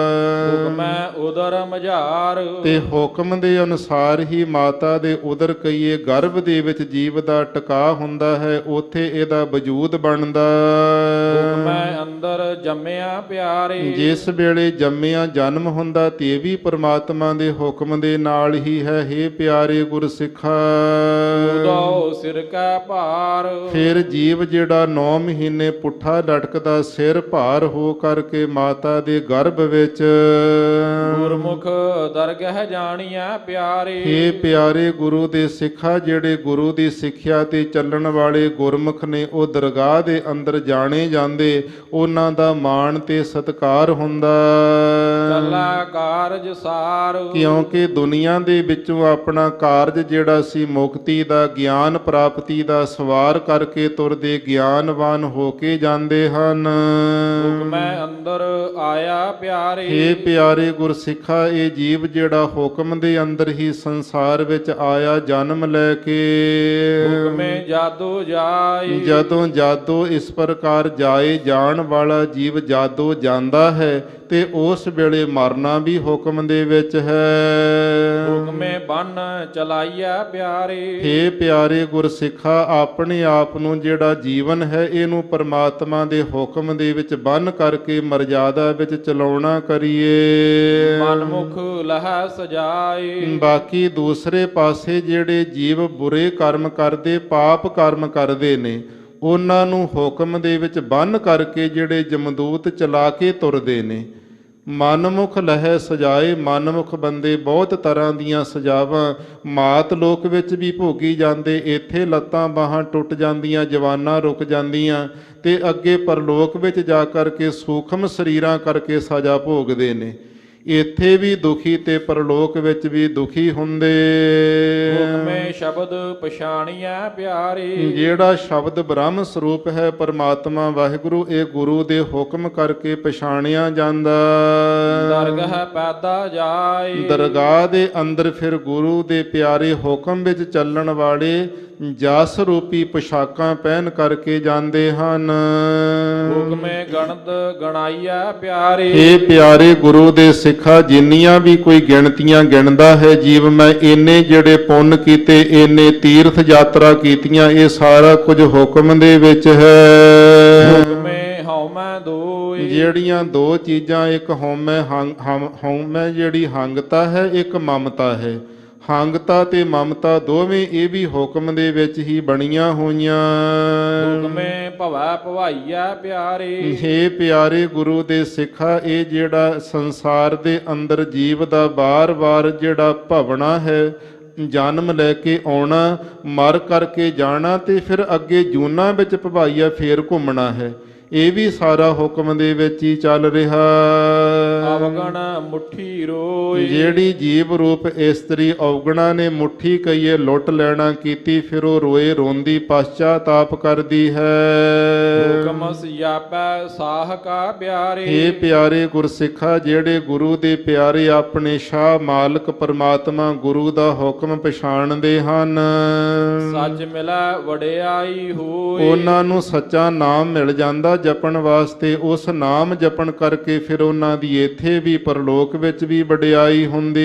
ਹੁਕਮੈ ਉਦਰ ਮਝਾਰ। ਤੇ ਹੁਕਮ ਦੇ ਅਨੁਸਾਰ ਹੀ ਮਾਤਾ ਦੇ ਉਦਰ ਕਈਏ ਗਰਭ ਦੇ ਵਿੱਚ ਜੀਵ ਦਾ ਟਿਕਾ ਹੁੰਦਾ ਹੈ, ਉੱਥੇ ਇਹਦਾ ਵਜੂਦ ਬਣਦਾ। ਹੁਕਮੈ ਅੰਦਰ ਅੰਦਰ ਜੰਮਿਆ ਪਿਆਰੇ। ਜਿਸ ਵੇਲੇ ਜੰਮਿਆ ਜਨਮ ਹੁੰਦਾ ਤੇ ਇਹ ਵੀ ਪ੍ਰਮਾਤਮਾ ਦੇ ਹੁਕਮ ਦੇ ਨਾਲ ਹੀ ਹੈ। ਹੇ ਪਿਆਰੇ ਗੁਰਸਿੱਖਾ, ਉਦੋ ਸਿਰ ਕੈ ਭਾਰ, ਫਿਰ ਜੀਵ ਜਿਹੜਾ 9 ਮਹੀਨੇ ਪੁੱਠਾ ਲਟਕਦਾ ਸਿਰ ਭਾਰ ਹੋ ਕਰਕੇ ਮਾਤਾ ਦੇ ਗਰਭ ਵਿੱਚ ਗੁਰਮੁਖ ਦਰਗਹਿ ਜਾਣੀਐ ਪਿਆਰੇ। ਹੇ ਪਿਆਰੇ ਗੁਰੂ ਦੇ ਸਿੱਖਾ, ਜਿਹੜੇ ਗੁਰੂ ਦੀ ਸਿੱਖਿਆ ਤੇ ਚੱਲਣ ਵਾਲੇ ਗੁਰਮੁਖ ਨੇ ਉਹ ਦਰਗਾਹ ਦੇ ਅੰਦਰ ਜਾਣੇ ਜਾਂਦੇ, ਉਹਨਾਂ ਦਾ ਮਾਣ ਤੇ ਸਤਿਕਾਰ ਹੁੰਦਾ। ਚੱਲਾ ਕਾਰਜ ਸਾਰ, ਕਿਉਂਕਿ ਦੁਨੀਆ ਦੇ ਵਿੱਚੋਂ ਆਪਣਾ ਕਾਰਜ ਜਿਹੜਾ ਸੀ ਮੁਕਤੀ ਦਾ, ਗਿਆਨ ਪ੍ਰਾਪਤੀ ਦਾ ਸਵਾਰ ਕਰਕੇ ਤੁਰਦੇ ਗਿਆਨਵਾਨ ਹੋ ਕੇ ਜਾਂਦੇ ਹਨ। ਹੁਕਮੈ ਅੰਦਰ ਆਇਆ ਪਿਆਰੇ। ਹੇ ਪਿਆਰੇ ਗੁਰਸਿੱਖਾ, ਇਹ ਜੀਵ ਜਿਹੜਾ ਹੁਕਮ ਦੇ ਅੰਦਰ ਹੀ ਸੰਸਾਰ ਵਿੱਚ ਆਇਆ ਜਨਮ ਲੈ ਕੇ, ਹੁਕਮੇ ਜਾਦੂ ਜਾਈ, ਜਦੋਂ ਜਾਦੋ ਇਸ ਪ੍ਰਕਾਰ ਜਾਏ ਜਾਣ ਵਾਲਾ ਜੀਵ ਜਾਦੋ ਜਾਂਦਾ ਹੈ ਤੇ ਉਸ ਵੇਲੇ ਮਰਨਾ ਵੀ ਹੁਕਮ ਦੇ ਵਿੱਚ ਹੈ। ਹੁਕਮੇ ਬੰਨ ਚਲਾਈਐ ਪਿਆਰੇ। ਹੇ ਪਿਆਰੇ ਗੁਰਸਿੱਖਾ, ਆਪਣੇ ਆਪ ਨੂੰ ਜਿਹੜਾ ਜੀਵਨ ਹੈ ਇਹਨੂੰ ਪਰਮਾਤਮਾ ਦੇ ਹੁਕਮ ਦੇ ਵਿੱਚ ਬੰਨ ਕਰਕੇ ਮਰਜ਼ਾਦਾ ਵਿੱਚ ਚਲਾਉਣਾ ਕਰੀਏ। ਮਨਮੁਖ ਲਹੈ ਸਜਾਈ, ਬਾਕੀ ਦੂਸਰੇ ਪਾਸੇ ਜਿਹੜੇ ਜੀਵ ਬੁਰੇ ਕਰਮ ਕਰਦੇ, ਪਾਪ ਕਰਮ ਕਰਦੇ ਨੇ, ਉਹਨਾਂ ਨੂੰ ਹੁਕਮ ਦੇ ਵਿੱਚ ਬੰਨ ਕਰਕੇ ਜਿਹੜੇ ਜਮਦੂਤ ਚਲਾ ਕੇ ਤੁਰਦੇ ਨੇ। ਮਨਮੁਖ ਲਹੈ ਸਜਾਏ, ਮਨਮੁਖ ਬੰਦੇ ਬਹੁਤ ਤਰ੍ਹਾਂ ਦੀਆਂ ਸਜ਼ਾਵਾਂ ਮਾਤ ਲੋਕ ਵਿੱਚ ਵੀ ਭੋਗੀ ਜਾਂਦੇ। ਇੱਥੇ ਲੱਤਾਂ ਬਾਹਾਂ ਟੁੱਟ ਜਾਂਦੀਆਂ, ਜਵਾਨਾਂ ਰੁਕ ਜਾਂਦੀਆਂ ਤੇ ਅੱਗੇ ਪਰਲੋਕ ਵਿੱਚ ਜਾ ਕਰਕੇ ਸੂਖਮ ਸਰੀਰਾਂ ਕਰਕੇ ਸਜ਼ਾ ਭੋਗਦੇ ਨੇ। ਇੱਥੇ ਵੀ ਦੁਖੀ ਤੇ ਪਰਲੋਕ ਵਿੱਚ ਵੀ ਦੁਖੀ ਹੁੰਦੇ। ਹੁਕਮੇ ਸ਼ਬਦ ਪਛਾਣੀਐ ਪਿਆਰੇ। ਜਿਹੜਾ ਸ਼ਬਦ ਬ੍ਰਹਮ ਸਰੂਪ ਹੈ ਪਰਮਾਤਮਾ ਵਾਹਿਗੁਰੂ, ਇਹ ਗੁਰੂ ਦੇ ਹੁਕਮ ਕਰਕੇ ਪਛਾਣਿਆ ਜਾਂਦਾ। ਦਰਗਹਿ ਪੈਦਾ ਜਾਈ, ਦਰਗਾਹ ਦੇ ਅੰਦਰ ਫਿਰ ਗੁਰੂ ਦੇ ਪਿਆਰੇ ਹੁਕਮ ਵਿੱਚ ਚੱਲਣ ਵਾਲੇ ਜਸ ਰੂਪੀ ਪੁਸ਼ਾਕਾਂ ਪਹਿਨ ਕਰਕੇ ਜਾਂਦੇ ਹਨ। ਹੁਕਮੇ ਗਣਤ ਗਣਾਈਐ ਪਿਆਰੇ। ਇਹ ਪਿਆਰੇ ਗੁਰੂ ਦੇ ਸਿੱਖਾ, ਜਿੰਨੀਆਂ ਵੀ ਕੋਈ ਗਿਣਤੀਆਂ ਗਿਣਦਾ ਹੈ ਜੀਵ, ਮੈਂ ਇੰਨੇ ਜਿਹੜੇ ਪੁੰਨ ਕੀਤੇ, ਇੰਨੇ ਤੀਰਥ ਯਾਤਰਾ ਕੀਤੀਆਂ, ਇਹ ਸਾਰਾ ਕੁਝ ਹੁਕਮ ਦੇ ਵਿੱਚ ਹੈ। ਹੁਕਮੇ ਹਉਮੈ ਦੋਈ, ਜਿਹੜੀਆਂ ਦੋ ਚੀਜ਼ਾਂ, ਇੱਕ ਹਉਮੈ ਜਿਹੜੀ ਹੰਗਤਾ ਹੈ, ਇੱਕ ਮਮਤਾ ਹੈ। ਹੰਗਤਾ ਤੇ ਮਮਤਾ ਦੋਵੇਂ ਇਹ ਵੀ ਹੁਕਮ ਦੇ ਵਿੱਚ ਹੀ ਬਣੀਆਂ ਹੋਈਆਂ। ਹੁਕਮੇ ਭਵੈ ਭਵਾਈਐ ਪਿਆਰੇ। ਹੇ ਪਿਆਰੇ ਗੁਰੂ ਦੇ ਸਿੱਖਾ, ਇਹ ਜਿਹੜਾ ਸੰਸਾਰ ਦੇ ਅੰਦਰ ਜੀਵ ਦਾ ਬਾਰ-ਬਾਰ ਜਿਹੜਾ ਭਵਣਾ ਹੈ, ਜਨਮ ਲੈ ਕੇ ਆਉਣਾ, ਮਰ ਕਰਕੇ ਜਾਣਾ ਤੇ ਫਿਰ ਅੱਗੇ ਜੂਨਾਂ ਵਿੱਚ ਭਵਾਈਆ ਫੇਰ ਘੁੰਮਣਾ ਹੈ, ਇਹ ਵੀ ਸਾਰਾ ਹੁਕਮ ਦੇ ਵਿੱਚ ਹੀ ਚੱਲ ਰਿਹਾ। ਅਵਗਣ ਮੁਠੀ ਰੋਈ, ਜਿਹੜੀ ਜੀਵ ਰੂਪ ਇਸਤਰੀ ਔਗਣਾ ਨੇ ਮੁੱਠੀ ਕਈਏ ਲੁੱਟ ਲੈਣਾ ਕੀਤੀ, ਫਿਰ ਉਹ ਰੋਏ ਰੋਂਦੀ ਪਛਤਾਪ ਕਰਦੀ ਹੈ। ਹੁਕਮ ਸਿਆਪੈ ਸਾਹ ਕਾ ਪਿਆਰੇ। ਇਹ ਪਿਆਰੇ ਗੁਰਸਿੱਖਾ, ਜਿਹੜੇ ਗੁਰੂ ਦੇ ਪਿਆਰੇ ਆਪਣੇ ਸ਼ਾਹ ਮਾਲਕ ਪਰਮਾਤਮਾ ਗੁਰੂ ਦਾ ਹੁਕਮ ਪਛਾਣਦੇ ਹਨ, ਸੱਚ ਮਿਲੈ ਵਡਿਆਈ ਹੋਈ, ਉਹਨਾਂ ਨੂੰ ਸੱਚਾ ਨਾਮ ਮਿਲ ਜਾਂਦਾ ਜਪਣ ਵਾਸਤੇ। ਉਸ ਨਾਮ ਜਪਣ ਕਰਕੇ ਫਿਰ ਉਹਨਾਂ ਦੀ ਇੱਥੇ ਵੀ ਪਰਲੋਕ ਵਿੱਚ ਵੀ ਵਡਿਆਈ ਹੁੰਦੀ।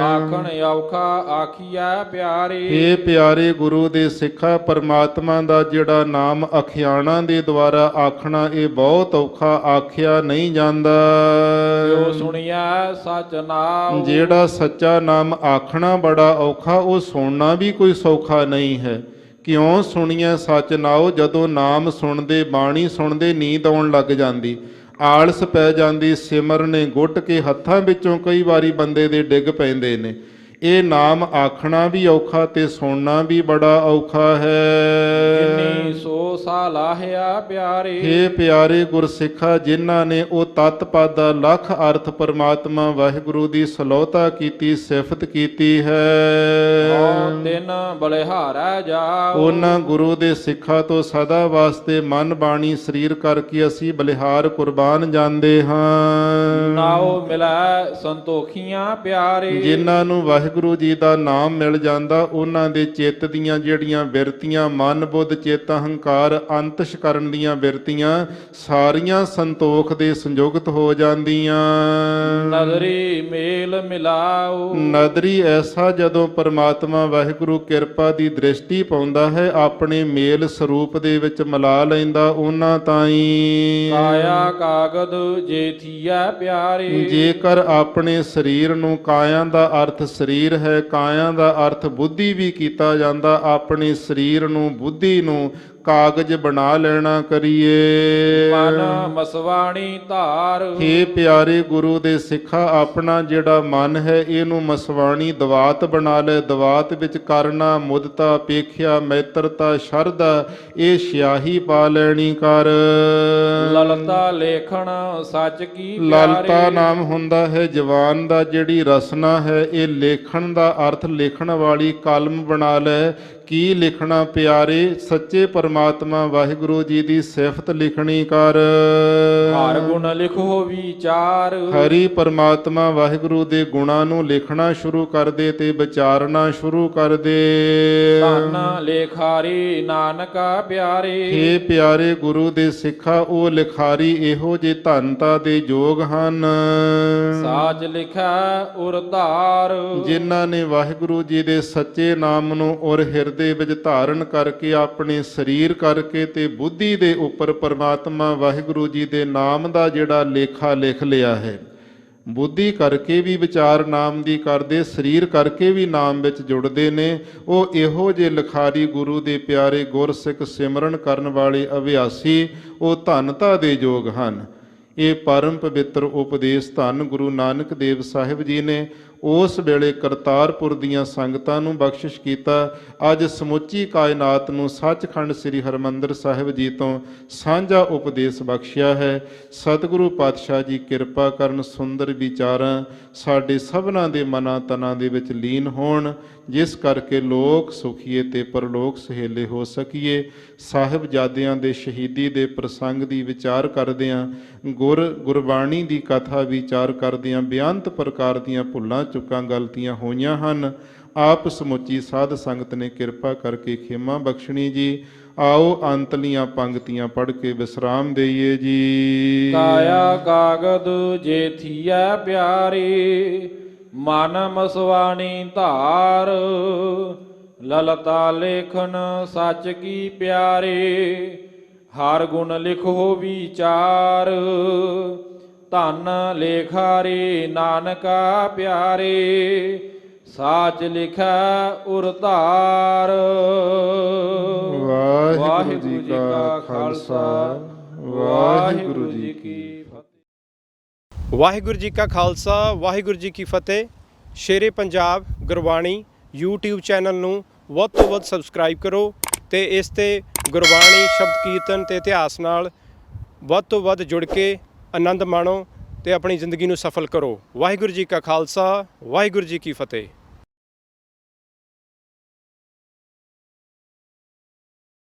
ਆਖਣ ਔਖਾ ਆਖੀਐ ਪਿਆਰੇ। ਇਹ ਪਿਆਰੇ ਗੁਰੂ ਦੇ ਸਿੱਖਾ, ਪਰਮਾਤਮਾ ਦਾ ਜਿਹੜਾ ਨਾਮ ਅਖਿਆਣਾ ਦੇ ਦੁਆਰਾ ਆਖਣਾ, ਇਹ ਬਹੁਤ ਔਖਾ, ਆਖਿਆ ਨਹੀਂ ਜਾਂਦਾ। ਜੋ ਸੁਣਿਆ ਸਚ ਨਾਮ, ਜਿਹੜਾ ਸੱਚਾ ਨਾਮ ਆਖਣਾ ਬੜਾ ਔਖਾ, ਉਹ ਸੁਣਨਾ ਵੀ ਕੋਈ ਸੌਖਾ ਨਹੀਂ ਹੈ। ਕਿਉਂ ਸੁਣੀਐ ਸਚ ਨਾਉ, ਜਦੋਂ ਨਾਮ ਸੁਣਦੇ, ਬਾਣੀ ਸੁਣਦੇ ਨੀਂਦ ਆਉਣ ਲੱਗ ਜਾਂਦੀ, ਆਲਸ ਪੈ ਜਾਂਦੀ, ਸਿਮਰਨੇ ਗੁੱਟ ਕੇ ਹੱਥਾਂ ਵਿੱਚੋਂ ਕਈ ਵਾਰੀ ਬੰਦੇ ਦੇ ਡਿੱਗ ਪੈਂਦੇ ਨੇ। ਇਹ ਨਾਮ ਆਖਣਾ ਵੀ ਔਖਾ ਤੇ ਸੁਣਨਾ ਵੀ ਬੜਾ ਔਖਾ ਹੈ। ਜਿਨੀ ਸੋ ਸਾ ਲਾਹਿਆ ਪਿਆਰੇ। ਹੇ ਪਿਆਰੇ ਗੁਰਸਿੱਖਾ, ਜਿਨ੍ਹਾਂ ਨੇ ਉਹ ਤਤ ਪਦ ਦਾ ਲੱਖ ਅਰਥ ਪਰਮਾਤਮਾ ਵਾਹਿਗੁਰੂ ਦੀ ਸਲੋਤਾ ਕੀਤੀ, ਸਿਫਤ ਕੀਤੀ ਹੈ, ਦਿਨ ਬਲਿਹਾਰੈ ਜਾਓ। ਉਹਨਾਂ ਗੁਰੂ ਦੇ ਸਿੱਖਾਂ ਤੋਂ ਸਦਾ ਵਾਸਤੇ ਮਨ ਬਾਣੀ ਸਰੀਰ ਕਰਕੇ ਅਸੀਂ ਬਲਿਹਾਰ ਕੁਰਬਾਨ ਜਾਂਦੇ ਹਾਂ। ਨਾਉ ਮਿਲੈ ਸੰਤੋਖੀਆਂ ਪਿਆਰੇ। ਜਿਨ੍ਹਾਂ ਨੂੰ ਵਾਹਿਗੁਰੂ ਵਾਹਿਗੁਰੂ ਜੀ ਦਾ ਨਾਮ ਮਿਲ ਜਾਂਦਾ, ਉਹਨਾਂ ਦੇ ਚਿੱਤ ਦੀਆਂ ਜਿਹੜੀਆਂ ਬਿਰਤੀਆਂ, ਮਨ ਬੁੱਧ ਚਿੱਤ ਅਹੰਕਾਰ ਅੰਤਸ਼ਕਰਨ ਦੀਆਂ ਬਿਰਤੀਆਂ ਸਾਰੀਆਂ ਸੰਤੋਖ ਦੇ ਸੰਯੁਕਤ ਹੋ ਜਾਂਦੀਆਂ। ਨਦਰੀ ਮੇਲ ਮਿਲਾਓ, ਨਦਰੀ ਐਸਾ ਜਦੋਂ ਪਰਮਾਤਮਾ ਵਾਹਿਗੁਰੂ ਕਿਰਪਾ ਦੀ ਦ੍ਰਿਸ਼ਟੀ ਪਾਉਂਦਾ ਹੈ, ਆਪਣੇ ਮੇਲ ਸਰੂਪ ਦੇ ਵਿੱਚ ਮਿਲਾ ਲੈਂਦਾ ਉਹਨਾਂ ਤਾਈਂ। ਕਾਇਆ ਕਾਗਦ ਜੇ ਥੀਆ ਪਿਆਰੇ, ਜੇਕਰ ਆਪਣੇ ਸਰੀਰ ਨੂੰ, ਕਾਇਆ ਦਾ ਅਰਥ ਸਰੀਰ ਹੈ, ਕਾਇਆ ਦਾ ਅਰਥ ਬੁੱਧੀ ਵੀ ਕੀਤਾ ਜਾਂਦਾ, ਆਪਣੇ ਸਰੀਰ ਨੂੰ, ਬੁੱਧੀ ਨੂੰ ਕਾਗਜ਼ ਬਣਾ ਲੈਣਾ ਕਰੀਏ। ਮਨ ਮਸਵਾਣੀ ਧਾਰ, ਹੇ ਪਿਆਰੇ ਗੁਰੂ ਦੇ ਸਿੱਖਾ, ਆਪਣਾ ਜਿਹੜਾ ਮਨ ਹੈ ਇਹਨੂੰ ਮਸਵਾਣੀ ਦਵਾਤ ਬਣਾ ਲੈ। ਦਵਾਤ ਵਿੱਚ ਕਰਨਾ, ਮੁਦਤਾ, ਪੇਖਿਆ, ਮੈਤਰਤਾ, ਸ਼ਰਧਾ, ਇਹ ਸਿਆਹੀ ਪਾ ਲੈਣੀ ਕਰ। ਲਲਤਾ ਲੇਖਣ ਸੱਚ ਕੀ ਲਲਤਾ ਪਿਆਰੇ, ਨਾਮ ਹੁੰਦਾ ਹੈ ਜਵਾਨ ਦਾ, ਜਿਹੜੀ ਰਸਨਾ ਹੈ ਇਹ ਲੇਖਣ ਦਾ ਅਰਥ ਲਿਖਣ ਵਾਲੀ ਕਲਮ ਬਣਾ ਲੈ। ਕੀ ਲਿਖਣਾ ਪਿਆਰੇ? ਸੱਚੇ ਪਰਮਾਤਮਾ ਵਾਹਿਗੁਰੂ ਜੀ ਦੀ ਸਿਫਤ ਲਿਖਣੀ ਕਰ। ਹਰ ਗੁਣ ਲਿਖੋ ਵਿਚਾਰ, ਹਰੀ ਪਰਮਾਤਮਾ ਵਾਹਿਗੁਰੂ ਦੇ ਗੁਣਾਂ ਨੂੰ ਲਿਖਣਾ ਸ਼ੁਰੂ ਕਰ ਦੇ ਤੇ ਵਿਚਾਰਨਾ ਸ਼ੁਰੂ ਕਰ ਦੇ। ਧੰਨ ਲੇਖਾਰੀ ਨਾਨਕਾ ਪਿਆਰੇ, ਹੇ ਪਿਆਰੇ ਗੁਰੂ ਦੇ ਸਿੱਖਾ, ਉਹ ਲਿਖਾਰੀ ਇਹੋ ਜੇ ਧੰਨਤਾ ਦੇ ਯੋਗ ਹਨ, ਸਾਚ ਲਿਖੈ ਉਰ ਧਾਰ, ਜਿਨ੍ਹਾਂ ਨੇ ਵਾਹਿਗੁਰੂ ਜੀ ਦੇ ਸੱਚੇ ਨਾਮ ਨੂੰ ਔਰ ਹਿਰਦੇ ਵਿੱਚ ਧਾਰਨ ਕਰਕੇ, ਆਪਣੇ ਸਰੀਰ ਕਰਕੇ ਤੇ ਬੁੱਧੀ ਦੇ ਉੱਪਰ ਪਰਮਾਤਮਾ ਵਾਹਿਗੁਰੂ ਜੀ ਦੇ ਨਾਮ ਦਾ ਜਿਹੜਾ ਲੇਖਾ ਲਿਖ ਲਿਆ ਹੈ। ਬੁੱਧੀ ਕਰਕੇ ਵੀ ਵਿਚਾਰ ਨਾਮ ਦੀ ਕਰਦੇ, ਸਰੀਰ ਕਰਕੇ ਵੀ ਨਾਮ ਵਿੱਚ ਜੁੜਦੇ ਨੇ। ਉਹ ਇਹੋ ਜਿਹੇ ਲਿਖਾਰੀ ਗੁਰੂ ਦੇ ਪਿਆਰੇ ਗੁਰਸਿੱਖ ਸਿਮਰਨ ਕਰਨ ਵਾਲੇ ਅਭਿਆਸੀ, ਉਹ ਧੰਨਤਾ ਦੇ ਯੋਗ ਹਨ। ਇਹ ਪਰਮ ਪਵਿੱਤਰ ਉਪਦੇਸ਼ ਧੰਨ ਗੁਰੂ ਨਾਨਕ ਦੇਵ ਸਾਹਿਬ ਜੀ ਨੇ ਉਸ ਵੇਲੇ ਕਰਤਾਰਪੁਰ ਦੀਆਂ ਸੰਗਤਾਂ ਨੂੰ ਬਖਸ਼ਿਸ਼ ਕੀਤਾ। ਅੱਜ ਸਮੁੱਚੀ ਕਾਇਨਾਤ ਨੂੰ ਸੱਚਖੰਡ ਸ੍ਰੀ ਹਰਿਮੰਦਰ ਸਾਹਿਬ ਜੀ ਤੋਂ ਸਾਂਝਾ ਉਪਦੇਸ਼ ਬਖਸ਼ਿਆ ਹੈ। ਸਤਿਗੁਰੂ ਪਾਤਸ਼ਾਹ ਜੀ ਕਿਰਪਾ ਕਰਨ, ਸੁੰਦਰ ਵਿਚਾਰਾਂ ਸਾਡੇ ਸਭਨਾਂ ਦੇ ਮਨਾਂ ਤਨਾਂ ਦੇ ਵਿੱਚ ਲੀਨ ਹੋਣ, ਜਿਸ ਕਰਕੇ ਲੋਕ ਸੁਖੀਏ ਤੇ ਪਰਲੋਕ ਸਹੇਲੇ ਹੋ ਸਕੀਏ। ਸਾਹਿਬਜ਼ਾਦਿਆਂ ਦੇ ਸ਼ਹੀਦੀ ਦੇ ਪ੍ਰਸੰਗ ਦੀ ਵਿਚਾਰ ਕਰਦਿਆਂ, ਗੁਰਬਾਣੀ ਦੀ ਕਥਾ ਵਿਚਾਰ ਕਰਦਿਆਂ ਬੇਅੰਤ ਪ੍ਰਕਾਰ ਦੀਆਂ ਭੁੱਲਾਂ ਚੁੱਕਾਂ ਗਲਤੀਆਂ ਹੋਈਆਂ ਹਨ। ਆਪ ਸਮੁੱਚੀ ਸਾਧ ਸੰਗਤ ਨੇ ਕਿਰਪਾ ਕਰਕੇ ਖਿਮਾ ਬਖਸ਼ਣੀ ਜੀ। ਆਓ ਅੰਤਲੀਆਂ ਪੰਕਤੀਆਂ ਪੜ੍ਹ ਕੇ ਵਿਸਰਾਮ ਦੇਈਏ ਜੀ। ਕਾਇਆ ਕਾਗਦ ਜੇ ਥੀਆ ਪਿਆਰੇ, ਮਨ ਮਸਵਾਣੀ ਧਾਰ, ਲਲਤਾ ਲੇਖਨ ਸੱਚ ਕੀ ਪਿਆਰੇ, ਹਰ ਗੁਣ ਲਿਖੋ ਵਿਚਾਰ, ਧੰਨ ਲੇਖਾਰੀ ਨਾਨਕਾ ਪਿਆਰੇ, ਸਾਚ ਲਿਖੈ ਉਰ ਧਾਰ। ਵਾਹਿਗੁਰੂ ਜੀ ਕਾ ਖਾਲਸਾ, ਵਾਹਿਗੁਰੂ ਜੀ ਕੀ ਫਤਿਹ। ਵਾਹਿਗੁਰੂ ਜੀ ਕਾ ਖਾਲਸਾ, ਵਾਹਿਗੁਰੂ ਜੀ ਕੀ ਫਤਿਹ। ਸ਼ੇਰੇ ਪੰਜਾਬ ਗੁਰਬਾਣੀ YouTube ਚੈਨਲ ਨੂੰ ਵੱਧ ਤੋਂ ਵੱਧ ਸਬਸਕ੍ਰਾਈਬ ਕਰੋ ਤੇ ਇਸ ਤੇ ਗੁਰਬਾਣੀ, ਸ਼ਬਦ ਕੀਰਤਨ ਤੇ ਇਤਿਹਾਸ ਨਾਲ ਵੱਧ ਤੋਂ ਵੱਧ ਜੁੜ ਕੇ ਆਨੰਦ ਮਾਣੋ ਤੇ ਆਪਣੀ ਜ਼ਿੰਦਗੀ ਨੂੰ ਸਫਲ ਕਰੋ। ਵਾਹਿਗੁਰੂ ਜੀ ਕਾ ਖਾਲਸਾ, ਵਾਹਿਗੁਰੂ ਜੀ ਕੀ ਫਤਿਹ।